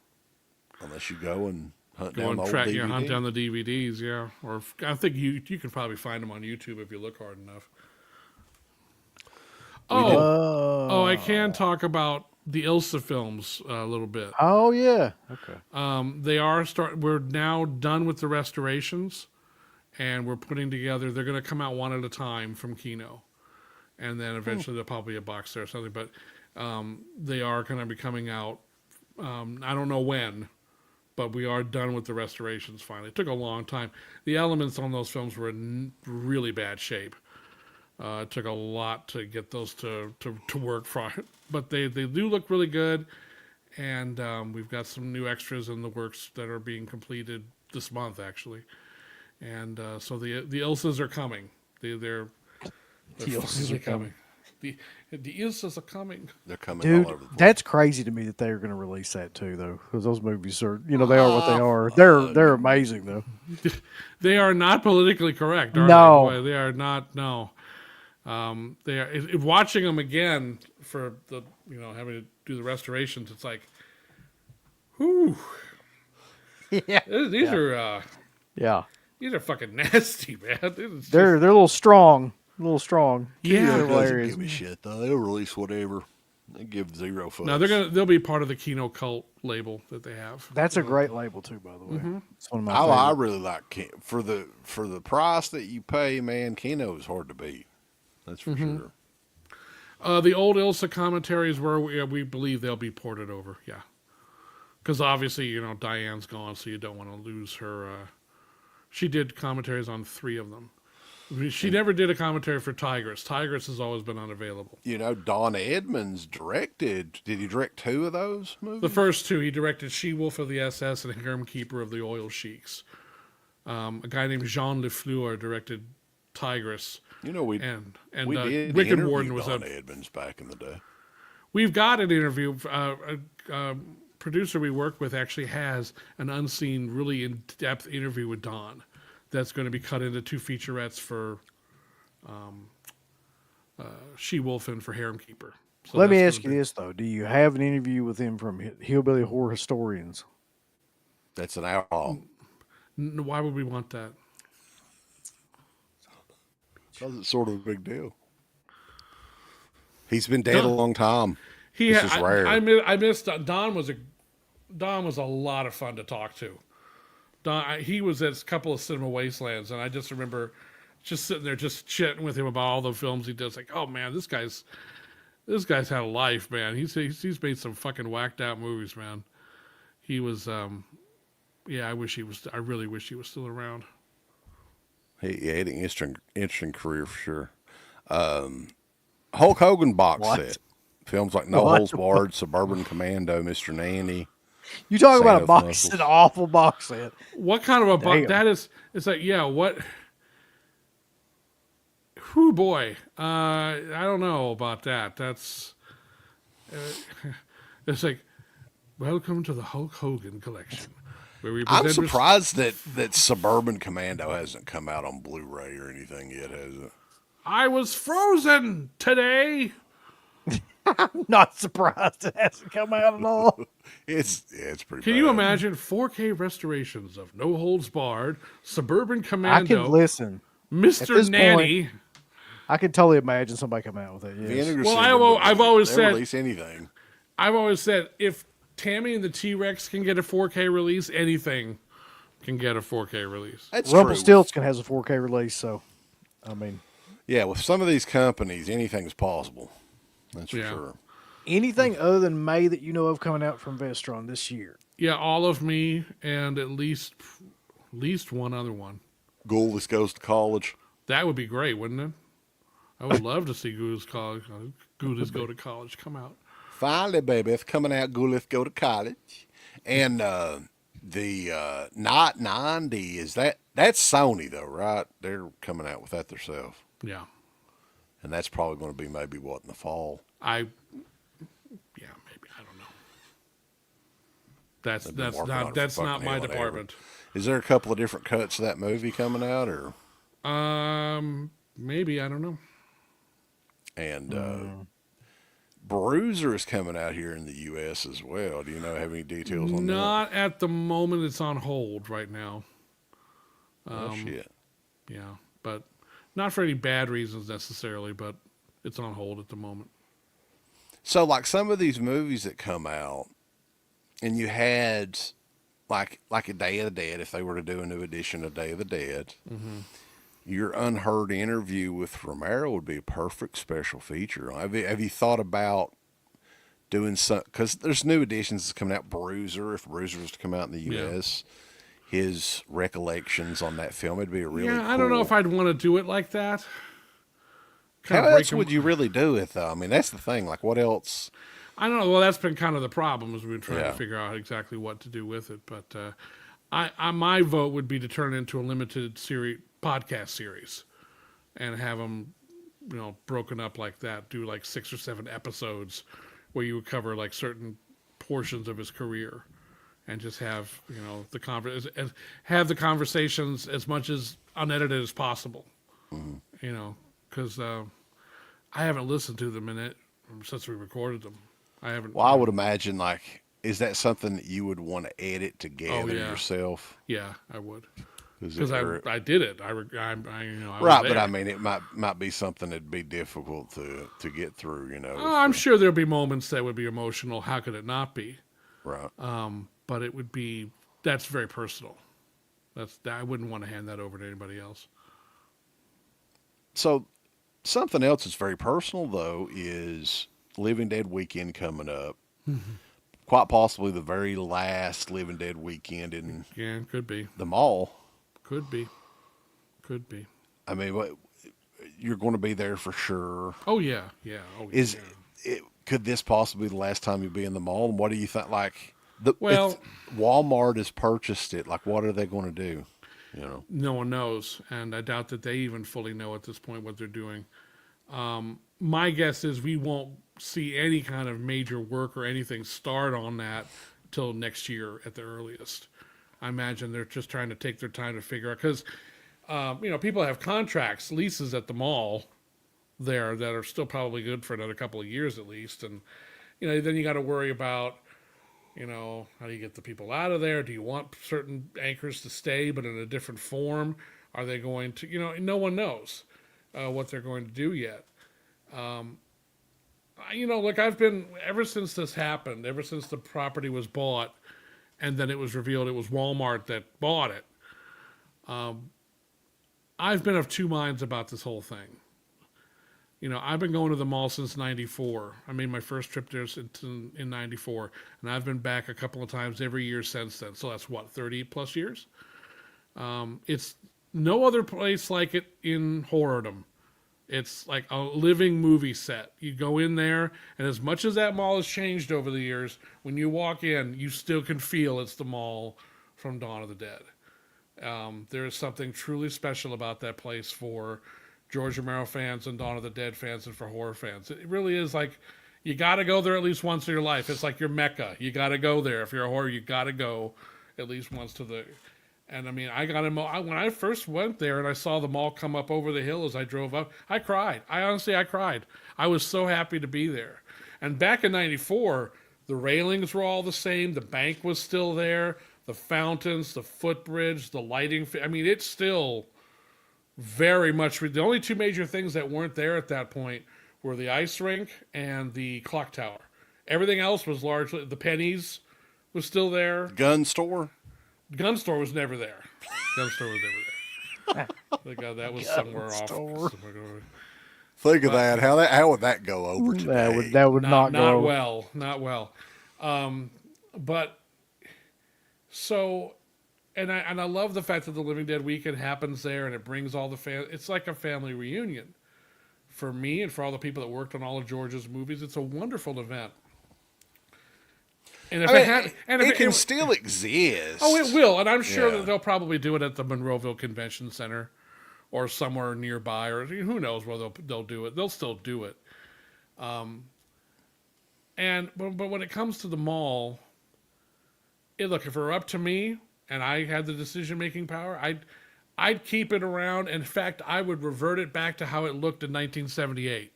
unless you go and hunt Go down and the old track, DVD. hunt down the DVDs, yeah. Or I think you can probably find them on YouTube if you look hard enough. I can talk about the Ilsa films a little bit. oh yeah. Okay. We're now done with the restorations, and we're putting together. They're going to come out one at a time from Kino, and then eventually there'll probably be a box set or something. But they are going to be coming out. I don't know when, but we are done with the restorations finally. It took a long time. The elements on those films were in really bad shape. It took a lot to get those to work for it. But they do look really good. And we've got some new extras in the works that are being completed this month, actually. And so the Ilsas are coming. They're Ilsas are coming. The Ilsas are coming. They're coming Dude, all over the place. that's crazy to me that they're going to release that too, though, because those movies are, they are what they are. They're amazing, though. They are not politically correct, are No. they? Boy, they are not. No, they are. Watching them again for the having to do the restorations, it's like, whew. Yeah, These are yeah. these are fucking nasty, man. They're a little strong, Yeah. They're Doesn't hilarious. give a shit though. They'll release whatever. They give zero fucks. No, they'll be part of the Kino Cult label that they have. That's a great label too, by the way. It's one of my I favorites. really like for the price that you pay, man. Kino is hard to beat. That's for sure. The old Ilsa commentaries where we believe they'll be ported over. Yeah, because obviously Diane's gone, so you don't want to lose her. She did commentaries on 3 of them. She never did a commentary for Tigress. Tigress has always been unavailable. Don Edmonds directed. Did he direct 2 of those movies? The first 2, he directed She-Wolf of the SS and Harem Keeper of the Oil Sheiks. A guy named Jean Lefleur directed Tigress. we we did Wicked interview Warden was Don a. Edmonds back in the day. We've got an interview. A producer we work with actually has an unseen, really in-depth interview with Don. That's going to be cut into 2 featurettes for She-Wolf and for Harem Keeper. So Let me that's ask gonna you this though: do you have an interview with him from Hillbilly Horror Historians? That's an outlaw. Why would we want that? Because it's sort of a big deal. He's been dead a long time. This is rare. I missed Don was a lot of fun to talk to. Don, he was at a couple of Cinema Wastelands, and I just remember just sitting there just chatting with him about all the films he does. Like, oh man, this guy's had a life, man. He's made some fucking whacked out movies, man. He was, I really wish he was still around. He had an interesting career for sure. Hulk Hogan box set. Films like No Holds Barred, Suburban Commando, Mr. Nanny. You talk about a Sand of box, Muscles. an awful box set. What kind of a box Damn. that is? It's like, yeah, what? Whew, boy. I don't know about that. That's. It's like, welcome to the Hulk Hogan collection. Where we I'm present surprised that Suburban Commando hasn't come out on Blu-ray or anything yet, has it? I was frozen today. Not surprised it hasn't come out at all. It's pretty Can bad. you imagine 4K restorations of No Holds Barred, Suburban I Commando, can listen. At Mr. this Nanny? I could totally imagine somebody coming out with it. Yes. Vinegar Well, Syndrome, I've always they'll said- release anything. I've always said if Tammy and the T-Rex can get a 4K release, anything can get a 4K release. That's true. Rumpelstiltskin has a 4K release, so I mean, Yeah, with some of these companies, anything's possible. That's for Yeah. sure. anything other than May that you know of coming out from Vestron this year. Yeah, all of me and at least one other one. Ghoulies Goes to College. That would be great, wouldn't it? I would love to see Ghoulies Go to College come out. Finally, baby, it's coming out. Ghoulies Go to College. And the Not 90, that's Sony, though, right? They're coming out with that themselves. Yeah. And that's probably going to be maybe, what, in the fall? Maybe, I don't know. They've been working on it That's for not fucking my hell and ever. department. Is there a couple of different cuts of that movie coming out, or? Maybe, I don't know. And Bruiser is coming out here in the U.S. as well. Do you have any details on that? Not at the moment. It's on hold right now. Oh, shit. Yeah, but not for any bad reasons necessarily, but it's on hold at the moment. So, like some of these movies that come out, and you had like a Day of the Dead, if they were to do a new edition of Day of the Dead, your unheard interview with Romero would be a perfect special feature. Have you thought about doing some? Because there's new editions that's coming out. Bruiser, if Bruiser was to come out in the U.S., his recollections on that film, it'd be a really I don't know if I'd want to do it like that. How else would you really do it, though? I mean, that's the thing. Like, what else? I don't know. Well, that's been kind of the problem as we've been trying Yeah. to figure out exactly what to do with it. But my vote would be to turn it into a limited podcast series and have them, broken up like that. Do like 6 or 7 episodes where you would cover like certain portions of his career, and just have have the conversations as much as unedited as possible. Because I haven't listened to them in it since we recorded them. I haven't. Well, I would imagine, like, is that something that you would want to edit together yourself? Yeah, I would. Because I did it. I was right, but there. I mean, it might be something that'd be difficult to get through. I'm sure there'll be moments that would be emotional. How could it not be? Right. But it would be. That's very personal. I wouldn't want to hand that over to anybody else. So, something else that's very personal, though, is Living Dead weekend coming up. Quite possibly the very last Living Dead weekend in Could be. the mall. Could be. I mean, you're going to be there for sure. Oh yeah. Oh, yeah. Could this possibly be the last time you'll be in the mall? And what do you think? Like, if Walmart has purchased it, like, what are they going to do? No one knows, and I doubt that they even fully know at this point what they're doing. My guess is we won't see any kind of major work or anything start on that till next year at the earliest. I imagine they're just trying to take their time to figure out, because people have contracts, leases at the mall there that are still probably good for another couple of years at least, and then you got to worry about how do you get the people out of there? Do you want certain anchors to stay but in a different form? Are they going to no one knows what they're going to do yet. Look, I've been, ever since this happened, ever since the property was bought and then it was revealed it was Walmart that bought it, I've been of two minds about this whole thing. I've been going to the mall since '94. I made my first trip there in '94, and I've been back a couple of times every year since then. So that's 30 plus years. It's no other place like it in horrordom. It's like a living movie set. You go in there, and as much as that mall has changed over the years, when you walk in, you still can feel it's the mall from Dawn of the Dead. There is something truly special about that place for George Romero fans and Dawn of the Dead fans and for horror fans. It really is like, you got to go there at least once in your life. It's like your Mecca. You got to go there. If you're a horror, you got to go at least once to the... And I mean, when I first went there and I saw the mall come up over the hill as I drove up, I cried. I cried. I was so happy to be there. And back in '94, the railings were all the same. The bank was still there. The fountains, the footbridge, the lighting. I mean, it's still very much. The only two major things that weren't there at that point were the ice rink and the clock tower. Everything else was largely, the Pennies was still there. Gun store? Gun store was never there. Gun store was never there. Thank God that was somewhere store. off. Think of that. How would that go over today? That would not go well. Not well. But so, and I love the fact that the Living Dead weekend happens there, and it brings all the it's like a family reunion for me and for all the people that worked on all of George's movies. It's a wonderful event. And if it can still exist. Oh, it will, and I'm sure that they'll probably do it at the Monroeville Convention Center or somewhere nearby, or who knows where they'll do it. They'll still do it. But when it comes to the mall, look, if it were up to me and I had the decision-making power, I'd keep it around. In fact, I would revert it back to how it looked in 1978.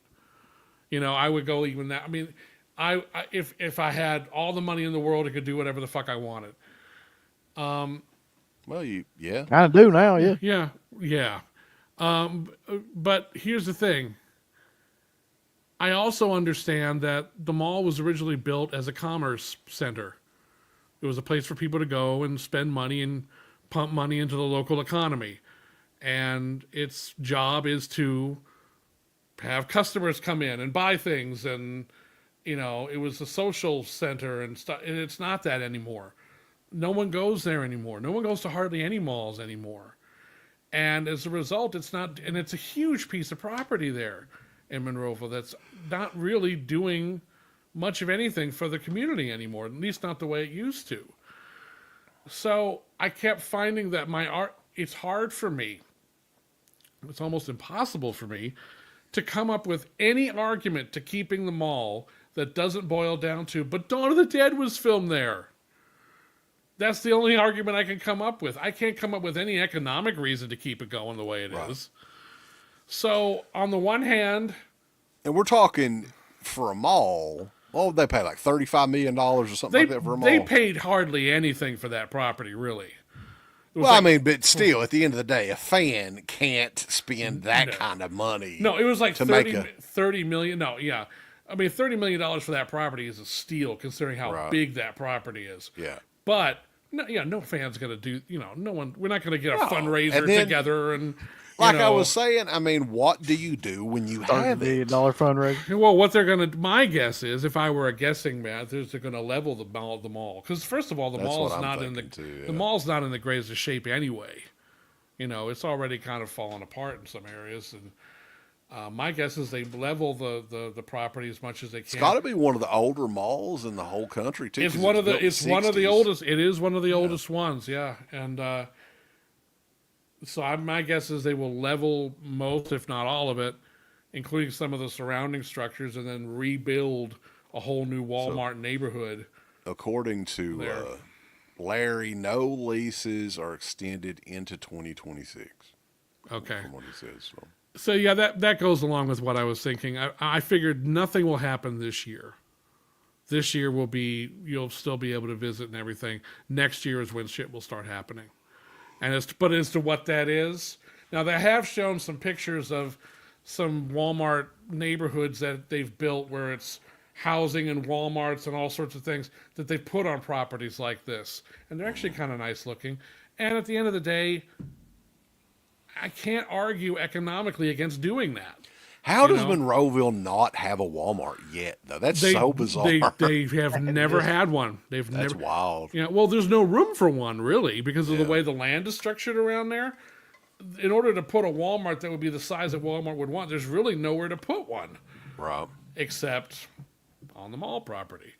I would go even that. I mean, if I had all the money in the world, I could do whatever the fuck I wanted. Well, yeah. Kind of do now, yeah. Yeah. But here's the thing. I also understand that the mall was originally built as a commerce center. It was a place for people to go and spend money and pump money into the local economy. And its job is to have customers come in and buy things. And, it was a social center and stuff. And it's not that anymore. No one goes there anymore. No one goes to hardly any malls anymore. And as a result, it's not, and it's a huge piece of property there in Monroeville that's not really doing much of anything for the community anymore, at least not the way it used to. So I kept finding that it's hard for me, it's almost impossible for me to come up with any argument to keeping the mall that doesn't boil down to, but Dawn of the Dead was filmed there. That's the only argument I can come up with. I can't come up with any economic reason to keep it going the way it is. So, on the one hand... And we're talking for a mall, what would they pay, like $35 million or something like that for a mall? They paid hardly anything for that property, really. Well, but still, at the end of the day, a fan can't spend that kind of money. No, it was like $30 million. No, yeah. I mean, $30 million for that property is a steal, considering how big that property is. Yeah. But... no fan's going to do, no one, we're not going to get a fundraiser together and, I was saying, I mean, what do you do when you have $30 million fundraiser? Well, what they're going to, my guess is, if I were a guessing man, they're going to level the mall. Because first of all, the mall's not in the greatest shape anyway. It's already kind of fallen apart in some areas. And my guess is they level the property as much as they can. It's got to be one of the older malls in the whole country too. It's one of the oldest. It is one of the oldest ones, yeah. And so my guess is they will level most, if not all of it, including some of the surrounding structures, and then rebuild a whole new Walmart neighborhood. According to Larry, no leases are extended into 2026. Okay. From what he says. So yeah, that goes along with what I was thinking. I figured nothing will happen this year. This year you'll still be able to visit and everything. Next year is when shit will start happening. And as to what that is, now they have shown some pictures of some Walmart neighborhoods that they've built where it's housing and Walmarts and all sorts of things that they've put on properties like this. And they're actually kind of nice looking. And at the end of the day, I can't argue economically against doing that. How does Monroeville not have a Walmart yet, though? That's so bizarre. They have never had one. That's wild. Yeah, well, there's no room for one, really, because of the way the land is structured around there. In order to put a Walmart that would be the size that Walmart would want, there's really nowhere to put one. Right. Except on the mall property.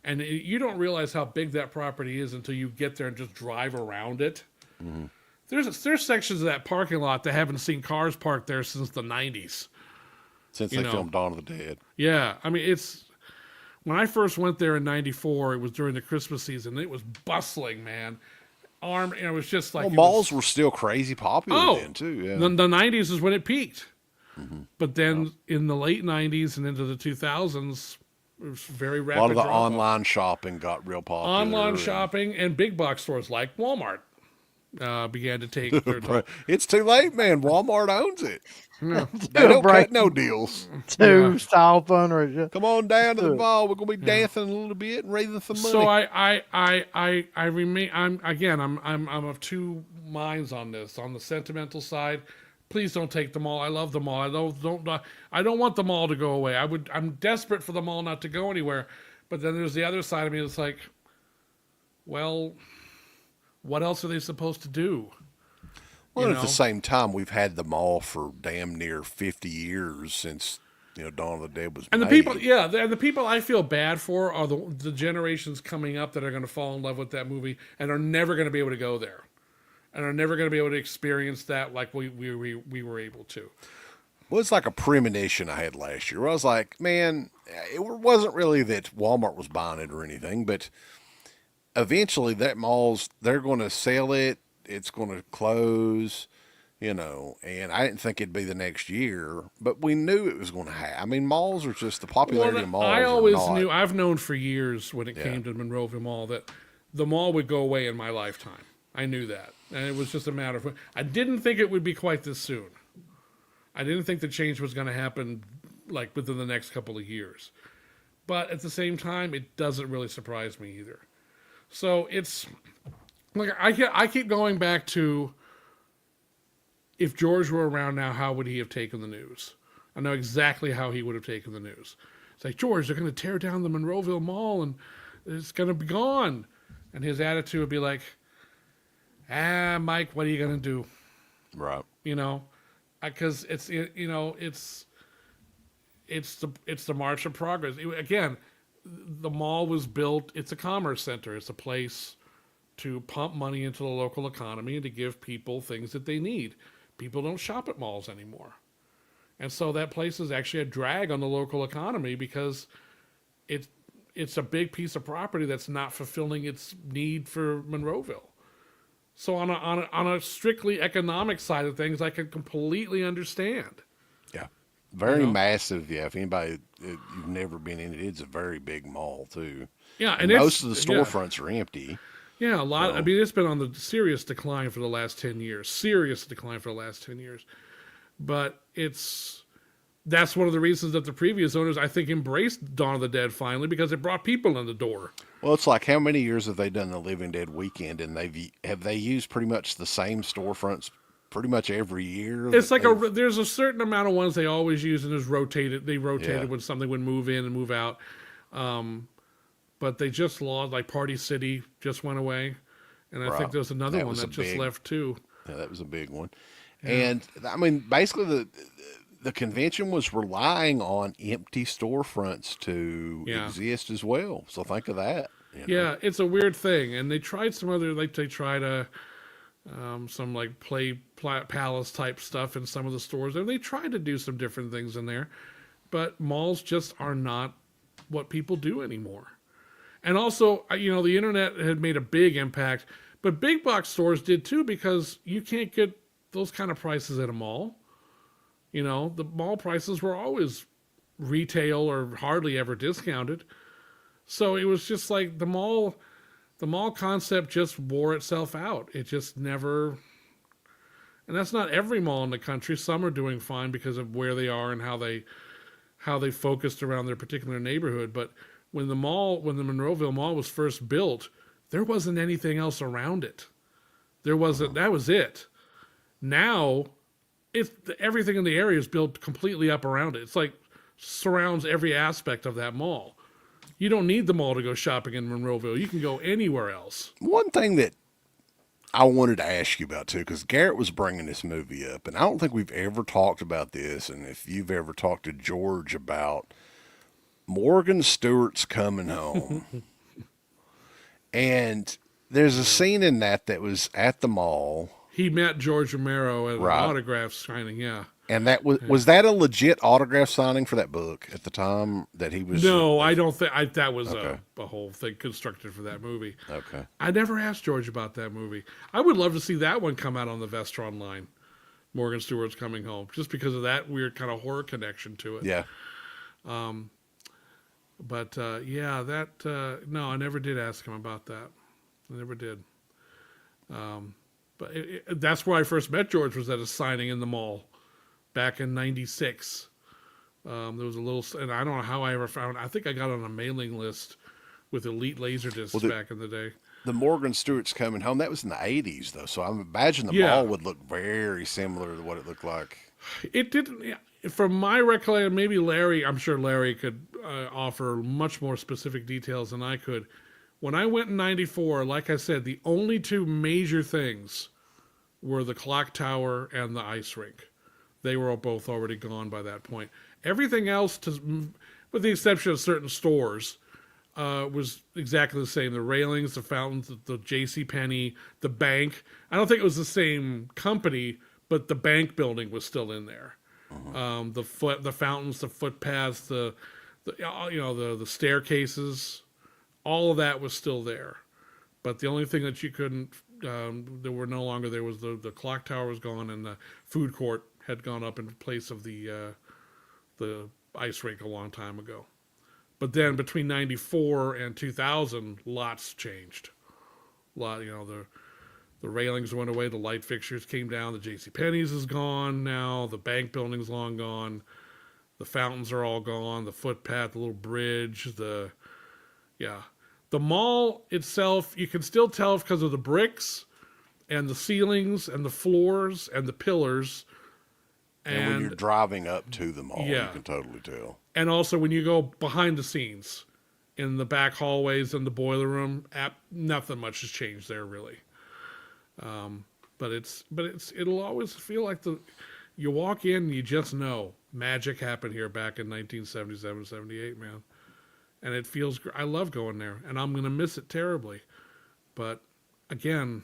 And you don't realize how big that property is until you get there and just drive around it. Mm-hmm. There's sections of that parking lot that haven't seen cars parked there since the 90s. Since they filmed Dawn of the Dead. Yeah. I mean, when I first went there in 94, it was during the Christmas season. It was bustling, man. It was just like... malls were still crazy popular then, too. Yeah. The 90s is when it peaked. Mm-hmm. But then in the late 90s and into the 2000s, it was very rapid. A lot of the online shopping got real popular. Online shopping and big box stores like Walmart. began to take their. It's too late, man. Walmart owns it. Yeah. They don't break. cut no deals. Two style fundraiser. Come on down to the mall. We're gonna be dancing a little bit and raising some money. So I remain. I'm of two minds on this. On the sentimental side, please don't take the mall. I love the mall. I don't want the mall to go away. I'm desperate for the mall not to go anywhere. But then there's the other side of me that's like, well, what else are they supposed to do? Well, at the same time, we've had the mall for damn near 50 years since Dawn of the Dead was and made. The people I feel bad for are the generations coming up that are going to fall in love with that movie and are never going to be able to go there, and are never going to be able to experience that like we were able to. Well, it's like a premonition I had last year. Where I was like, man, it wasn't really that Walmart was buying it or anything, but eventually that they're going to sell it. It's going to close, and I didn't think it'd be the next year, but we knew it was going to happen. I mean, malls are just the popularity of malls. I always knew, I've known for years when it came to Monroeville Mall that the mall would go away in my lifetime. I knew that. And it was just a matter of, I didn't think it would be quite this soon. I didn't think the change was going to happen like within the next couple of years. But at the same time, it doesn't really surprise me either. So it's like I keep going back to, if George were around now, how would he have taken the news? I know exactly how he would have taken the news. It's like, George, they're going to tear down the Monroeville Mall and it's going to be gone. And his attitude would be like, Mike, what are you going to do? Right. Because it's the march of progress. Again, the mall was built. It's a commerce center. It's a place to pump money into the local economy and to give people things that they need. People don't shop at malls anymore. And so that place is actually a drag on the local economy because it's a big piece of property that's not fulfilling its need for Monroeville. So on a strictly economic side of things, I can completely understand. Yeah. Very massive. Yeah. If you've never been in it, it's a very big mall too. Yeah. And most of the storefronts are empty. Yeah, a lot. I mean, it's been on the serious decline for the last 10 years. But that's one of the reasons that the previous owners, I think, embraced Dawn of the Dead finally, because it brought people in the door. Well, it's like, how many years have they done the Living Dead weekend, and have they used pretty much the same storefronts pretty much every year? It's like there's a certain amount of ones they always use, and there's rotated. They rotated when something would move in and move out. But they just lost, like Party City just went away. And I think there's another one that just left too. Yeah, that was a big one. Yeah. And I mean, basically the convention was relying on empty storefronts to exist as well. So think of that. Yeah, it's a weird thing. And they tried some other, like they tried some like play palace type stuff in some of the stores. And they tried to do some different things in there. But malls just are not what people do anymore. And also, the internet had made a big impact, but big box stores did too, because you can't get those kind of prices at a mall. The mall prices were always retail or hardly ever discounted. So it was just like the mall concept just wore itself out. It just never, and that's not every mall in the country. Some are doing fine because of where they are and how they focused around their particular neighborhood. But when the Monroeville Mall was first built, there wasn't anything else around it. There wasn't. That was it. Now, everything in the area is built completely up around it. It's like surrounds every aspect of that mall. You don't need the mall to go shopping in Monroeville. You can go anywhere else. One thing that I wanted to ask you about too, because Garrett was bringing this movie up, and I don't think we've ever talked about this. And if you've ever talked to George about Morgan Stewart's Coming Home, and there's a scene in that was at the mall. He met George Romero at an autograph signing, And that was that a legit autograph signing for that book at the time that he was? No, I don't think that was a whole thing constructed for that movie. Okay. I never asked George about that movie. I would love to see that one come out on the Vestron line. Morgan Stewart's Coming Home, just because of that weird kind of horror connection to it. Yeah. But no, I never did ask him about that. I never did. But that's where I first met George, was at a signing in the mall back in '96. There was a little, and I don't know how I ever found. I think I got on a mailing list with Elite Laserdiscs back in the day. The Morgan Stewart's Coming Home, that was in the 80s, though. So I imagine the mall would look very similar to what it looked like. It didn't, from my recollection, maybe Larry, I'm sure Larry could offer much more specific details than I could. When I went in '94, like I said, the only two major things were the clock tower and the ice rink. They were both already gone by that point. Everything else, with the exception of certain stores, was exactly the same. The railings, the fountains, the JCPenney, the bank. I don't think it was the same company, but the bank building was still in there. The fountains, the footpaths, the staircases, all of that was still there. But the only thing that you couldn't, there were no longer there was the clock tower was gone, and the food court had gone up in place of the ice rink a long time ago. But then between '94 and 2000, lots changed. The railings went away, the light fixtures came down, the JCPenney's is gone now, the bank building's long gone, the fountains are all gone, the footpath, the little bridge, the mall itself, you can still tell because of the bricks and the ceilings and the floors and the pillars. And when you're driving up to the mall, you can totally tell. And also when you go behind the scenes in the back hallways and the boiler room, nothing much has changed there really. But it'll always feel like you walk in and you just know magic happened here back in 1977, 78, man. And it feels, I love going there, and I'm going to miss it terribly. But again,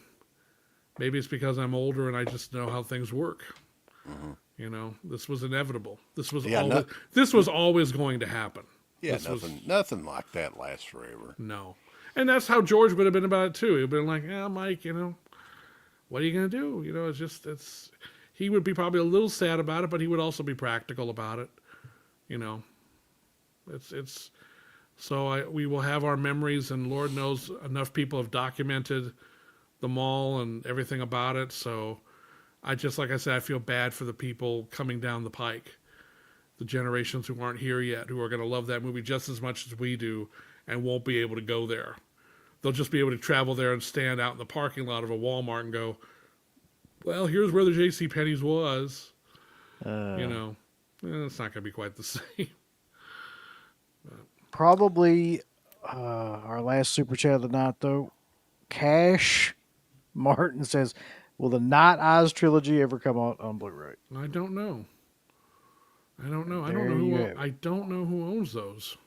maybe it's because I'm older and I just know how things work. Mm-hmm. This was inevitable. This was always going to happen. Yeah, nothing like that lasts forever. No. And that's how George would have been about it too. He'd been like, Mike, what are you going to do? He would be probably a little sad about it, but he would also be practical about it. So we will have our memories, and Lord knows enough people have documented the mall and everything about it. So like I said, I feel bad for the people coming down the pike, the generations who aren't here yet, who are going to love that movie just as much as we do and won't be able to go there. They'll just be able to travel there and stand out in the parking lot of a Walmart and go, well, here's where the JCPenney's was. It's not going to be quite the same. Probably our last super chat of the night, though. Cash Martin says, will the Night Eyes trilogy ever come out on Blu-ray? I don't know. I don't know who owns those.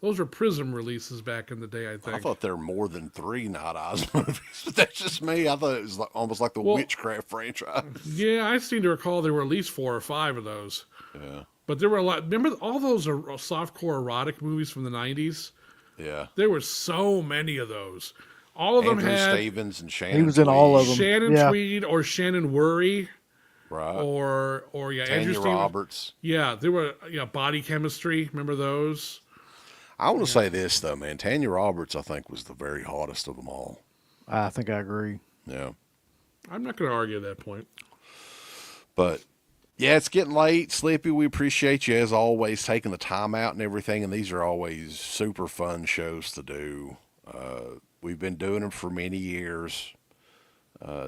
Those are Prism releases back in the day, I think. I thought there were more than 3 Night Eyes movies, but that's just me. I thought it was almost like the Witchcraft franchise. Yeah, I seem to recall there were at least 4 or 5 of those. Yeah. But there were a lot. Remember, all those are softcore erotic movies from the 90s? Yeah. There were so many of those. All of them had... Stevens and Shannon He was in all of them. Shannon Tweed or Shannon Worry. Right. Or Tanya Roberts. Yeah, there were Body Chemistry. Remember those? I want to say this, though, man. Tanya Roberts, I think, was the very hottest of them all. I think I agree. Yeah. I'm not going to argue that point. But, yeah, it's getting late. Slippy, we appreciate you, as always, taking the time out and everything. And these are always super fun shows to do. We've been doing them for many years.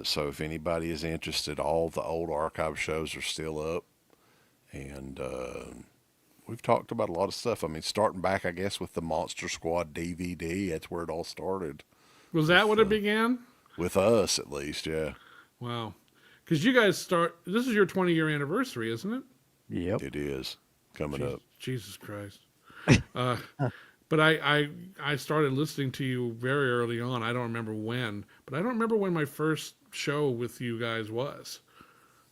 So if anybody is interested, all the old archive shows are still up. And we've talked about a lot of stuff. I mean, starting back, I guess, with the Monster Squad DVD. That's where it all started. Was that when it began? With us, at least, yeah. Wow. Because you guys this is your 20-year anniversary, isn't it? Yep. It is coming up. Jesus Christ. But I started listening to you very early on. I don't remember when, but I don't remember when my first show with you guys was.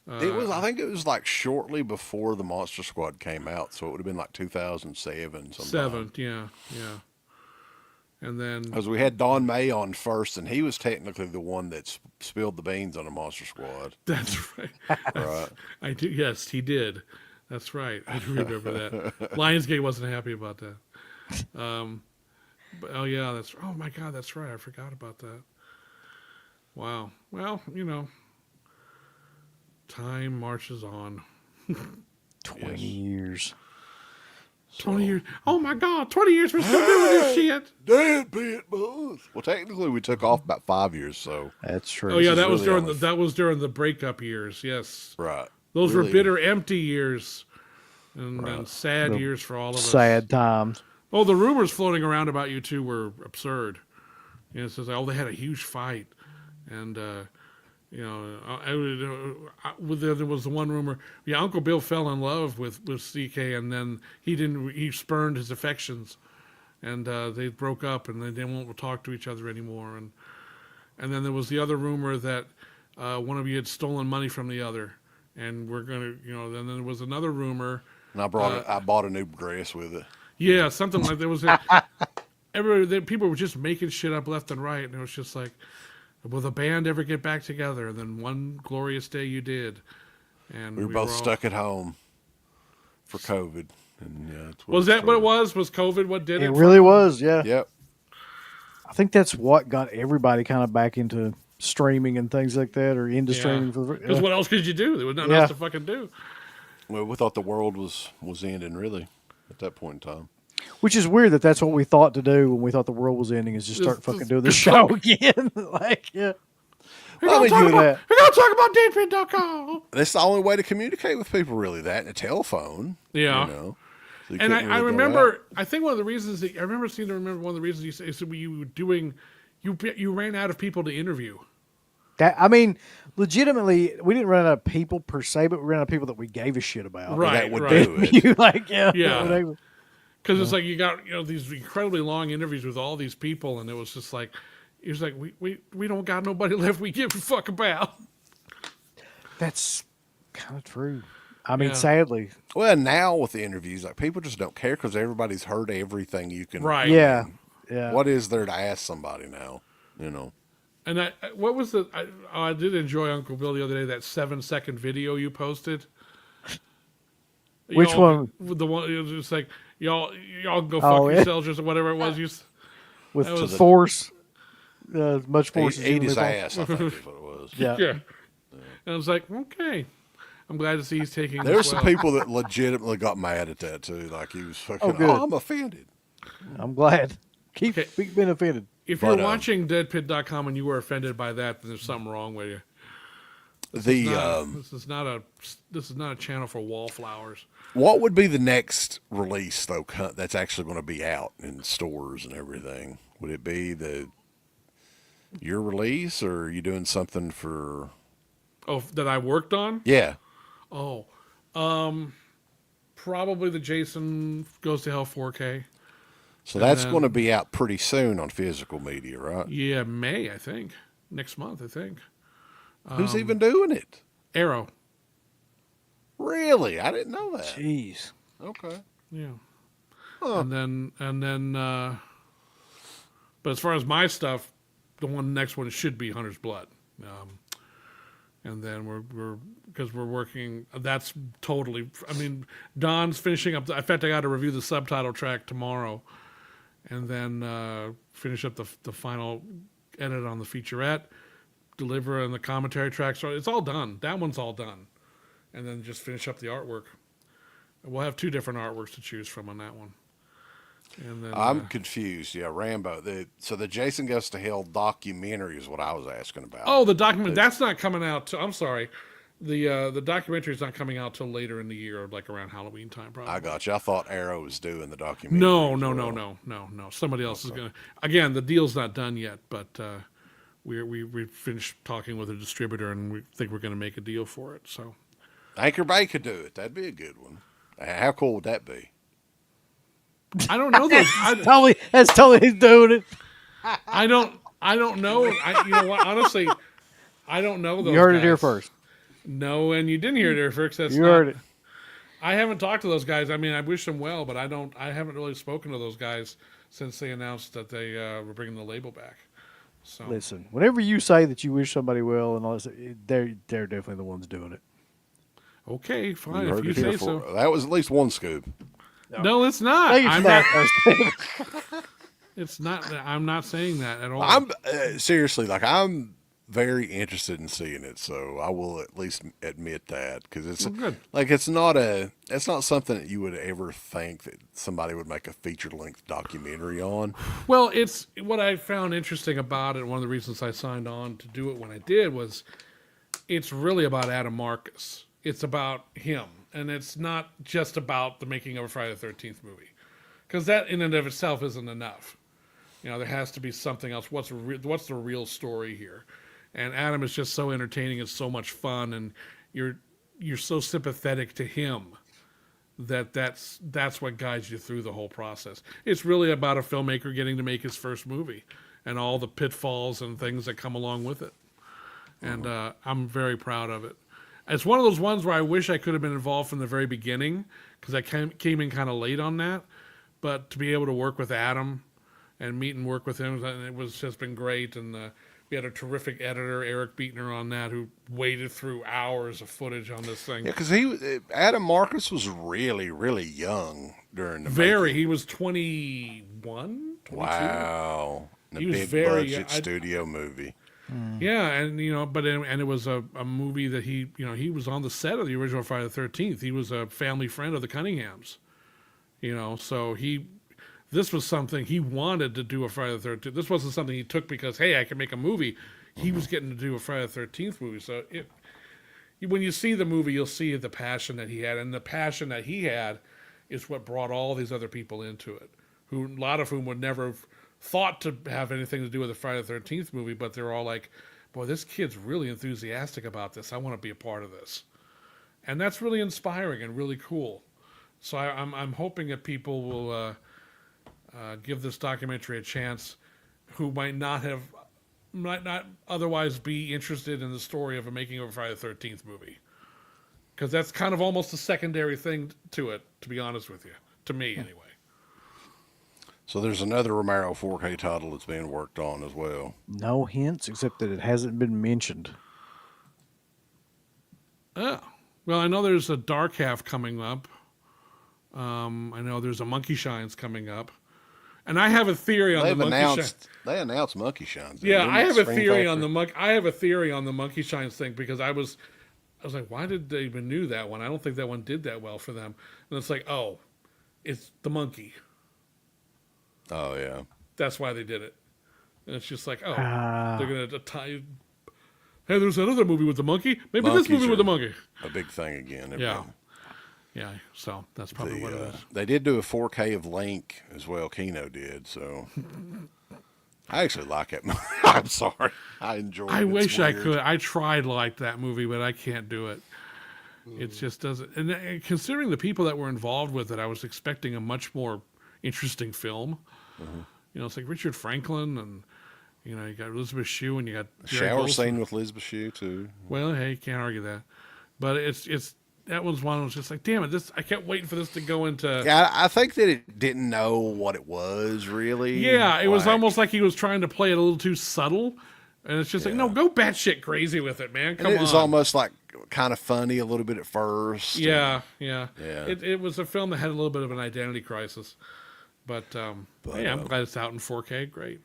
I think it was like shortly before the Monster Squad came out, so it would have been like 2007 sometime. Yeah. And then... Because we had Don May on first, and he was technically the one that spilled the beans on the Monster Squad. That's right. Right. I do. Yes, he did. That's right. I do remember that. Lionsgate wasn't happy about that. Oh my God, that's right. I forgot about that. Wow. Well, time marches on. 20 years. 20 years. Oh my God, 20 years we're still doing this shit. Deadpit boys. Well, technically, we took off about 5 years, so. That's true. Oh yeah, is that was really during the breakup years. Yes, Right. those Really. were bitter, empty years, and sad years for all of us. Sad times. Oh, the rumors floating around about you two were absurd. It says, oh, they had a huge fight, and there was the one rumor. Yeah, Uncle Bill fell in love with CK, and then he spurned his affections, and they broke up, and they won't talk to each other anymore. And then there was the other rumor that one of you had stolen money from the other, and we're gonna, then there was another rumor. And I bought a new dress with it. Yeah, something like there was. People were just making shit up left and right, and it was just like, will the band ever get back together? And then one glorious day you did, and We were both stuck at home for COVID. And yeah, that's Was that what it was? Was COVID what did it? It really was, yeah. Yep. I think that's what got everybody kind of back into streaming and things like that, or into streaming. Because what else could you do? There was nothing else to fucking do. Well, we thought the world was ending, really, at that point in time. Which is weird that that's what we thought to do when we thought the world was ending, is just start fucking doing the show again. Like, yeah. Well, We're going to talk about DEADPIT.com. That's the only way to communicate with people, really, that and a telephone. Yeah. So you And couldn't I really go remember, out. I think one of the reasons that, I remember one of the reasons you said is that you were doing, you ran out of people to interview. That, I mean, legitimately, we didn't run out of people per se, but we ran out of people that we gave a shit about. Right, That would right. do it. You like, yeah. Yeah. Because it's like you got these incredibly long interviews with all these people, and it was just like, we don't got nobody left we give a fuck about. That's kind of true. I mean, Yeah. sadly. Well, now with the interviews, like people just don't care because everybody's heard everything you can. Right. Yeah. Yeah. What is there to ask somebody now? And what was I did enjoy Uncle Bill the other day, that 7-second video you posted. Which one? The one, it was just like, y'all can go Oh, fuck yeah. yourselves or whatever it was. With that was- force. Much force. as Ate his humanly ass, I think is what it was. Yeah. Yeah. And I was like, okay. I'm glad to see he's taking There were this some well. people that legitimately got mad at that too. Like he was fucking, good. I'm offended. I'm glad. Keep Okay. being offended. If you're But, watching DeadPit.com and you were offended by that, then there's something wrong with you. The This is not a channel for wallflowers. what would be the next release though? That's actually going to be out in stores and everything. Would it be your release, or are you doing something for? Oh, that I worked on? Yeah. Oh, probably the Jason Goes to Hell 4K. So that's then- going to be out pretty soon on physical media, right? Yeah, May, I think. Next month, I think. Who's even doing it? Arrow. Really? I didn't know that. Jeez. Okay. Yeah. Huh. And then, but as far as my stuff, the next one should be Hunter's Blood. And then because we're working, that's totally, I mean, Don's finishing up, in fact, I got to review the subtitle track tomorrow, and then finish up the final edit on the featurette, deliver on the commentary track. So it's all done. That one's all done. And then just finish up the artwork. We'll have 2 different artworks to choose from on that one. And then I'm confused. Yeah, Rambo. So the Jason Goes to Hell documentary is what I was asking about. oh, the document that's not coming out. I'm sorry, the documentary is not coming out till later in the year, like around Halloween time, probably. I got you. I thought Arrow was doing the documentary. No. as well. Somebody else is gonna. Again, the deal's not done yet, but we finished talking with a distributor, and we think we're going to make a deal for it. So Anchor Bay could do it. That'd be a good one. How cool would that be? I don't know those. That's totally he's doing it. I don't know. You know what? Honestly, I don't know those. You heard it guys. here first. No, and you didn't hear it here first. You heard it. I haven't talked to those guys. I mean, I wish them well, but I haven't really spoken to those guys since they announced that they were bringing the label back. So Listen, whenever you say that you wish somebody well and all this, they're definitely the ones doing it. okay, fine. You If heard you it here say so. That was at least one scoop. No, it's not. Thank you for I'm that. not. It's not. I'm not saying that at all. I'm seriously, like, I'm very interested in seeing it, so I will at least admit that, because it's good. like it's not something that you would ever think that somebody would make a feature-length documentary on. Well, it's what I found interesting about it. One of the reasons I signed on to do it when I did was it's really about Adam Marcus. It's about him, and it's not just about the making of a Friday the 13th movie, because that in and of itself isn't enough. There has to be something else. What's the real story here? And Adam is just so entertaining. It's so much fun, and you're so sympathetic to him that's what guides you through the whole process. It's really about a filmmaker getting to make his first movie and all the pitfalls and things that come along with it. And I'm very proud of it. It's one of those ones where I wish I could have been involved from the very beginning, because I came in kind of late on that. But to be able to work with Adam and meet and work with him, it was just been great. And we had a terrific editor, Eric Beatner, on that, who waded through hours of footage on this thing. Yeah, because Adam Marcus was really, really young during the making. He was 21, 22. Wow. He A was big very budget studio movie. Yeah, and it was a movie that he was on the set of the original Friday the 13th. He was a family friend of the Cunninghams. So this was something he wanted to do, a Friday the 13th. This wasn't something he took because, hey, I can make a movie. He was getting to do a Friday the 13th movie. So when you see the movie, you'll see the passion that he had, and the passion that he had is what brought all these other people into it, a lot of whom would never have thought to have anything to do with the Friday the 13th movie, but they're all like, boy, this kid's really enthusiastic about this. I want to be a part of this. And that's really inspiring and really cool. So I'm hoping that people will give this documentary a chance who might not otherwise be interested in the story of a making of a Friday the 13th movie. Because that's kind of almost a secondary thing to it, to be honest with you. To me, anyway. So there's another Romero 4K title that's being worked on as well. No hints, except that it hasn't been mentioned. Oh. Well, I know there's a Dark Half coming up. I know there's a Monkey Shines coming up. And I have a theory on the Monkey Shines. They announced Monkey Shines. Yeah, I have a theory on the Monkey Shines thing, because I was like, why did they even do that one? I don't think that one did that well for them. And it's like, oh, it's the monkey. Oh, yeah. That's why they did it. And it's just like, oh, they're going to tie. Hey, there's another movie with the monkey. Maybe Monkeys this movie with the monkey. A big thing again. Yeah. Yeah, so that's probably what it is. They did do a 4K of Link as well. Kino did, so I actually like it. I'm sorry. I enjoy it. I wish weird. I could. I tried like that movie, but I can't do it. It just doesn't. And considering the people that were involved with it, I was expecting a much more interesting film. It's like Richard Franklin, and you got Elizabeth Shue, and you got Shower scene with Elizabeth Shue too. Well, hey, can't argue that. But it's that was one. I was just like, damn it! I kept waiting for this to go into. Yeah, I think that it didn't know what it was really. Yeah, it was almost like he was trying to play it a little too subtle, and it's just like, no, go batshit crazy with it, man. Come on. It was almost like kind of funny a little bit at first. Yeah. It was a film that had a little bit of an identity crisis, but I'm glad it's out in 4K. Great.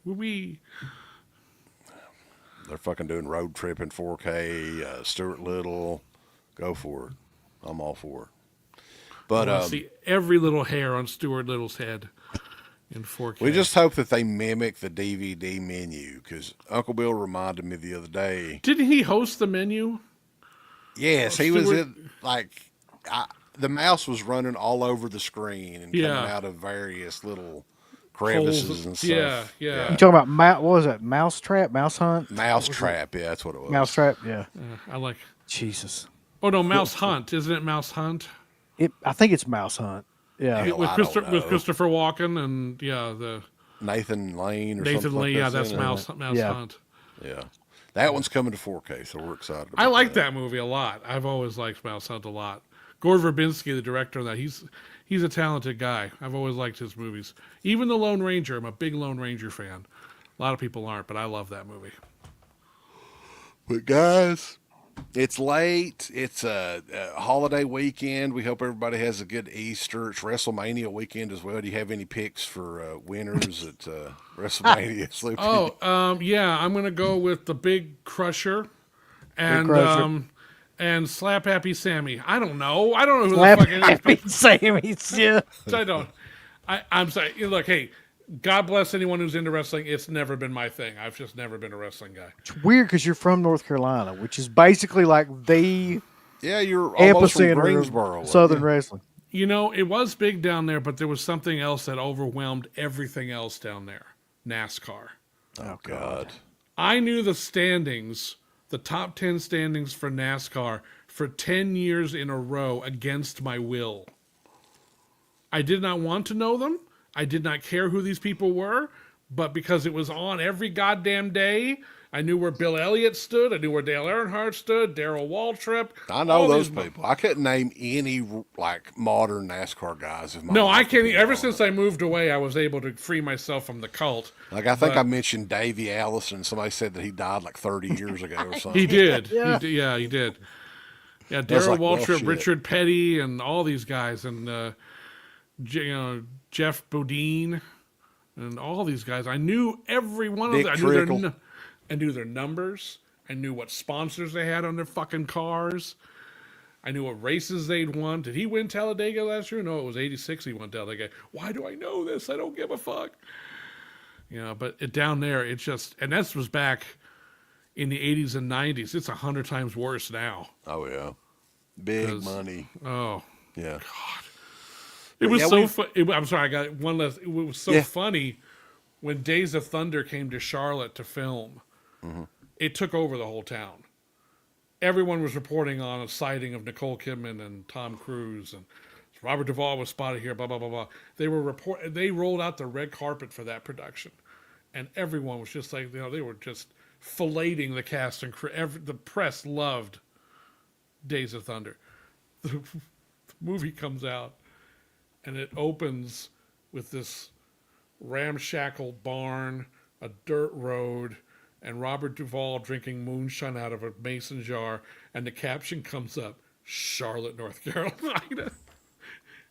They're fucking doing Road Trip in 4K. Stuart Little, go for it. I'm all for it. But I see every little hair on Stuart Little's head in 4K. We just hope that they mimic the DVD menu, because Uncle Bill reminded me the other day. Didn't he host the menu? Yes, he was in, the mouse was running all over the screen and coming out of various little crevices and stuff. Yeah. You talking about, what was that, Mousetrap, Mouse Hunt? Mousetrap, yeah, that's what it was. Mousetrap, yeah. I like. Jesus. Oh no, Mouse Hunt, isn't it? Mouse Hunt. I think it's Mouse Hunt. Yeah, with Christopher Walken and the Nathan Lane or Nathan something. Lane, like that's Mouse Hunt. Yeah, that one's coming to 4K, so we're excited. I like that movie a lot. I've always liked Mouse Hunt a lot. Gore Verbinski, the director of that, he's a talented guy. I've always liked his movies. Even The Lone Ranger, I'm a big Lone Ranger fan. A lot of people aren't, but I love that movie. But guys, It's late. It's a holiday weekend. We hope everybody has a good Easter. It's WrestleMania weekend as well. Do you have any picks for winners at WrestleMania, Slippy? Yeah, I'm gonna go with the Big Crusher, and and Slap Happy Sammy. I don't know who Slap the fuck it is. Happy Sammy's, yeah. I don't. I'm sorry. Look, hey, God bless anyone who's into wrestling. It's never been my thing. I've just never been a wrestling guy. It's weird because you're from North Carolina, which is basically like the You're almost from epicenter Greensboro. of Southern wrestling. You know, it was big down there, but there was something else that overwhelmed everything else down there. NASCAR. Oh, God. I knew the standings, the top 10 standings for NASCAR for 10 years in a row against my will. I did not want to know them. I did not care who these people were, but because it was on every goddamn day, I knew where Bill Elliott stood. I knew where Dale Earnhardt stood, Darrell Waltrip. I know those people. I couldn't name any like modern NASCAR guys. No, I can't. Ever since I moved away, I was able to free myself from the cult. Like I think I mentioned Davey Allison. Somebody said that he died like 30 years ago or something. He did. He did. Yeah, Darrell like, well, Waltrip, shit. Richard Petty, and all these guys, and Jeff Bodine, and all these guys. I knew every one of them. I knew their numbers. I knew what sponsors they had on their fucking cars. I knew what races they'd won. Did he win Talladega last year? No, it was 86 he won Talladega. Why do I know this? I don't give a fuck. But down there, it's just, and this was back in the 80s and 90s. It's 100 times worse now. Oh, yeah. Big money. Oh. Yeah. God. It was so funny. I'm sorry, I got one last. It was so funny when Days of Thunder came to Charlotte to film. Mm-hmm. It took over the whole town. Everyone was reporting on a sighting of Nicole Kidman and Tom Cruise, and Robert Duvall was spotted here. Blah blah blah blah. They rolled out the red carpet for that production, and everyone was just like, they were just filleting the cast and crew. The press loved Days of Thunder. The movie comes out, and it opens with this ramshackle barn, a dirt road, and Robert Duvall drinking moonshine out of a mason jar, and the caption comes up, Charlotte, North Carolina.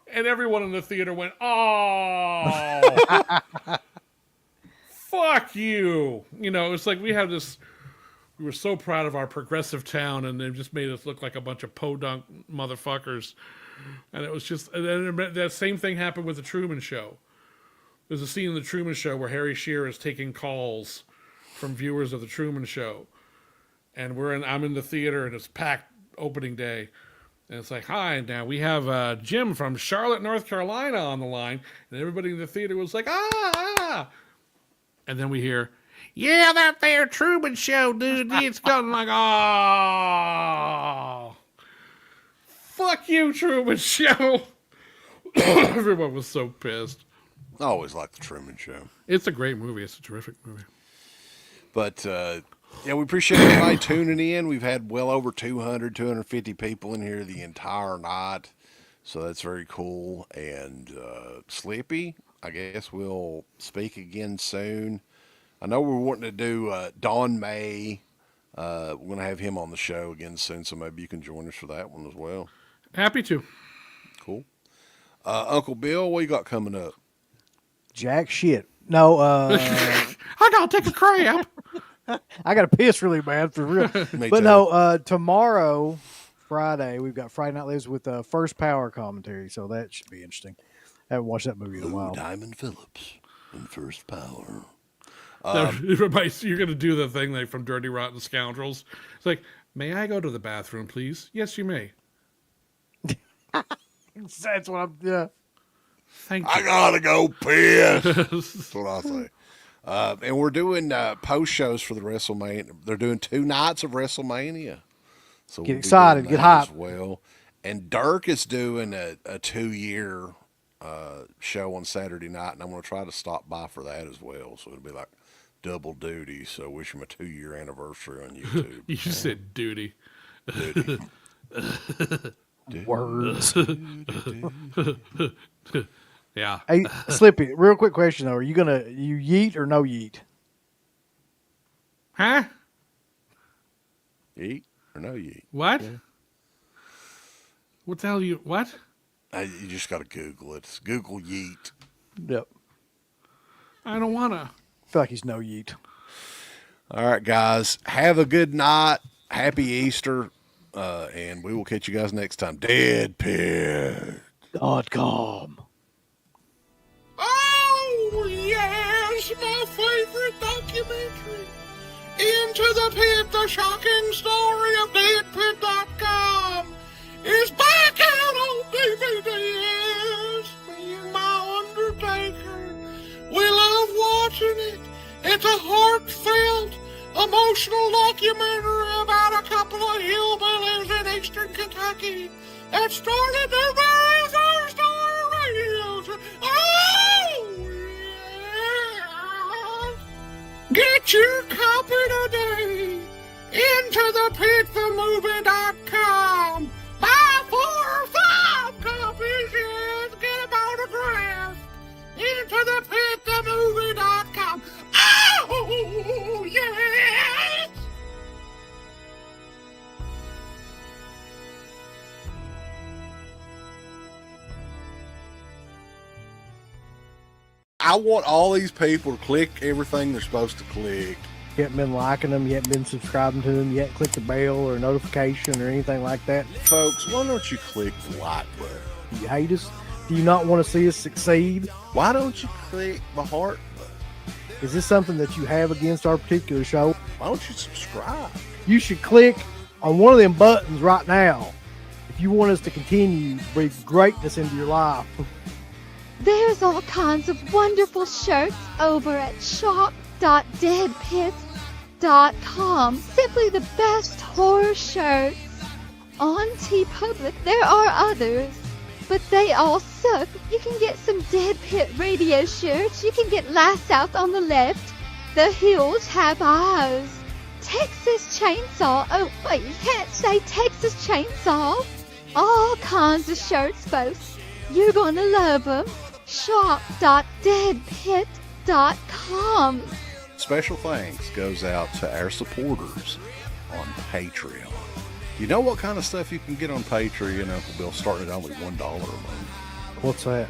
And everyone in the theater went, oh, fuck you. It's like we were so proud of our progressive town, and they just made us look like a bunch of podunk motherfuckers. And it was just, and then that same thing happened with the Truman Show. There's a scene in the Truman Show where Harry Shearer is taking calls from viewers of the Truman Show, and I'm in the theater, and it's packed opening day, and it's like, hi, now we have Jim from Charlotte, North Carolina on the line, and everybody in the theater was like, ah, and then we hear, yeah, that there Truman Show, dude, it's going like, oh, fuck you, Truman Show. Everyone was so pissed. I always liked the Truman Show. It's a great movie. It's a terrific movie. But, we appreciate everybody tuning in. We've had well over 250 people in here the entire night. So that's very cool. And Slippy, I guess we'll speak again soon. I know we're wanting to do Don May. We're going to have him on the show again soon, so maybe you can join us for that one as well. Happy to. Cool. Uncle Bill, what you got coming up? Jack shit. No, I gotta take a crap. I gotta piss really bad for real. But no, tomorrow, Friday, we've got Friday Night Lives with First Power commentary, so that should be interesting. I haven't watched that movie in a while. Diamond Phillips and First Power. You're gonna do the thing like from Dirty Rotten Scoundrels. It's like, may I go to the bathroom, please? Yes, you may. That's what I'm. Yeah. Thank you. I gotta go piss. That's what I say. And we're doing post shows for the WrestleMania. They're doing 2 nights of WrestleMania. So get excited, get hyped. As well. And Dirk is doing a 2-year show on Saturday night, and I'm going to try to stop by for that as well. So it'll be like double duty. So wish him a 2-year anniversary on YouTube. You said duty. Duty. Words. Yeah. Hey, Slippy, real quick question though. Are you yeet or no yeet? Huh? Eat? or no yeet? What? What the hell what? You just got to Google it. Google yeet. Yep. I don't want to. I feel like he's no yeet. All right, guys. Have a good night. Happy Easter. And we will catch you guys next time. DEADPIT.com. Oh, yes, my favorite documentary. Into the Pit, the shocking story of DEADPIT.com is back out on DVD. Yes, me and my Undertaker. We love watching it. It's a heartfelt, emotional documentary about a couple of hillbillies in eastern Kentucky that started their very first radio show. Oh, yeah. Get your copy today. Into the Pit, themovie.com. Buy 4 or 5 copies, yes. Get them autographed. Into the Pit, themovie.com. Oh, yes. I want all these people to click everything they're supposed to click. You haven't been liking them, you haven't been subscribing to them, you haven't clicked the bell or notification or anything like that. Folks, why don't you click the like button? Do you hate us? Do you not want to see us succeed? Why don't you click the heart button? Is this something that you have against our particular show? Why don't you subscribe? You should click on one of them buttons right now if you want us to continue to breathe greatness into your life. There's all kinds of wonderful shirts over at shop.deadpit.com. Simply the best horror shirts. On TeePublic, there are others, but they all suck. You can get some Dead Pit Radio shirts. You can get Last South on the Left. The Hills Have Eyes. Texas Chainsaw. Oh, wait, you can't say Texas Chainsaw. All kinds of shirts, folks. You're gonna love them. Shop.deadpit.com. Special thanks goes out to our supporters on Patreon. You know what kind of stuff you can get on Patreon, Uncle Bill, starting at only $1 a month? What's that?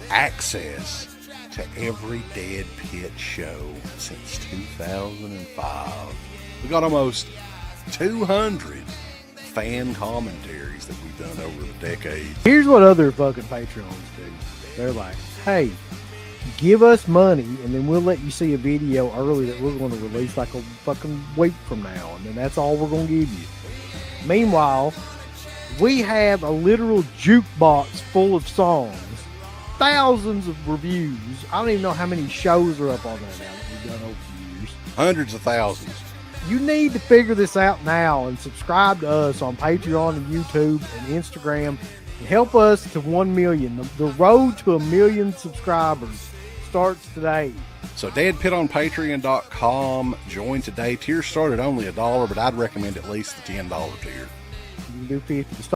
Access to every Dead Pit show since 2005. We got almost 200 fan commentaries that we've done over the decades. Here's what other fucking Patreons do. They're like, hey, give us money and then we'll let you see a video early that we're going to release like a fucking week from now, and then that's all we're going to give you. Meanwhile, we have a literal jukebox full of songs, thousands of reviews. I don't even know how many shows are up on there now that we've done over the years. Hundreds of thousands. You need to figure this out now and subscribe to us on Patreon and YouTube and Instagram and help us to 1 million. The road to 1 million subscribers starts today. So DeadPit on Patreon.com. Join today. Tiers start at only $1, but I'd recommend at least the $10 tier. You can do 50.